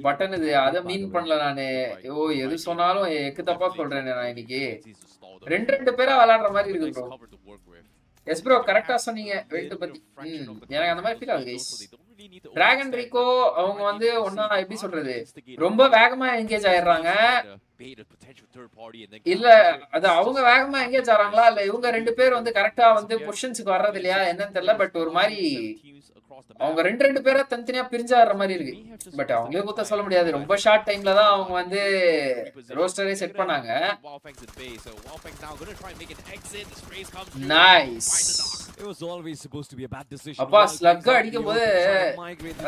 பட்டன், இது அதை மீன் பண்ணல நானு. ஓ எது சொன்னாலும் எக்கு தப்பா சொல்றேன் நான் இன்னைக்கு. 2 பேரா விளையாடுற மாதிரி இருக்கு ப்ரோ. எஸ் ப்ரோ கரெக்டா சொன்னீங்க வெயிட் பத்தி. எனக்கு அந்த மாதிரி ஃபீல் ஆகுது கைஸ். டிராகன் ரிகோ அவங்க வந்து ஒண்ணா எப்படி சொல்றது, ரொம்ப வேகமா என்கேஜ் ஆயிடுறாங்க. இல்ல அது அவங்க வேகமா என்கேஜ் ஆறாங்களா இல்ல இவங்க 2 பேர் வந்து கரெக்டா வந்து பொசிஷன்ஸ்க்கு வர்றது இல்லையா என்னன்னு தெரியல. பட் ஒரு மாதிரி அவங்க 2 பேரா தனித்தனியா பிரிஞ்சாடுற மாதிரி இருக்கு. பட் அவங்களே குத்த சொல்ல முடியாது, ரொம்ப ஷார்ட் டைம்ல தான் அவங்க வந்து ரோஸ்டரே செட் பண்ணாங்க. Nice. It was always supposed to be a bad decision. அப்பா ஸ்லக் அடிக்கும்போது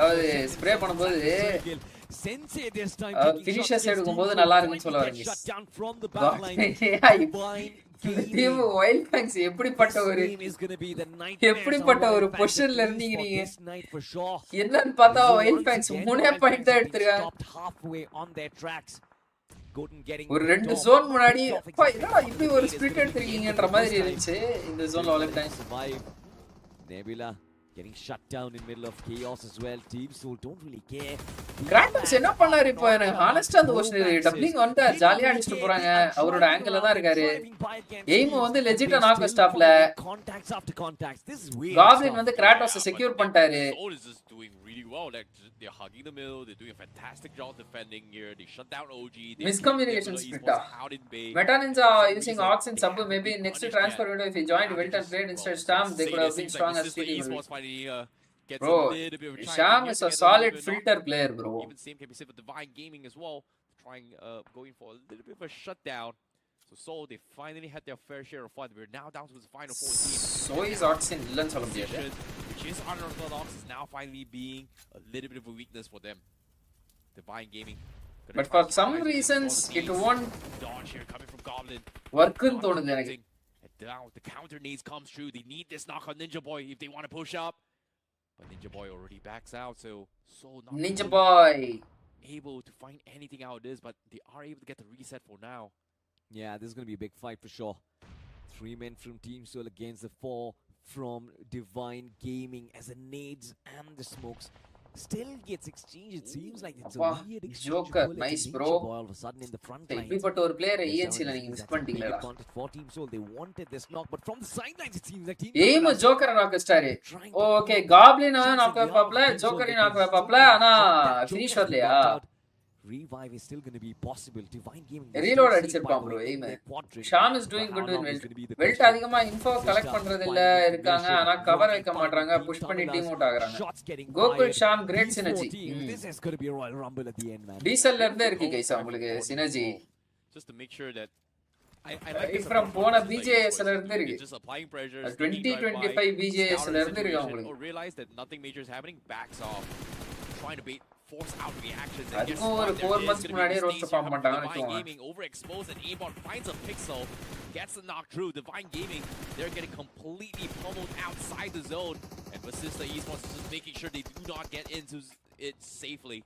அது ஸ்ப்ரே பண்ணும்போது Sensei this time ஃபினிஷர்ஸ் எடுக்கும்போது நல்லா இருக்குன்னு சொல்ல வரீங்க. shut down from the back line. Team Wild Fangs எப்படிப்பட்ட ஒரு பொசிஷன்ல இருந்தீங்க நீங்க என்னன்னு பார்த்தா வைல்ட் ஃபேங்ஸ் 3 பாயிண்ட் தான் எடுத்துறாங்க. ஒரு 2 ஜோன் முன்னாடி என்னடா இப்படி ஒரு ஸ்பிளிட் எடுத்துறீங்கன்ற மாதிரி இருந்துச்சு இந்த ஜோன்ல wild fangs. Nebula getting shut down in middle of chaos as well. Team Soul don't really care. கிராண்டக்ஸ் என்ன பண்ணாரு இப்போ? எனக்கு ஹானஸ்டா அந்த क्वेश्चन டப்ளிங் வந்து ஜாலியா அடிச்சிட்டு போறாங்க. அவரோட ஆங்கிள்ல தான் இருக்காரு. எய்ம் வந்து லெஜிட்டா நாக் ஸ்டாப்ல. Contacts after contacts. This is weird. Goblin வந்து கிராட்டோஸ் செக்யூர் பண்ணிட்டாரு. Soul is just doing really well. Like they're hugging the middle. They're doing a fantastic job defending here. They shut down OG. Miscommunication split. Meta Ninja using Ox and Sub. Maybe next transfer window if he joined Welt and played instead Storm, they could have been strong as Steam. Bro, Sham is a solid filter player, bro. Even same can be said for Divine Gaming as well, trying going for a little bit of a shutdown. So they finally had their fair share of fun. We're now down to the final 4 teams. So is Oxen villain solla mudiyadhu. Which is unorthodox is now finally being a little bit of a weakness for them. Divine Gaming. But for some reasons it won't dodge here coming from Goblin. Work in thonudhu enakku. Now the counter needs comes through. They need this knock on Ninja Boy if they want to push up. But Ninja Boy already backs out, so not Ninja Boy able to find anything out of this, but they are able to get the reset for now. Yeah, this is going to be a big fight for sure. 3 men from Team Soul against the 4 from Divine Gaming as the nades and the smokes still gets exchanged. It seems like it's a weird exchange. Joker, nice bro. All of a sudden in the front line. இப்படிப்பட்ட ஒரு player ENC ல நீங்க miss பண்ணிட்டீங்களா? For Team Soul, they wanted this knock, but from the sidelines it seems like Team Aim Joker knock star. Okay, Goblin knock வைப்பாப்ல, Joker knock வைப்பாப்ல, ஆனா finish வரலையா? Revive is still going to be possible. Divine Gaming reload அடிச்சிருப்பான் bro. Aim Sham is doing good in Welt. Welt அதிகமா info collect பண்றது இல்ல இருக்காங்க, ஆனா cover வைக்க மாட்டறாங்க, push பண்ணி டீம் அவுட் ஆகறாங்க. Gokul Sham great synergy. This is going to be a Royal Rumble at the end, man. Diesel ல இருந்தே இருக்கு guys உங்களுக்கு synergy. Just to make sure that I like it from போன BJS ல இருந்து இருக்கு. Just applying pressure. 2025 BJS ல இருந்து இருக்கு உங்களுக்கு. Realize that nothing major is happening, backs off, trying to force out reactions. அதுக்கும் ஒரு 4 months முன்னாடியே ரோஸ்ட் ஃபார்ம் பண்ணிட்டாங்கன்னு Divine சொல்லுவாங்க. Gaming overexposed and Aimbot finds a pixel, gets the knock through. Divine Gaming, they're getting completely pummeled outside the zone, and Vasista ESPORTS is just making sure they do not get into it safely.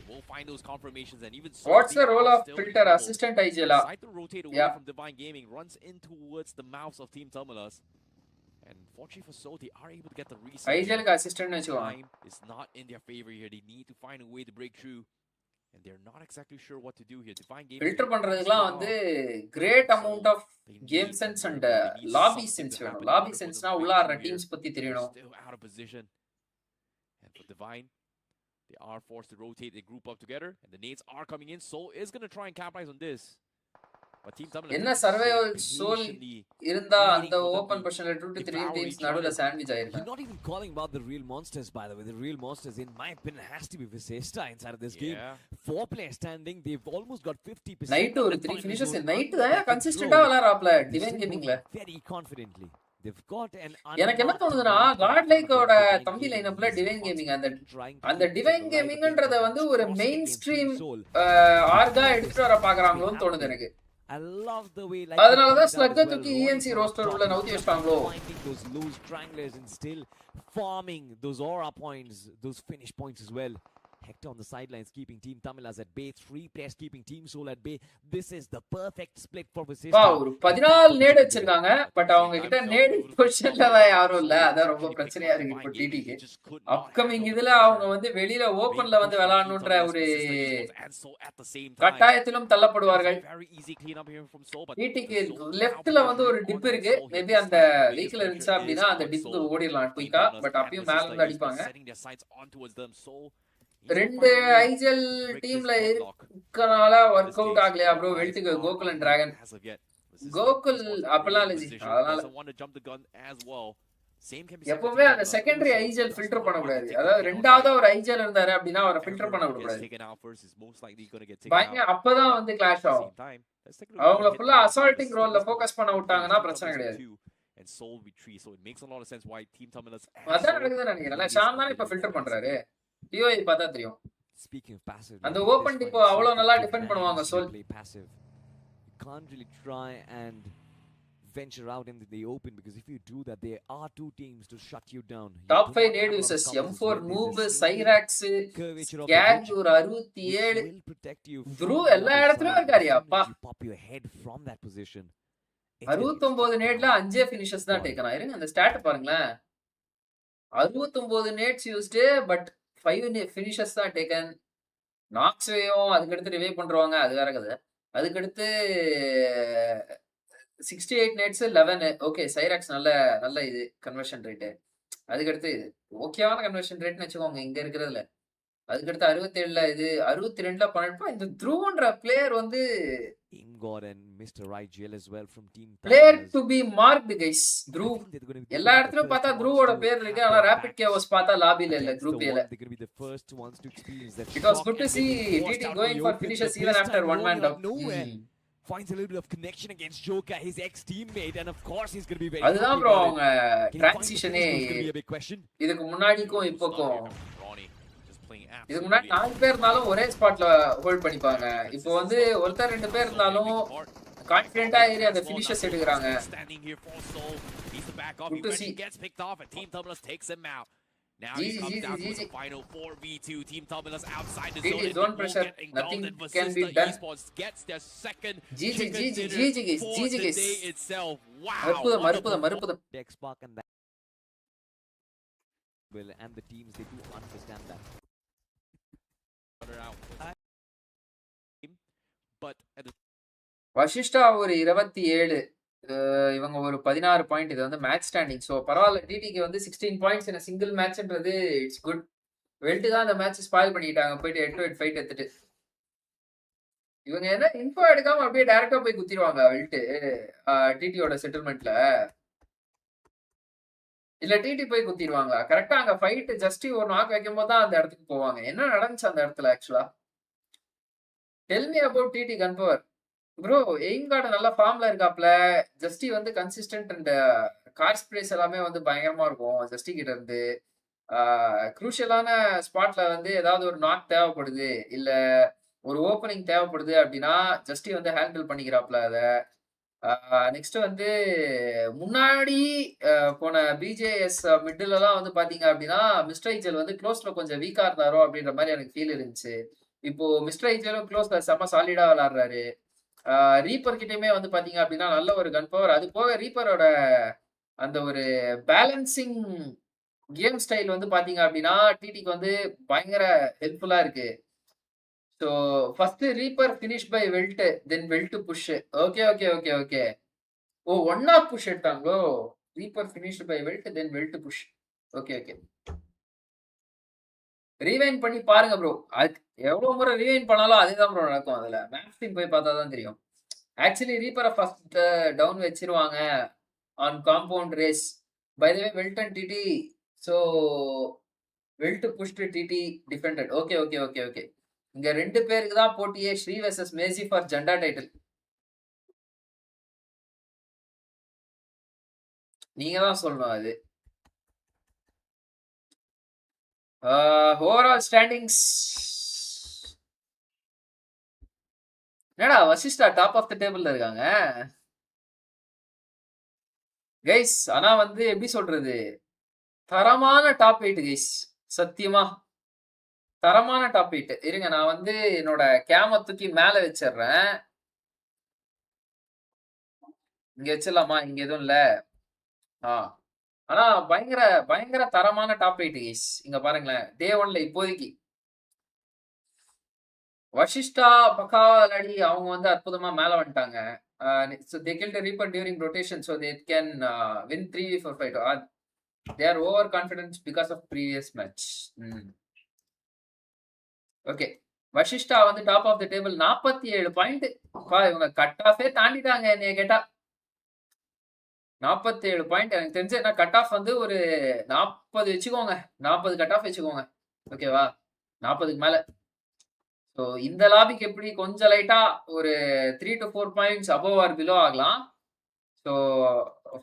We'll find those confirmations and even what's the role of filter assistant IGL? Decide to rotate away from Divine Gaming, runs in towards the mouths of Team Tumulus. And fortunately for Soul, they are able to get the reset. IGL assistant time is not in their favor here. They need to find a way to break through. and they're not exactly sure what to do here. Divine Gaming filter பண்றதுக்குலாம் வந்து great amount of game sense and lobby sense வேணும். Lobby சென்ஸ்னா உள்ள ஆடுற teams பத்தி தெரியணும். Still out of position. And for Divine, they are forced to rotate. They group up together, and the nades are coming in. Soul is going to try and capitalize on this. But Team Tamil என்ன survival soul இருந்தா அந்த open பொசிஷன்ல 2 to 3 teams நடுவுல sandwich ஆயிருக்கும். You're not even calling about the real monsters, by the way. The real monsters, in my opinion, has to be Visesta inside of this game. 4 players standing. They've almost got 50%. Night ஒரு 3 finishes. Night தான் கன்சிஸ்டன்ட்டா விளையாடுறாப்ல divine கேமிங்ல. Very confidently. They've got an எனக்கு என்ன தோணுதுன்னா God லைக்கோட தம்பி லைனப்ல divine gaming அந்த divine கேமிங்ன்றத வந்து ஒரு main stream ஆர்கா எடுத்துட்டு வர பாக்குறாங்களோன்னு தோணுது எனக்கு. I love the way அதனால தான் ஸ்லக்கர் தூக்கி ENC ரோஸ்டர் உள்ள நவுத்தி வச்சாங்களோ. Those loose stranglers and still farming those aura points, those finish points as well. Hector on the sidelines keeping Team Tamilas at bay. 3 players keeping Team Soul at bay. This is the perfect split for Visesta. ஒரு 14 NAT வச்சிருக்காங்க. But அவங்க கிட்ட NAT பொசிஷன்ல யாரும் இல்ல. அத ரொம்ப பிரச்சனையா இருக்கு இப்போ டிடிக்கு. அப்கமிங் இதுல அவங்க வந்து வெளியில ஓபன்ல வந்து விளையாடணும்ன்ற ஒரு கட்டாயத்திலும் தள்ளப்படுவார்கள். டிடிக்கு லெஃப்ட்ல வந்து ஒரு டிப் இருக்கு. மேபி அந்த வீக்ல இருந்துச்சு அப்படினா அந்த டிப்க்கு ஓடிரலாம் குயிக்கா. பட் அப்பயும் மேல இருந்து அடிப்பாங்க. ரெண்டு ஐஜல் டீம்ல இருக்கனால வொர்க் அவுட் ஆகலையா ப்ரோ? வெல்ட்டுக்கு கோகுல் அண்ட் டிராகன். கோகுல் அப்பலாம் இல்ல ஜி. அதனால எப்பவுமே அந்த செகண்டரி ஐஜல் ஃபில்டர் பண்ண கூடாது. அதாவது ரெண்டாவது ஒரு ஐஜல் இருந்தாரு அப்படின்னா அவரை ஃபில்டர் பண்ண கூடாது. பயங்கர அப்பதான் வந்து கிளாஷ் ஆகும். அவங்க ஃபுல்லா அசால்ட்டிங் ரோல்ல ஃபோக்கஸ் பண்ண விட்டாங்கன்னா பிரச்சனை கிடையாது. அதான் நடக்குதுன்னு நினைக்கிறேன். ஷாம் தானே இப்ப ஃபில்டர் பண்றாரு. டிஓஐ பார்த்தா தெரியும். Speaking of passive, அந்த ஓபன் டிப்போ அவ்வளவு நல்லா டிஃபெண்ட் பண்ணுவாங்க soul. You can't really try and venture out into the open because if you do that there are 2 teams to shut you down. Top 5 NADU uses M4 Noob, Cyrax, Gangur 67 will protect you. Drew எல்லா இடத்துலயும் இருக்காரியா அப்பா. Pop your head from that position. 69 நேட்ல 5 finishes தான் taken ஆயிருங்க. அந்த start பாருங்களேன். 69 nits used but 5 finishes தான் taken. நாக்ஸ்வேயும் அதுக்கு அடுத்து ரிவைவ் பண்றவாங்க. அது வேற கதை. அதுக்கு அடுத்து 68 நேட்ஸ் 11. ஓகே சைராக்ஸ் நல்ல இது கன்வர்ஷன் ரேட்டு. அதுக்கு அடுத்து இது ஓகேவான கன்வர்ஷன் ரேட்னு வச்சுக்கோங்க இங்க இருக்கிறதுல. அதுக்கு அடுத்து 67ல இது 62ல 12. இந்த த்ரூன்ற பிளேயர் வந்து Imgod and Mr. Rigel as well from Team player to be marked guys. Through எல்லா இடத்துலயும் பார்த்தா த்ரூவோட பேர் இருக்கு. ஆனா ரேபிட் கேஓஸ் பார்த்தா லாபில இல்ல குரூப் ஏல. It was good to see TT going for finishes even after one man down. Finds a little bit of connection against Joker, his ex-teammate, and of course he's going to be very அதுதான் bro அவங்க டிரான்சிஷனே இதுக்கு முன்னாடிக்கும் இப்போக்கும். இதுக்கு முன்னாடி 4 பேர் இருந்தாலும் ஒரே ஸ்பாட்ல hold பண்ணிப்பாங்க. இப்போ வந்து ஒருத்தர் 2 பேர் இருந்தாலும் கான்ஃபிடென்ட்டா ஏறி அந்த ஃபினிஷஸ் எடுக்கறாங்க. Good to see. Now he comes down to the final 4v2. Team Tamilas outside the GG, zone. zone pressure. Nothing can be done. ESPORTS gets their second GG guys. for the day itself. Wow. மறுப்புதம். Spark and that will and the teams they do understand that. But at the Vasishta ஒரு 27, இவங்க ஒரு 16 point. இது வந்து match standing. So பரவாயில்ல. டிடிக்கு வந்து 16 points in single மேட்ச்ன்றது it's good. WELT தான் அந்த மேட்ச் ஸ்பாயில் பண்ணிட்டாங்க போயிட்டு 8-8 ஃபைட் எடுத்துட்டு. இவங்க என்ன இன்ஃபோ எடுக்காம அப்படியே டைரக்டா போய் குத்திடுவாங்க வெல்ட் டிடியோட செட்டில்மெண்ட்ல. இல்ல டிடி போய் குத்திடுவாங்களா? கரெக்டா அங்க ஃபைட் ஜஸ்ட் ஒரு நாக் வைக்கும் போது தான் அந்த இடத்துக்கு போவாங்க. என்ன நடந்துச்சு அந்த இடத்துல ஆக்சுவலா? டெல் மீ அபவுட் டிடி கன்ஃபர். ப்ரோ எய்ம் கார்டு நல்ல ஃபார்ம்ல இருக்காப்ல. ஜஸ்டி வந்து கன்சிஸ்டன்ட் அண்ட் கார் ஸ்ப்ரேஸ் எல்லாமே வந்து பயங்கரமா இருக்கும் ஜஸ்டி கிட்ட இருந்து. குரூஷியலான ஸ்பாட்ல வந்து ஏதாவது ஒரு நாக் தேவைப்படுது இல்ல ஒரு ஓப்பனிங் தேவைப்படுது அப்படின்னா ஜஸ்டி வந்து ஹேண்டில் பண்ணிக்கிறாப்ல அதை. நெக்ஸ்ட் வந்து முன்னாடி போன பிஜேஎஸ் மிடில்லாம் வந்து பாத்தீங்க அப்படின்னா மிஸ்டர் ஐஜல் வந்து க்ளோஸ்ல கொஞ்சம் வீக்கா இருந்தாரோ அப்படின்ற மாதிரி எனக்கு ஃபீல் இருந்துச்சு. இப்போ மிஸ்டர் ஐஜலும் க்ளோஸ்ல செம்ம சாலிடா விளாடுறாரு. ரீப்பர் கிட்டயுமே வந்து பாத்தீங்க அப்படின்னா நல்ல ஒரு கன் பவர். அது போக ரீப்பரோட அந்த ஒரு பேலன்சிங் கேம் ஸ்டைல் வந்து பாத்தீங்க அப்படின்னா டிடிக்கு வந்து பயங்கர ஹெல்ப்ஃபுல்லா இருக்கு. So first Reaper finish by WELT then WELT push. Okay okay okay okay. Oh ஒன்னா புஷ் எடுத்தாங்களோ. Reaper finish by WELT then WELT push. Okay okay. Rewind பண்ணி பாருங்க ப்ரோ. அது எவ்வளவு முறை ரீவைண்ட் பண்ணாலும் அதேதான் ப்ரோ நடக்கும். அதுல மேக்ஸ் டீம் போய் பார்த்தா தான் தெரியும். ஆக்சுவலி ரீப்பரை ஃபர்ஸ்ட் டவுன் வச்சிருவாங்க on compound race. By the way WELT and DD. So WELT pushed DD defended. Okay okay okay okay. இங்க 2 பேருக்கு தான் போட்டியே. ஸ்ரீ வெர்சஸ் மேசி ஃபார் ஜெண்டா டைட்டில். நீங்க தான் சொல்லணும் அது. ஓவரால் ஸ்டாண்டிங்ஸ் என்னடா வசிஷ்டா டாப் ஆஃப் த டேபிள்ல இருக்காங்க கைஸ். ஆனா வந்து எப்படி சொல்றது, தரமான டாப் 8 கைஸ். சத்தியமா தரமான டாப் 8. இருங்க நான் வந்து என்னோட கேம தூக்கி மேல வச்சிடுறேன். இங்க வச்சிடலாமா? இங்க எதுவும் இல்ல. ஆனா பயங்கர பயங்கர தரமான டாப் 8 கைஸ். இங்க பாருங்களேன், டே 1ல இப்போதைக்கு வசிஷ்டா பக்காலடி அவங்க வந்து அற்புதமா மேல வந்துட்டாங்க. So they killed a Reaper during rotation, so they can win 3v4 fight. They are overconfident because of previous match. Okay, Vasishta வந்து top of the table 47 point. இவங்க கட் ஆஃபே தாண்டிட்டாங்க என்னைய கேட்டா. 47 பாயிண்ட். எனக்கு தெரிஞ்சு என்ன கட் ஆஃப் வந்து ஒரு 40 வச்சுக்கோங்க. 40 கட் ஆஃப் வச்சுக்கோங்க. ஓகேவா? 40க்கு மேல. ஸோ இந்த லாபிக்கு எப்படி கொஞ்சம் லைட்டா ஒரு 3 to 4 points above or below ஆகலாம். So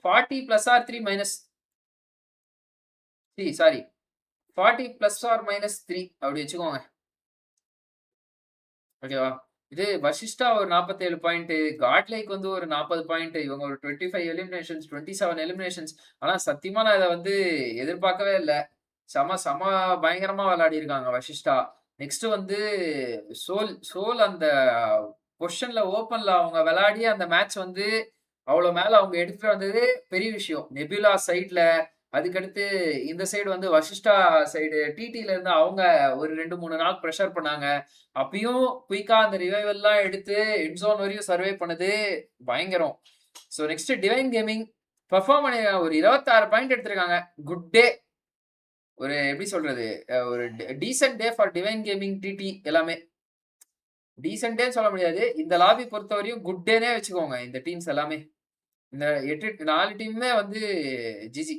40 plus or 3 minus 40 plus or minus 3 அப்படி வச்சுக்கோங்க. ஓகேவா? இது வசிஷ்டா ஒரு 47 பாயிண்ட், காட்லைக் வந்து ஒரு 40 பாயிண்ட், இவங்க ஒரு 25 எலிமினேஷன்ஸ், 27 எலிமினேஷன்ஸ். ஆனா சத்தியமா நான் இதை வந்து எதிர்பார்க்கவே இல்லை. செம பயங்கரமா விளையாடி இருக்காங்க வசிஷ்டா. நெக்ஸ்ட் வந்து சோல் அந்த பொசிஷன்ல ஓப்பன்ல அவங்க விளையாடி அந்த மேட்ச் வந்து அவ்வளவு மேல அவங்க எடுத்துட்டு வந்தது பெரிய விஷயம். நெபுலா சைட்ல, அதுக்கடுத்து இந்த சைடு வந்து வசிஷ்டா சைடு டிடில இருந்து அவங்க ஒரு 2-3 நாள் ப்ரெஷர் பண்ணாங்க. அப்பயும் குயிக்கா அந்த ரிவைவல்லாம் எடுத்து எட்ஜோன் வரையும் சர்வே பண்ணது பயங்கரம். So next Divine Gaming perform பண்ணி ஒரு 26 பாயிண்ட் எடுத்திருக்காங்க. Good day. ஒரு எப்படி சொல்றது, ஒரு decent day for Divine Gaming DD. எல்லாமே டீசென்ட் டேன்னு சொல்ல முடியாது, இந்த லாபி பொறுத்த வரையும் குட் டேனே வச்சுக்கோங்க. இந்த டீம்ஸ் எல்லாமே, இந்த 4 டீமுமே வந்து ஜிஜி.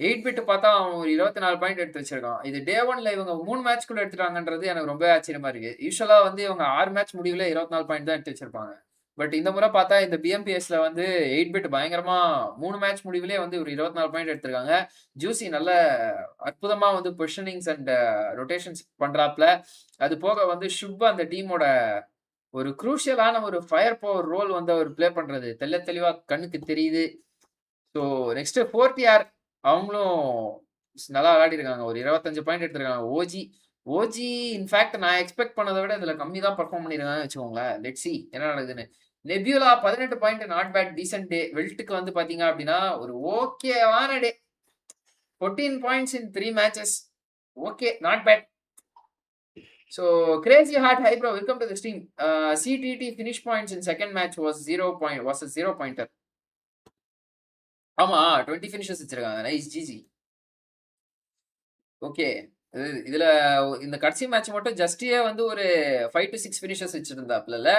8 பிட் பார்த்தா அவன் ஒரு 24 பாயிண்ட் எடுத்து வச்சிருக்கான். இது டே 1ல இவங்க 3 மேட்ச்குள்ள எடுத்துட்டாங்கன்றது எனக்கு ரொம்ப ஆச்சரியமா இருக்கு. யூஸ்வலா வந்து இவங்க 6 மேட்ச் முடிவுல 24 பாயிண்ட் தான் எடுத்து வச்சிருப்பாங்க. பட் இந்த முறை பார்த்தா இந்த பிஎம்பிஎஸ்ல வந்து 8 பிட் பயங்கரமா 3 மேட்ச் முடிவுலேயே வந்து ஒரு 24 பாயிண்ட் எடுத்திருக்காங்க. ஜூசி நல்ல அற்புதமா வந்து பொசிஷனிங்ஸ் அண்ட் ரொட்டேஷன்ஸ் பண்றாப்ல. அது போக வந்து ஷுப் அந்த டீமோட ஒரு குரூஷியலான ஒரு ஃபயர் பவர் ரோல் வந்து அவர் பிளே பண்றது தெளிவா கண்ணுக்கு தெரியுது. ஸோ நெக்ஸ்ட் 4TR அவங்களும் நல்லா விளையாடி இருக்காங்க. ஒரு 25 பாயிண்ட் எடுத்திருக்காங்க. ஓஜி இன்ஃபேக்ட் நான் எக்ஸ்பெக்ட் பண்ணதை விட இதுல கம்மி தான் பர்ஃபார்ம் பண்ணிருக்காங்கன்னு வச்சுக்கோங்களேன். லெட்ஸ் சி என்ன நடக்குதுன்னு. Nebula 18 point, not bad, decent day. வெல்ட்டுக்கு வந்து பாத்தீங்க அப்படின்னா ஒரு ஓகேவான day. 14 points in 3 matches. Okay, not bad. So crazy heart high bro, welcome to the stream. CTT finish points in second match was 0 pointer. ஆமா 20 finishes வச்சிருக்காங்க. Nice GG. Okay, இதுல இந்த கடைசி மேட்ச் மட்டும் ஜஸ்டியே வந்து ஒரு 5 to 6 finishes வச்சிருந்தாப்ல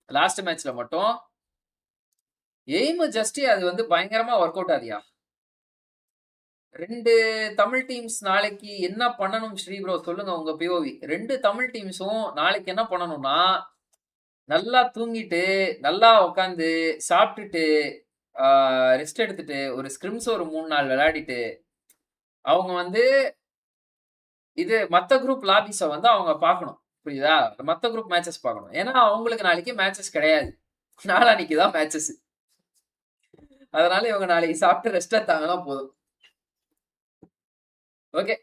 லாஸ்ட் மேட்ச்ல மட்டும். எய்ம் ஜஸ்டி அது வந்து பயங்கரமா ஒர்க் அவுட் ஆதியா. 2 தமிழ் டீம்ஸ் நாளைக்கு என்ன பண்ணணும் ஸ்ரீ ப்ரோ சொல்லுங்க உங்க பிஓவி. 2 தமிழ் டீம்ஸும் நாளைக்கு என்ன பண்ணணும்னா, நல்லா தூங்கிட்டு நல்லா உட்காந்து சாப்பிட்டுட்டு ரெஸ்ட் எடுத்துட்டு ஒரு ஸ்கிரிம்ஸ் ஒரு 3 நாள் விளையாடிட்டு அவங்க வந்து இது மத்த குரூப் லாபிஸை வந்து அவங்க பார்க்கணும். புரியுதா? மத்த குரூப் மேட்சஸ் பார்க்கணும். ஏன்னா அவங்களுக்கு நாளைக்கு மேட்சஸ் கிடையாது, நாளைக்கு தான் மேட்சஸ். அதனால இவங்க நாளைக்கு சாப்பிட்டு ரெஸ்ட் எடுத்தாங்கன்னா போதும். Okay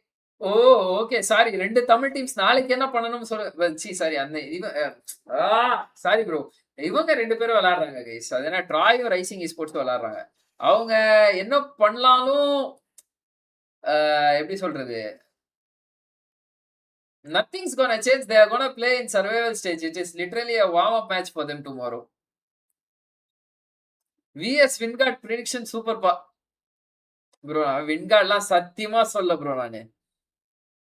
okay sorry, 2 Tamil teams நாளைக்கு என்ன பண்ணணும்னு சொல்ல சாரி அந்த சாரி ப்ரோ, இவங்க 2 பேரும் விளையாடுறாங்க கைஸ். அது என்ன ட்ராயும் ரைசிங் எஸ்போர்ட்ஸ் விளையாடுறாங்க. அவங்க என்ன பண்ணலாலும் எப்படி சொல்றது, Nothing's gonna change. They are gonna play in survival stage. It is literally a warm-up match for them tomorrow. VS Wingard prediction super bro. Wingardலாம் சத்தியமா சொல்ல ப்ரோ நானு.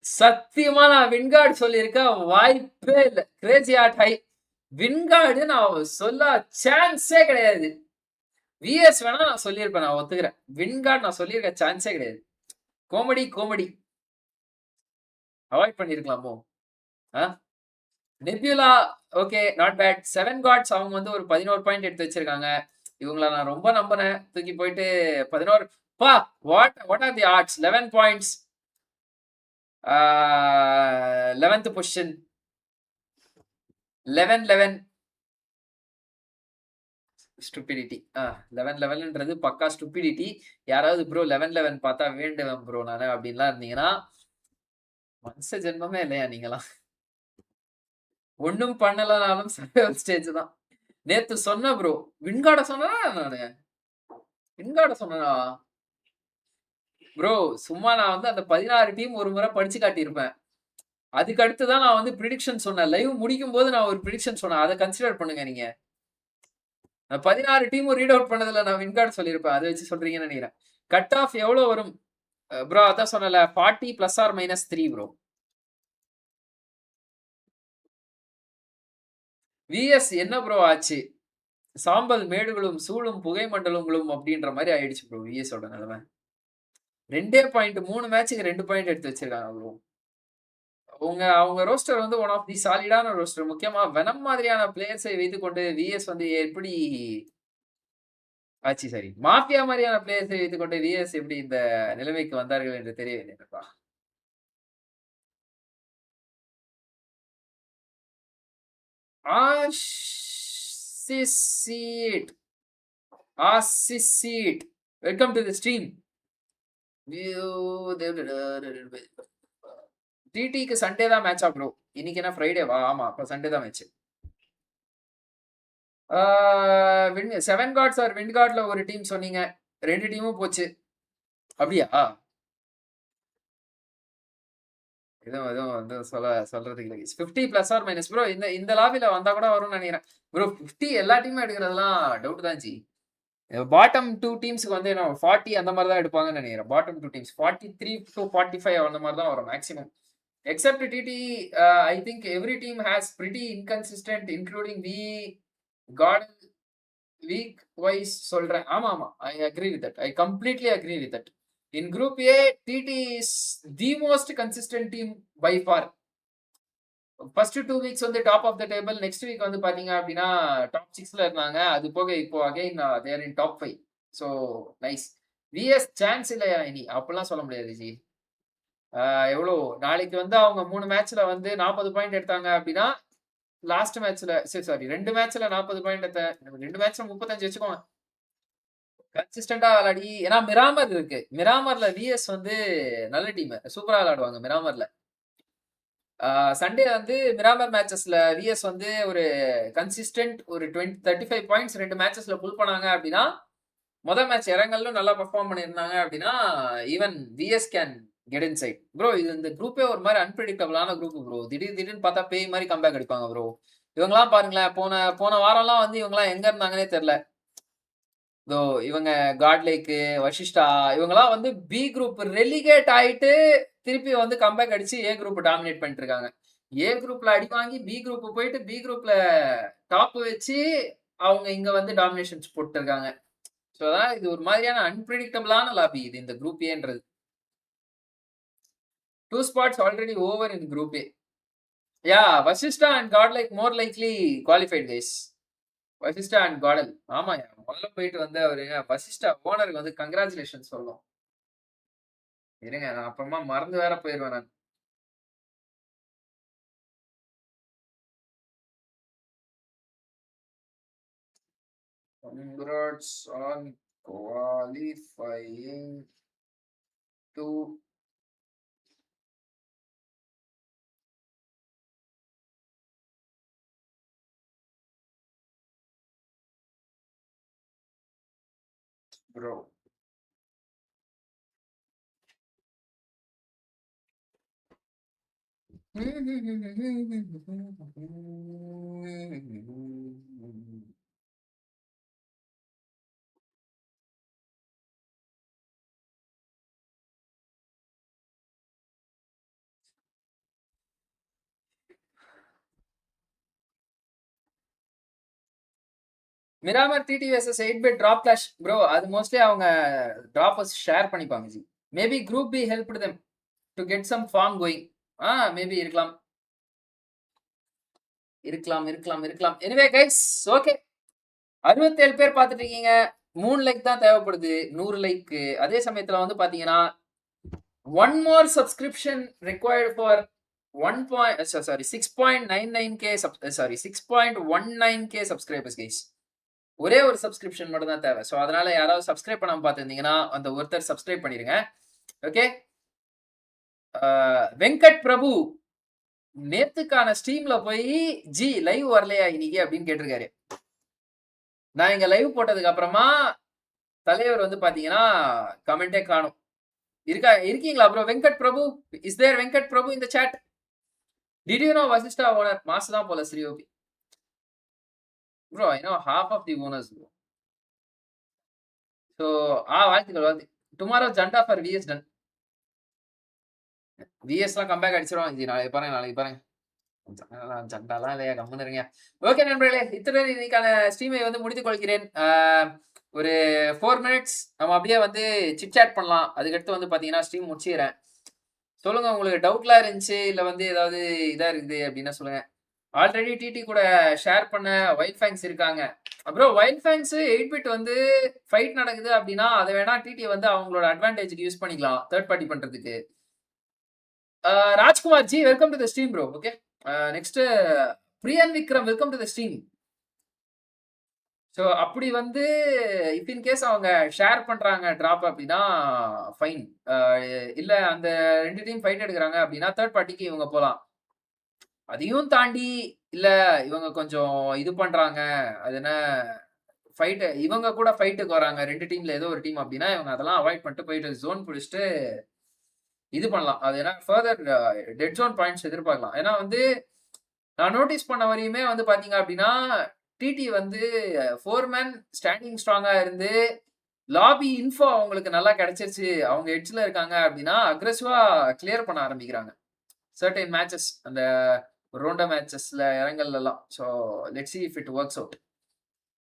சத்தியமா நான் வின்கார்டு சொல்லியிருக்கேன். வாய்ப்பே இல்ல. Crazy add high. வின்கார்டு நான் சொல்ல சான்ஸே கிடையாது. VS வேணா நான் சொல்லியிருப்பேன். நான் ஒத்துக்கிறேன். வின்கார்டு நான் சொல்லியிருக்க சான்ஸே கிடையாது. காமெடி அவாய்ட் பண்ணிருக்கலாமோ? Nebula okay not bad. 7 Gods அவங்க வந்து ஒரு 11 பாயிண்ட் எடுத்து வச்சிருக்காங்க. இவங்கள நான் ரொம்ப நம்பினேன். தூக்கி போயிட்டு 11 what are the odds? 11 points. 11th position. 11 stupidity. 11ன்றது பக்கா ஸ்டூபிடிட்டி. யாராவது ப்ரோ 11 பார்த்தா வேண்டுவேன் ப்ரோ நானு அப்படின்லாம் இருந்தீங்கன்னா மனுஷ ஜென்மமே இல்லையா நீங்களாம்? ஒன்னும் பண்ணலனாலும் சர்வைவல் ஸ்டேஜ் தான். நேத்து சொன்ன ப்ரோ. வின்கார்ட சொன்னா நானு. வின்கார்ட சொன்னா ப்ரோ சும்மா நான் வந்து அந்த 16 டீம் ஒரு முறை படிச்சு காட்டியிருப்பேன். அதுக்கு அடுத்து தான் நான் வந்து ப்ரிடிக்ஷன் சொன்னேன். லைவ் முடிக்கும் போது நான் ஒரு ப்ரிடிக்ஷன் சொன்னேன். அதை கன்சிடர் பண்ணுங்க நீங்க. நான் 16 டீம் ரீட் அவுட் பண்ணதுல நான் வின்கார்டு சொல்லியிருப்பேன். அதை வச்சு சொல்றீங்கன்னு நினைக்கிறேன். கட் ஆஃப் எவ்வளவு வரும் ப்ரோ? அதான் சொன்னல 40 ± 3 ப்ரோ. VS என்ன ப்ரோ ஆச்சு? சாம்பல் மேடுகளும் சூழும் புகை மண்டலங்களும் அப்படின்ற மாதிரி ஆயிடுச்சு ப்ரோ VS ஓட நிலைமை. 2 பாயிண்ட் 3 மேட்சுக்கு 2 பாயிண்ட் எடுத்து வச்சிருக்காங்க ப்ரோ. அவங்க ரோஸ்டர் வந்து ஒன் ஆஃப் தி சாலிடான ரோஸ்டர். முக்கியமா வெனம் மாதிரியான பிளேயர்ஸை வைத்துக் கொண்டு VS வந்து எப்படி ஆச்சு? சரி, மாஃபியா மாதிரியான பிளேயர்ஸை வைத்துக் கொண்டு VS எப்படி இந்த நிலைமைக்கு வந்தார்கள் என்று தெரியவில்லைப்பா. Welcome to the stream. டிடிக்கு சண்டே தான் மேட்சா ப்ரோ? இன்னைக்கு என்ன ஃப்ரைடேவா? ஆமா, அப்ப சண்டே தான் மேட்ச். 7 காட்ஸ் ஆர் வின்கார்ட்ல ஒரு டீம் சொன்னீங்க. 2 டீமும் போச்சு. அப்படியா? எதுவும் வந்து சொல்றதுக்கு இல்லை. 50 ± ப்ரோ. இந்த லாபில வந்தா கூட வரும்னு நினைக்கிறேன் ப்ரோ. 50 எல்லா டீமும் எடுக்கிறதுலாம் டவுட் தான் ஜி. பாட்டம் 2 டீம்ஸ்க்கு வந்து 40 அந்த மாதிரி தான் எடுப்பாங்கன்னு நினைக்கிறேன். பாட்டம் 2 டீம்ஸ் 43 to 45 அந்த மாதிரி தான் வரும் maximum. Except DD, I think every team has pretty inconsistent including god week wise சொல்றேன். ஆமா, I agree with that. I completely agree with that. In Group A, TT is the most consistent team by far. First 2 weeks வந்து top of the table. Next week வந்து பாத்தீங்க அப்படின்னா top 6ல இருந்தாங்க. அது போக இப்போ again there in top 5. So nice. VS chance இல்லையா இனி? அப்படிலாம் சொல்ல முடியாது ஜி. எவ்வளோ நாளைக்கு வந்து அவங்க 3 மேட்ச்ல வந்து 40 பாயிண்ட் எடுத்தாங்க அப்படின்னா லாஸ்ட் மேட்ச்ல சாரி 2 மேட்ச்ல 40 பாயிண்ட் எடுத்த 2 மேட்ச்ல 35 வச்சுக்கோங்க. கன்சிஸ்டண்டா விளையாடி. ஏன்னா மிராமர் இருக்கு. மிராமர்ல VS வந்து நல்ல டீம், சூப்பரா விளையாடுவாங்க மிராமர்ல. சண்டே வந்து மிராமர் மேட்சஸ்ல VS வந்து ஒரு கன்சிஸ்டன்ட் ஒரு 35 பாயிண்ட்ஸ் 2 மேட்சஸ்ல புல் பண்ணாங்க அப்படின்னா, முதல் மேட்ச் இறங்கலும் நல்லா பெர்ஃபார்ம் பண்ணியிருந்தாங்க அப்படின்னா even VS can get inside bro. இது இந்த குரூப்பே ஒரு மாதிரி அன்பிரடிக்டபிளான குரூப் ப்ரோ. திடீர்னு பார்த்தா பேய் மாதிரி கம்பேக் அடிப்பாங்க ப்ரோ. இவங்கெல்லாம் பாருங்களேன், போன வாரம்லாம் வந்து இவங்கெல்லாம் எங்க இருந்தாங்கன்னே தெரியல. இவங்க காட்லேக்கு, வசிஷ்டா இவங்கெல்லாம் வந்து பி குரூப் ரெலிகேட் ஆயிட்டு திருப்பி வந்து கம்பேக் அடிச்சு ஏ குரூப் டாமினேட் பண்ணிட்டு இருக்காங்க. ஏ குரூப்ல அடி வாங்கி பி குரூப் போயிட்டு பி குரூப்ல டாப் வச்சு அவங்க இங்க வந்து டாமினேஷன்ஸ் போட்டு இருக்காங்க. ஸோ அதான் இது ஒரு மாதிரியான அன்பிரடிக்டபிளான லாபி இது இந்த குரூப் ஏன்றது. 2 spots already over in group A. Yeah, Vasishta and Godlike more likely qualified guys. Vasishta and caudal. ஆமாயா, முதல்ல போயிட்டு வந்து அவரு வசிஷ்டா ஓனருக்கு வந்து கங்க்ராச்சுலேஷன் சொல்லணும். இருங்க, நான் அப்புறமா மறந்து வேற போயிடுவேன் நான். Congrats on qualifying to bro. Miramar DD versus 8-bit drop clash bro. அது மோஸ்ட்லி அவங்க ட்ராப்பர்ஸ் ஷேர் பண்ணிப்பாங்க ji. Maybe group B helped them to get some form going. Maybe இருக்கலாம். Anyway guys, okay. 67 பேர் பார்த்துட்டு இருக்கீங்க. 3 லைக் தான் தேவைப்படுது 100 லைக்கு. அதே சமயத்துல வந்து பாத்தீங்கன்னா 1 more subscription required for 6.99k 6.19k subscribers guys. ஒரே ஒரு சப்ஸ்கிரிப்ஷன் மட்டும் தான் தேவை. ஸோ அதனால யாராவது சப்ஸ்கிரைப் பண்ணாம பார்த்துருந்தீங்கன்னா அந்த ஒருத்தர் சப்ஸ்கிரைப் பண்ணிருங்க. ஓகே. வெங்கட் பிரபு நேத்துக்கான ஸ்ட்ரீம்ல போய் ஜி லைவ் வரலையா இன்னைக்கு அப்படின்னு கேட்டிருக்காரு. நான் இங்க லைவ் போட்டதுக்கு அப்புறமா தலைவர் வந்து பாத்தீங்கன்னா கமெண்டே காணும். இருக்கீங்களா bro? Venkat Prabhu, is there Venkat Prabhu இந்த chat? Did you know Vasishta owner மாசு தான் போல ஸ்ரீஓபி bro. I know half of the owners bro. So வாழ்த்துக்கள். டுமாரோ ஜண்டா ஃபார் விஎஸ் டன். விஎஸ்லாம் கம்பேக் அடிச்சிருவாங்க ஜி. நாளைக்கு பாருங்க. ஜண்டாலாம் இல்லையா, கம்முன்னு இருங்க. ஓகே நண்பர்களே, இத்துடன் இன்னைக்கான ஸ்ட்ரீமை வந்து முடித்துக் கொள்கிறேன். ஒரு 4 மினிட்ஸ் நம்ம அப்படியே வந்து சிட் சாட் பண்ணலாம். அதுக்கடுத்து வந்து பார்த்தீங்கன்னா ஸ்ட்ரீம் முடிச்சுக்கிறேன். சொல்லுங்க, உங்களுக்கு டவுட்லாம் இருந்துச்சு இல்லை வந்து ஏதாவது இதாக இருக்குது அப்படின்னா சொல்லுங்க. ஆல்ரெடி டிடி கூட ஷேர் பண்ண வைல்ட் ஃபேங்ஸ் இருக்காங்க. அப்புறம் வைல்ட் ஃபேங்ஸ் 8-bit வந்து ஃபைட் நடக்குது அப்படின்னா அதை வேணா டிடி வந்து அவங்களோட அட்வான்டேஜுக்கு யூஸ் பண்ணிக்கலாம் தேர்ட் பார்ட்டி பண்றதுக்கு. Rajkumar ji, welcome to the stream bro. Okay, next Priyan Vikram, welcome to the stream. So அப்படி வந்து இஃப் இன் கேஸ் அவங்க ஷேர் பண்றாங்க ட்ராப் அப்படின்னா ஃபைன். இல்லை அந்த 2 டீம் ஃபைட் எடுக்கிறாங்க அப்படின்னா தேர்ட் பார்ட்டிக்கு இவங்க போகலாம். அதையும் தாண்டி இல்ல இவங்க கொஞ்சம் இது பண்றாங்க, அது என்ன ஃபைட்டு, இவங்க கூட ஃபைட்டுக்கு வராங்க 2 டீம்ல ஏதோ ஒரு டீம் அப்படின்னா இவங்க அதெல்லாம் அவாய்ட் பண்ணிட்டு போயிட்டு ஜோன் பிடிச்சிட்டு இது பண்ணலாம். அது ஏன்னா ஃபர்தர் டெட் ஜோன் பாயிண்ட்ஸ் எதிர்பார்க்கலாம். ஏன்னா வந்து நான் நோட்டீஸ் பண்ண வரையுமே வந்து பாத்தீங்க அப்படின்னா டிடி வந்து 4 மேன் ஸ்டாண்டிங் ஸ்ட்ராங்கா இருந்து லாபி இன்ஃபோ அவங்களுக்கு நல்லா கிடைச்சிருச்சு, அவங்க எட்ஜ்ல இருக்காங்க அப்படின்னா அக்ரெசிவா கிளியர் பண்ண ஆரம்பிக்கிறாங்க சர்டைன் மேட்சஸ், அந்த ரோண்டா மேட்சஸ்ல இறங்கல்லாம். So let's see if it works out.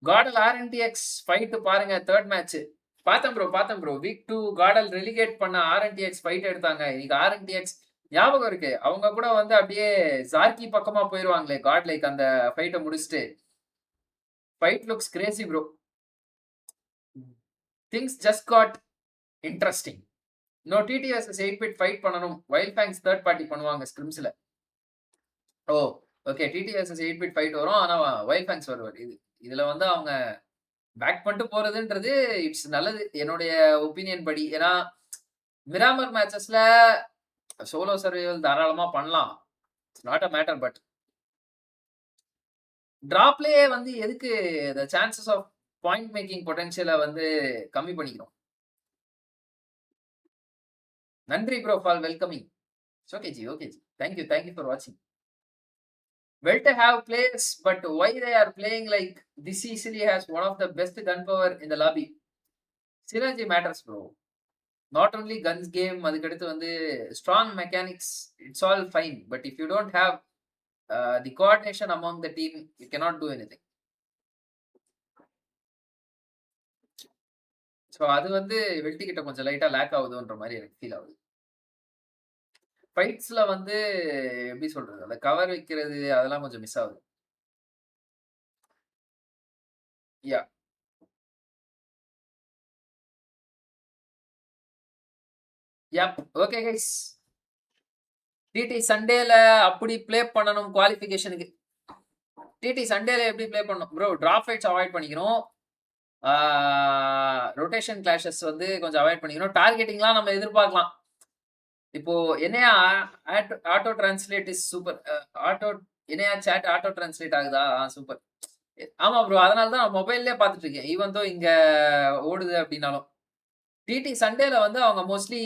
GodL RNTX fight பாருங்க, தேர்ட் மேட்ச் பார்த்தேன் ப்ரோ. வீக் 2 காடல் ரெலிகேட் பண்ண ஆர்என்டிஎக்ஸ் ஃபைட் எடுத்தாங்க. இன்னைக்கு ஆர்என்டிஎக்ஸ் ஞாபகம் இருக்கு, அவங்க கூட வந்து அப்படியே ஜார்கி பக்கமா போயிருவாங்களே காட் லைக் அந்த ஃபைட்டை முடிச்சுட்டு. Fight looks crazy bro. Things just got interesting. No DD versus 8-bit fight பண்ணணும். வைல்ட் ஃபேங்ஸ் தேர்ட் பார்ட்டி பண்ணுவாங்க ஸ்கிரிம்ஸ்ல. Oh okay, DD versus 8-bit fight வரும், ஆனா வைல்ட் ஃபேங்ஸ் வருவார். இதுல வந்து அவங்க பேக் பண்ணிட்டு போறதுன்றது இட்ஸ் நல்லது என்னுடைய ஒப்பீனியன் படி. ஏன்னா மிராமர் மேட்சஸ்ல சோலோ சர்வைவல் தாராளமா பண்ணலாம், it's not a matter. But டிராப்லயே வந்து எதுக்கு the chances of point making பொட்டன்ஷியலை வந்து கம்மி பண்ணிக்கிறோம். நன்றி bro for welcoming. Okay ji. Thank you for வாட்சிங். WELT have players, but why they are playing like this easily has one of the best gun power in the lobby. Synergy matters bro. Not only guns game, adukaduthu வந்து strong mechanics, it's all fine. But if you don't have the coordination among the team, you cannot do anything. So அது வந்து வெல்டி கிட்ட கொஞ்சம் லைட்டா லேக் ஆகுதுன்ற மாதிரி எனக்கு feel ஆகுது. ஃபைட்ஸ்ல வந்து எப்படி சொல்றது, அந்த கவர் வைக்கிறது அதெல்லாம் கொஞ்சம் மிஸ் ஆகுது. யா ஓகே கைஸ், டிடி சண்டேல அப்படி ப்ளே பண்ணணும் குவாலிஃபிகேஷனுக்கு. டிடி சண்டேல எப்படி ப்ளே பண்ணணும் ப்ரோ? டிராப் ஃபைட்ஸ் அவாய்ட் பண்ணிக்கணும், ரொட்டேஷன் கிளாஷஸ் வந்து கொஞ்சம் அவாய்ட் பண்ணிக்கணும். டார்கெட்டிங்லாம் நம்ம எதிர்பார்க்கலாம். இப்போ என்னையா ஆட்டோ டிரான்ஸ்லேட் இஸ் சூப்பர். என்னையா சாட் ஆட்டோ டிரான்ஸ்லேட் ஆகுதா? சூப்பர். ஆமா ப்ரோ, அதனால தான் நான் மொபைல்லே பார்த்துட்டு இருக்கேன். ஈவன் தோ இங்க ஓடுது அப்படின்னாலும் டிடி சண்டேல வந்து அவங்க மோஸ்ட்லி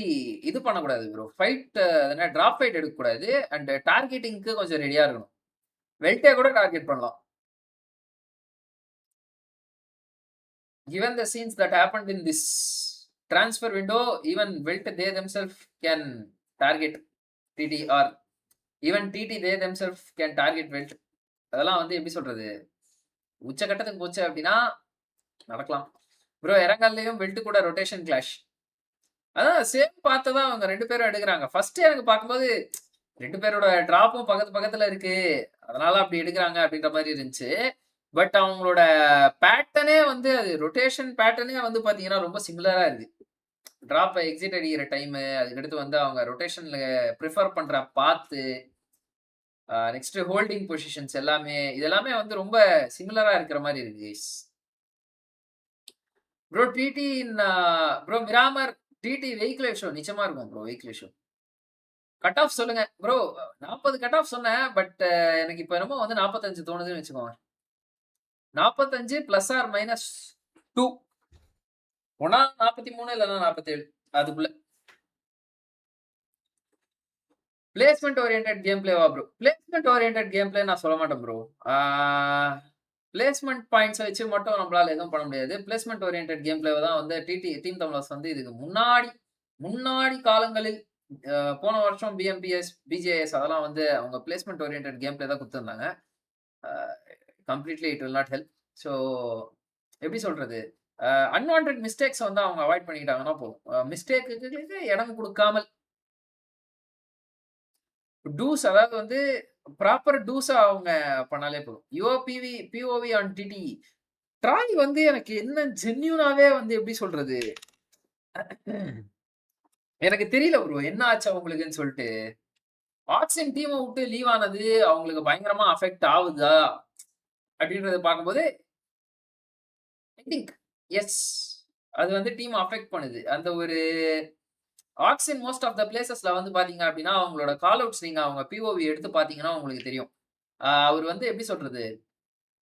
இது பண்ணக்கூடாது ப்ரோ. ஃபைட் என்ன டிராப் ஃபைட் எடுக்கக்கூடாது. அண்ட் டார்கெட்டிங்க்கு கொஞ்சம் ரெடியா இருக்கணும். வெல்ட்டே கூட டார்கெட் பண்ணலாம். Given the scenes that happened in this transfer window, even Welt they themselves can target TT or even TT they themselves can target Welt. அதெல்லாம் வந்து எப்படி சொல்றது, உச்சகட்டத்துக்கு போச்சு அப்படின்னா நடக்கலாம் ப்ரோ. இறங்கல்லையும் வெல்ட் கூட ரொட்டேஷன் கிளாஷ். அதான் சேம் பார்த்து தான் அவங்க 2 பேரும் எடுக்கிறாங்க. ஃபர்ஸ்ட் எனக்கு பார்க்கும்போது 2 பேரோட டிராப்பும் பக்கத்துல இருக்கு, அதனால அப்படி எடுக்கிறாங்க அப்படின்ற மாதிரி இருந்துச்சு. பட் அவங்களோட பேட்டர்னே வந்து அது ரொட்டேஷன் பேட்டர்னே வந்து பாத்தீங்கன்னா ரொம்ப சிமிலரா இருக்கு. டிராப் எக்ஸிட் அடிக்கிற டைம், அதுக்கடுத்து வந்து அவங்க ரொட்டேஷன்ல ப்ரிஃபர் பண்ற பாத்து, நெக்ஸ்ட் ஹோல்டிங் பொசிஷன்ஸ் எல்லாமே இதெல்லாமே வந்து ரொம்ப சிமிலரா இருக்கிற மாதிரி இருக்கு. Bro DD bro Miramar DD vehicle show நிச்சயமா இருக்கும் bro. Vehicle show cut off சொல்லுங்க ப்ரோ. 40 கட் ஆஃப் சொன்னேன், பட் எனக்கு இப்போ என்னமோ வந்து 45 தோணுதுன்னு வச்சுக்கோங்க. 45 பிளஸ் ஆர் மைனஸ் 2, ஒன்னா 43 இல்லைன்னா 47 அதுக்குள்ள. பிளேஸ்மெண்ட் ஓரியன்ட் கேம் பிளேவா bro? Placement orient game play நான் சொல்ல மாட்டேன் ப்ரோ. பிளேஸ்மெண்ட் பாயிண்ட்ஸ் வச்சு மட்டும் நம்மளால எதுவும் பண்ண முடியாது. பிளேஸ்மெண்ட் ஓரியன்ட் கேம் பிளேவை தான் வந்து டீம் தமிழர்ஸ் வந்து இதுக்கு முன்னாடி காலங்களில் போன வருஷம் பிஎம்பிஎஸ் பிஜேஎஸ் அதெல்லாம் வந்து அவங்க பிளேஸ்மெண்ட் ஓரியன்ட் கேம் பிளே தான் கொடுத்துருந்தாங்க. Completely it will not help. So எப்படி சொல்றது, அன்வான்ட் மிஸ்டேக்ஸ் வந்து அவங்க அவாய்ட் பண்ணிக்கிட்டாங்கன்னா போதும். மிஸ்டேக்கு இடம் கொடுக்காமல் டூஸ், அதாவது வந்து ப்ராப்பர் டூஸா அவங்க பண்ணாலே போதும். பிஓவி ஆன் டிடி ட்ராய் வந்து எனக்கு என்ன ஜென்யூனாவே வந்து எப்படி சொல்றது, எனக்கு தெரியல ப்ரோ என்ன ஆச்சு அவங்களுக்குன்னு சொல்லிட்டு. ஆக்சின் டீமை விட்டு லீவ் ஆனது அவங்களுக்கு பயங்கரமா அஃபெக்ட் ஆகுதா அப்படின்றத பார்க்கும்போது ஐ திங்க் எஸ், அது வந்து டீம் அஃபெக்ட் பண்ணுது. அந்த ஒரு ஆக்சின் மோஸ்ட் ஆஃப் த பிளேசஸ்ல வந்து பாத்தீங்க அப்படின்னா அவங்களோட கால் அவுட்ஸ் நீங்க அவங்க பிஓவி எடுத்து பாத்தீங்கன்னா உங்களுக்கு தெரியும். அவர் வந்து எப்படி சொல்றது,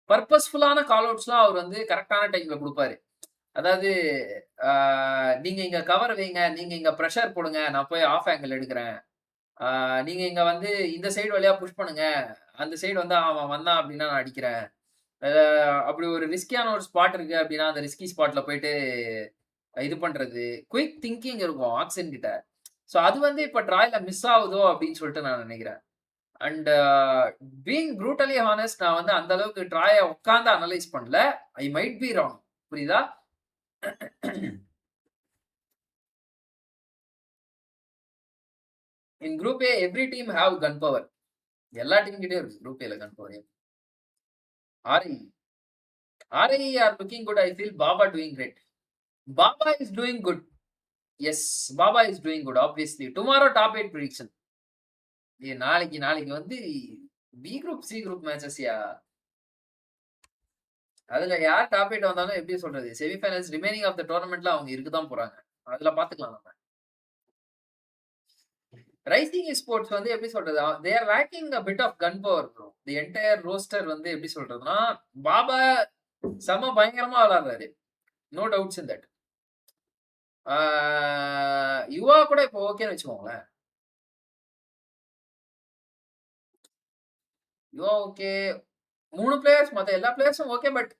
பர்பஸ்ஃபுல்லான கால் அவுட்ஸ்லாம் அவர் வந்து கரெக்டான டைம்ல கொடுப்பாரு. அதாவது நீங்க இங்க கவர் வைங்க, நீங்க இங்க ப்ரெஷர் போடுங்க, நான் போய் ஆஃப் ஆங்கிள் எடுக்கிறேன், நீங்க இங்க வந்து இந்த சைடு வழியா புஷ் பண்ணுங்க, அந்த சைடு வந்து அவன் வந்தான் அப்படின்னா நான் அடிக்கிறேன். அப்படி ஒரு ரிஸ்கியான ஒரு ஸ்பாட் இருக்கு அப்படின்னா அந்த ரிஸ்கி ஸ்பாட்ல போயிட்டு இது பண்றது, குயிக் திங்கிங் இருக்கும் ஆக்சின் கிட்ட. ஸோ அது வந்து இப்ப ட்ராயில மிஸ் ஆகுதோ அப்படின்னு சொல்லிட்டு நான் நினைக்கிறேன். அண்ட் பீங் ப்ரூட்டலி ஹானஸ்ட், நான் வந்து அந்த அளவுக்கு ட்ராயை உட்காந்து அனலைஸ் பண்ணல. ஐ மைட் பி ராங், புரியுதா? In group A every team have gun power. எல்லா டீம் கிட்டே இருக்கு குரூப் ஏல gun power. RI are looking good. I feel Baba doing great. Baba is doing good. Yes, Baba is doing good. Obviously, tomorrow top 8 prediction. நாளைக்கு வந்து B group C group matches யா. அதுல யார் டாப் 8 வந்தாலும் எப்படி சொல்றது, semifinals remaining of the டோர்னமெண்ட்ல அவங்க இருக்குதான் போறாங்க. அதுல பாத்துக்கலாம் நம்ம. ரைசிங் எஸ்போர்ட்ஸ் வந்து எப்படி சொல்றது, they are lacking a bit of gun power bro. The entire roster வந்து எப்படி சொல்றதுன்னா, பாபா செம பயங்கரமா விளையாடுறாரு, நோ டவுட்ஸ் இன் தட். யுவா கூட இப்போ ஓகேன்னு வச்சுக்கோங்களேன். யுவா ஓகே, 3 பிளேயர்ஸ், மற்ற எல்லா பிளேயர்ஸும் ஓகே. பட்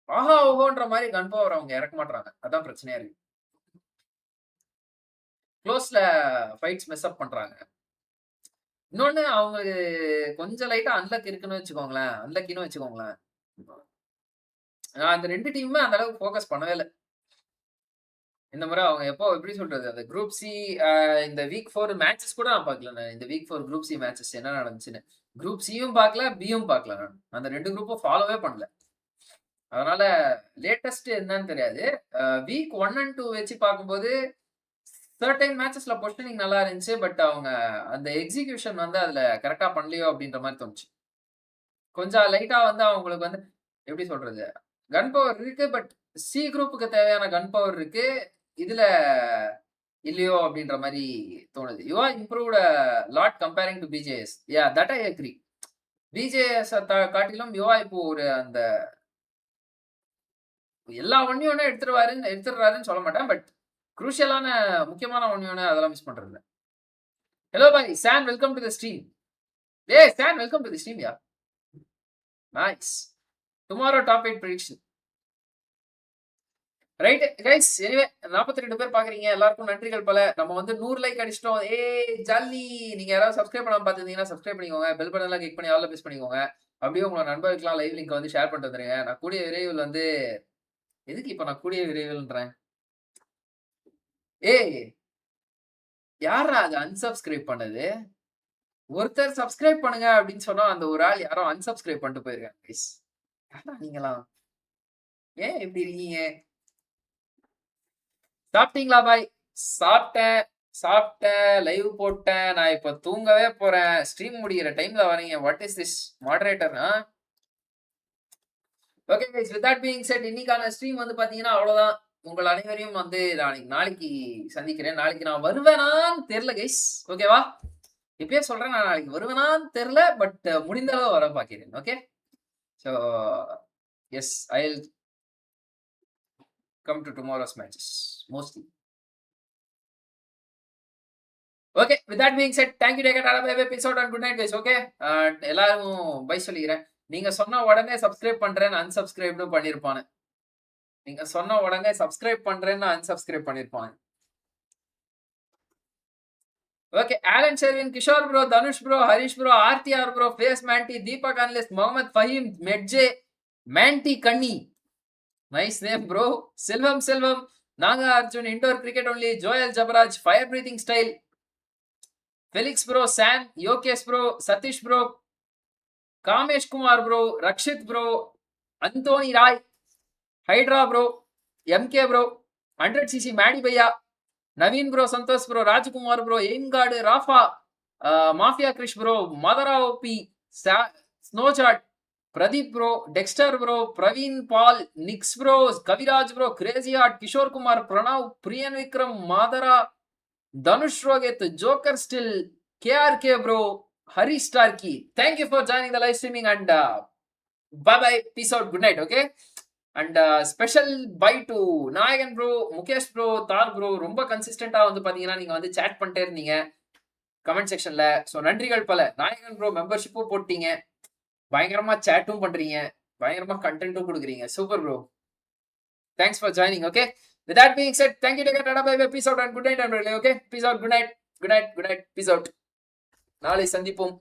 ஆஹா ஓஹோன்ற மாதிரி கன் பவர் அவங்க இறக்க மாட்டாங்க, அதான் பிரச்சனையா இருக்கு. க்ளோஸ்ல ஃபைட்ஸ் மெஸ் அப் பண்றாங்க. இன்னொன்னு அவங்களுக்கு கொஞ்சம் லைட்டா அன்லக் இருக்குன்னு வச்சுக்கோங்களேன். அந்த 2 டீமுமே அந்த அளவுக்கு ஃபோக்கஸ் பண்ணவே இல்லை இந்த முறை. அவங்க எப்போ எப்படி சொல்றது, அந்த குரூப் சி இந்த வீக் 4 மேட்சஸ் கூட நான் பார்க்கல. இந்த வீக் 4 குரூப் சி மேட்சஸ் என்ன நடந்துச்சுன்னு குரூப் சியும் பார்க்கல, பியும் பார்க்கல. நான் அந்த 2 குரூப்பும் ஃபாலோவே பண்ணல. அதனால லேட்டஸ்ட் என்னன்னு தெரியாது. வீக் 1 and 2 வச்சு பார்க்கும்போது சர்டைன் மேட்சஸ்ல பொசிஷனிங் நல்லா இருந்துச்சு. பட் அவங்க அந்த எக்ஸிகியூஷன் வந்து அதுல கரெக்டா பண்ணலையோ அப்படின்ற மாதிரி தோணுச்சு. கொஞ்சம் லைட்டா வந்து அவங்களுக்கு வந்து எப்படி சொல்றது, கன் பவர் இருக்கு, பட் சி குரூப்புக்கு தேவையான கன் பவர் இருக்கு, இதுல இல்லையோ அப்படின்ற மாதிரி தோணுது. You are improved lot comparing to BJS. Yeah, that I agree. BJS காட்டிலும் யுவா இப்போ ஒரு அந்த எல்லா வண்டியும் எடுத்துடுறாருன்னு சொல்ல மாட்டேன். பட் குரூஷியலான முக்கியமான ஒன்று அதெல்லாம் மிஸ் பண்றது. Hello boy San, welcome to the stream. Hey San, welcome to the stream யா. Nice. Tomorrow top 8 prediction. Right guys, anyway 42 பேர் பாக்குறீங்க, எல்லாருக்கும் நன்றிகள் பல. நம்ம வந்து 100 லைக் அடிச்சிட்டோம். ஜல்லி. நீங்க யாராவது சப்ஸ்கிரைப் பண்ணாம பாத்துருந்தீங்கன்னா சப்ஸ்கிரைப் பண்ணிக்கோங்க, பெல் பட்டன்லாம் கிளிக் பண்ணி ஆல்ல பிரஸ் பண்ணிக்கோங்க. அப்படியே உங்களோட நண்பர்களுக்குலாம் லைவ் லிங்க் வந்து ஷேர் பண்ணிட்டு வந்துருங்க. நான் கூடிய விரைவில் வந்து எதுக்கு இப்ப நான் கூடிய விரைவில்ன்றேன்? யாரா அது அன்சப்ஸ்கிரைப் பண்ணது? ஒருத்தர் சப்ஸ்கிரைப் பண்ணுங்க அப்படின்னு சொன்னா அந்த ஒரு ஆள் யாரோ அன்சப்ஸ்கிரைப் பண்ணிட்டு போயிருக்காங்க கைஸ். யாரா நீங்களாம்? ஏன் இப்படி இருக்கீங்க? சாப்பிட்டீங்களா பாய்? சாப்பிட்டேன், லைவ் போட்டேன். நான் இப்ப தூங்கவே போறேன். ஸ்ட்ரீம் முடிகிற டைம்ல வரீங்க. What is this moderator? Okay guys, with that being set, இன்னைக்கான ஸ்ட்ரீம் வந்து பாத்தீங்கன்னா அவ்வளவுதான். உங்கள் அனைவரையும் வந்து நாளைக்கு சந்திக்கிறேன். நாளைக்கு நான் வருவேனான்னு தெரியல கைஸ், ஓகேவா? இப்பயே சொல்றேன், நான் நாளைக்கு வருவேனான்னு தெரியல, பட் முடிந்த அளவு வர பாக்கிறேன். Okay, so yes, I will come to tomorrow's matches mostly. Okay, with that being said, thank you, take a bye bye, peace out and good night guys. Okay, எல்லாரும் பை சொல்லிக்கிறேன். நீங்க சொன்ன உடனே சப்ஸ்கிரைப் பண்றேன்னு அன்சப்ஸ்கிரைப்டும் பண்ணிருப்பானே. நீங்க சொன்ன உடனே சப்ஸ்கிரைப் பண்றேன்னு அன்சப்ஸ்கிரைப் பண்ணிருப்பானே. Okay, Alan Sherwin, Kishore bro, Dhanush bro, Harish bro, RTR bro, Face Mandy, Deepak unlisted, Mohammed Faheem, மெட்ஜே, Mandy Kanni, nice name bro, Selvam, Naga Arjun, indoor cricket only, Joel Jabaraj, fire breathing style, Felix bro, San, Yogesh bro, Sathish bro, Kamesh Kumar bro, Rakshith bro, Anthony Roy, Hydra bro, MK bro, 100cc Maddy bhaiya, Naveen bro, Santhosh bro, Rajkumar bro, Aimguard, Rafa, mafia Girish bro, Madara OP, Snowshot, Pradeep bro, Dexter bro, Praveen Paul, Nix bro, Kaviraj bro, crazy art, Kishore Kumar, Pranav, Priyan Vikram, Madara, Dhanush Rohit, joker still, KRK bro, Hari Starky. Thank you for joining the live streaming and bye bye, peace out, good night. Okay, and special bye to Nayagan bro, Mukesh bro, Thor bro. ரொம்ப கன்சிஸ்டண்டா வந்து பாத்தீங்கன்னா நீங்க வந்து chat பண்ணிட்டே இருந்தீங்க comment செக்ஷன்ல. So நன்றிகள் பல. நாயகன் ப்ரோ மெம்பர்ஷிப்பும் போட்டீங்க, பயங்கரமா சேட்டும் பண்றீங்க, பயங்கரமா கண்டென்ட்டும் கொடுக்குறீங்க. Super bro, thanks for joining. Okay, with that being set, thank you, take tata bye bye, peace out and good night நண்பர்களே. Okay, peace out, good night, peace out. நாளை சந்திப்போம்.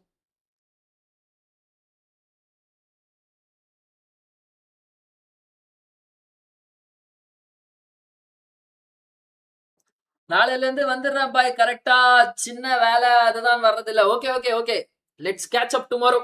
நாளையில இருந்து வந்துடுறேன் பாய், கரெக்டா. சின்ன வேலை அதுதான் வர்றதில்ல. Okay, let's catch up tomorrow.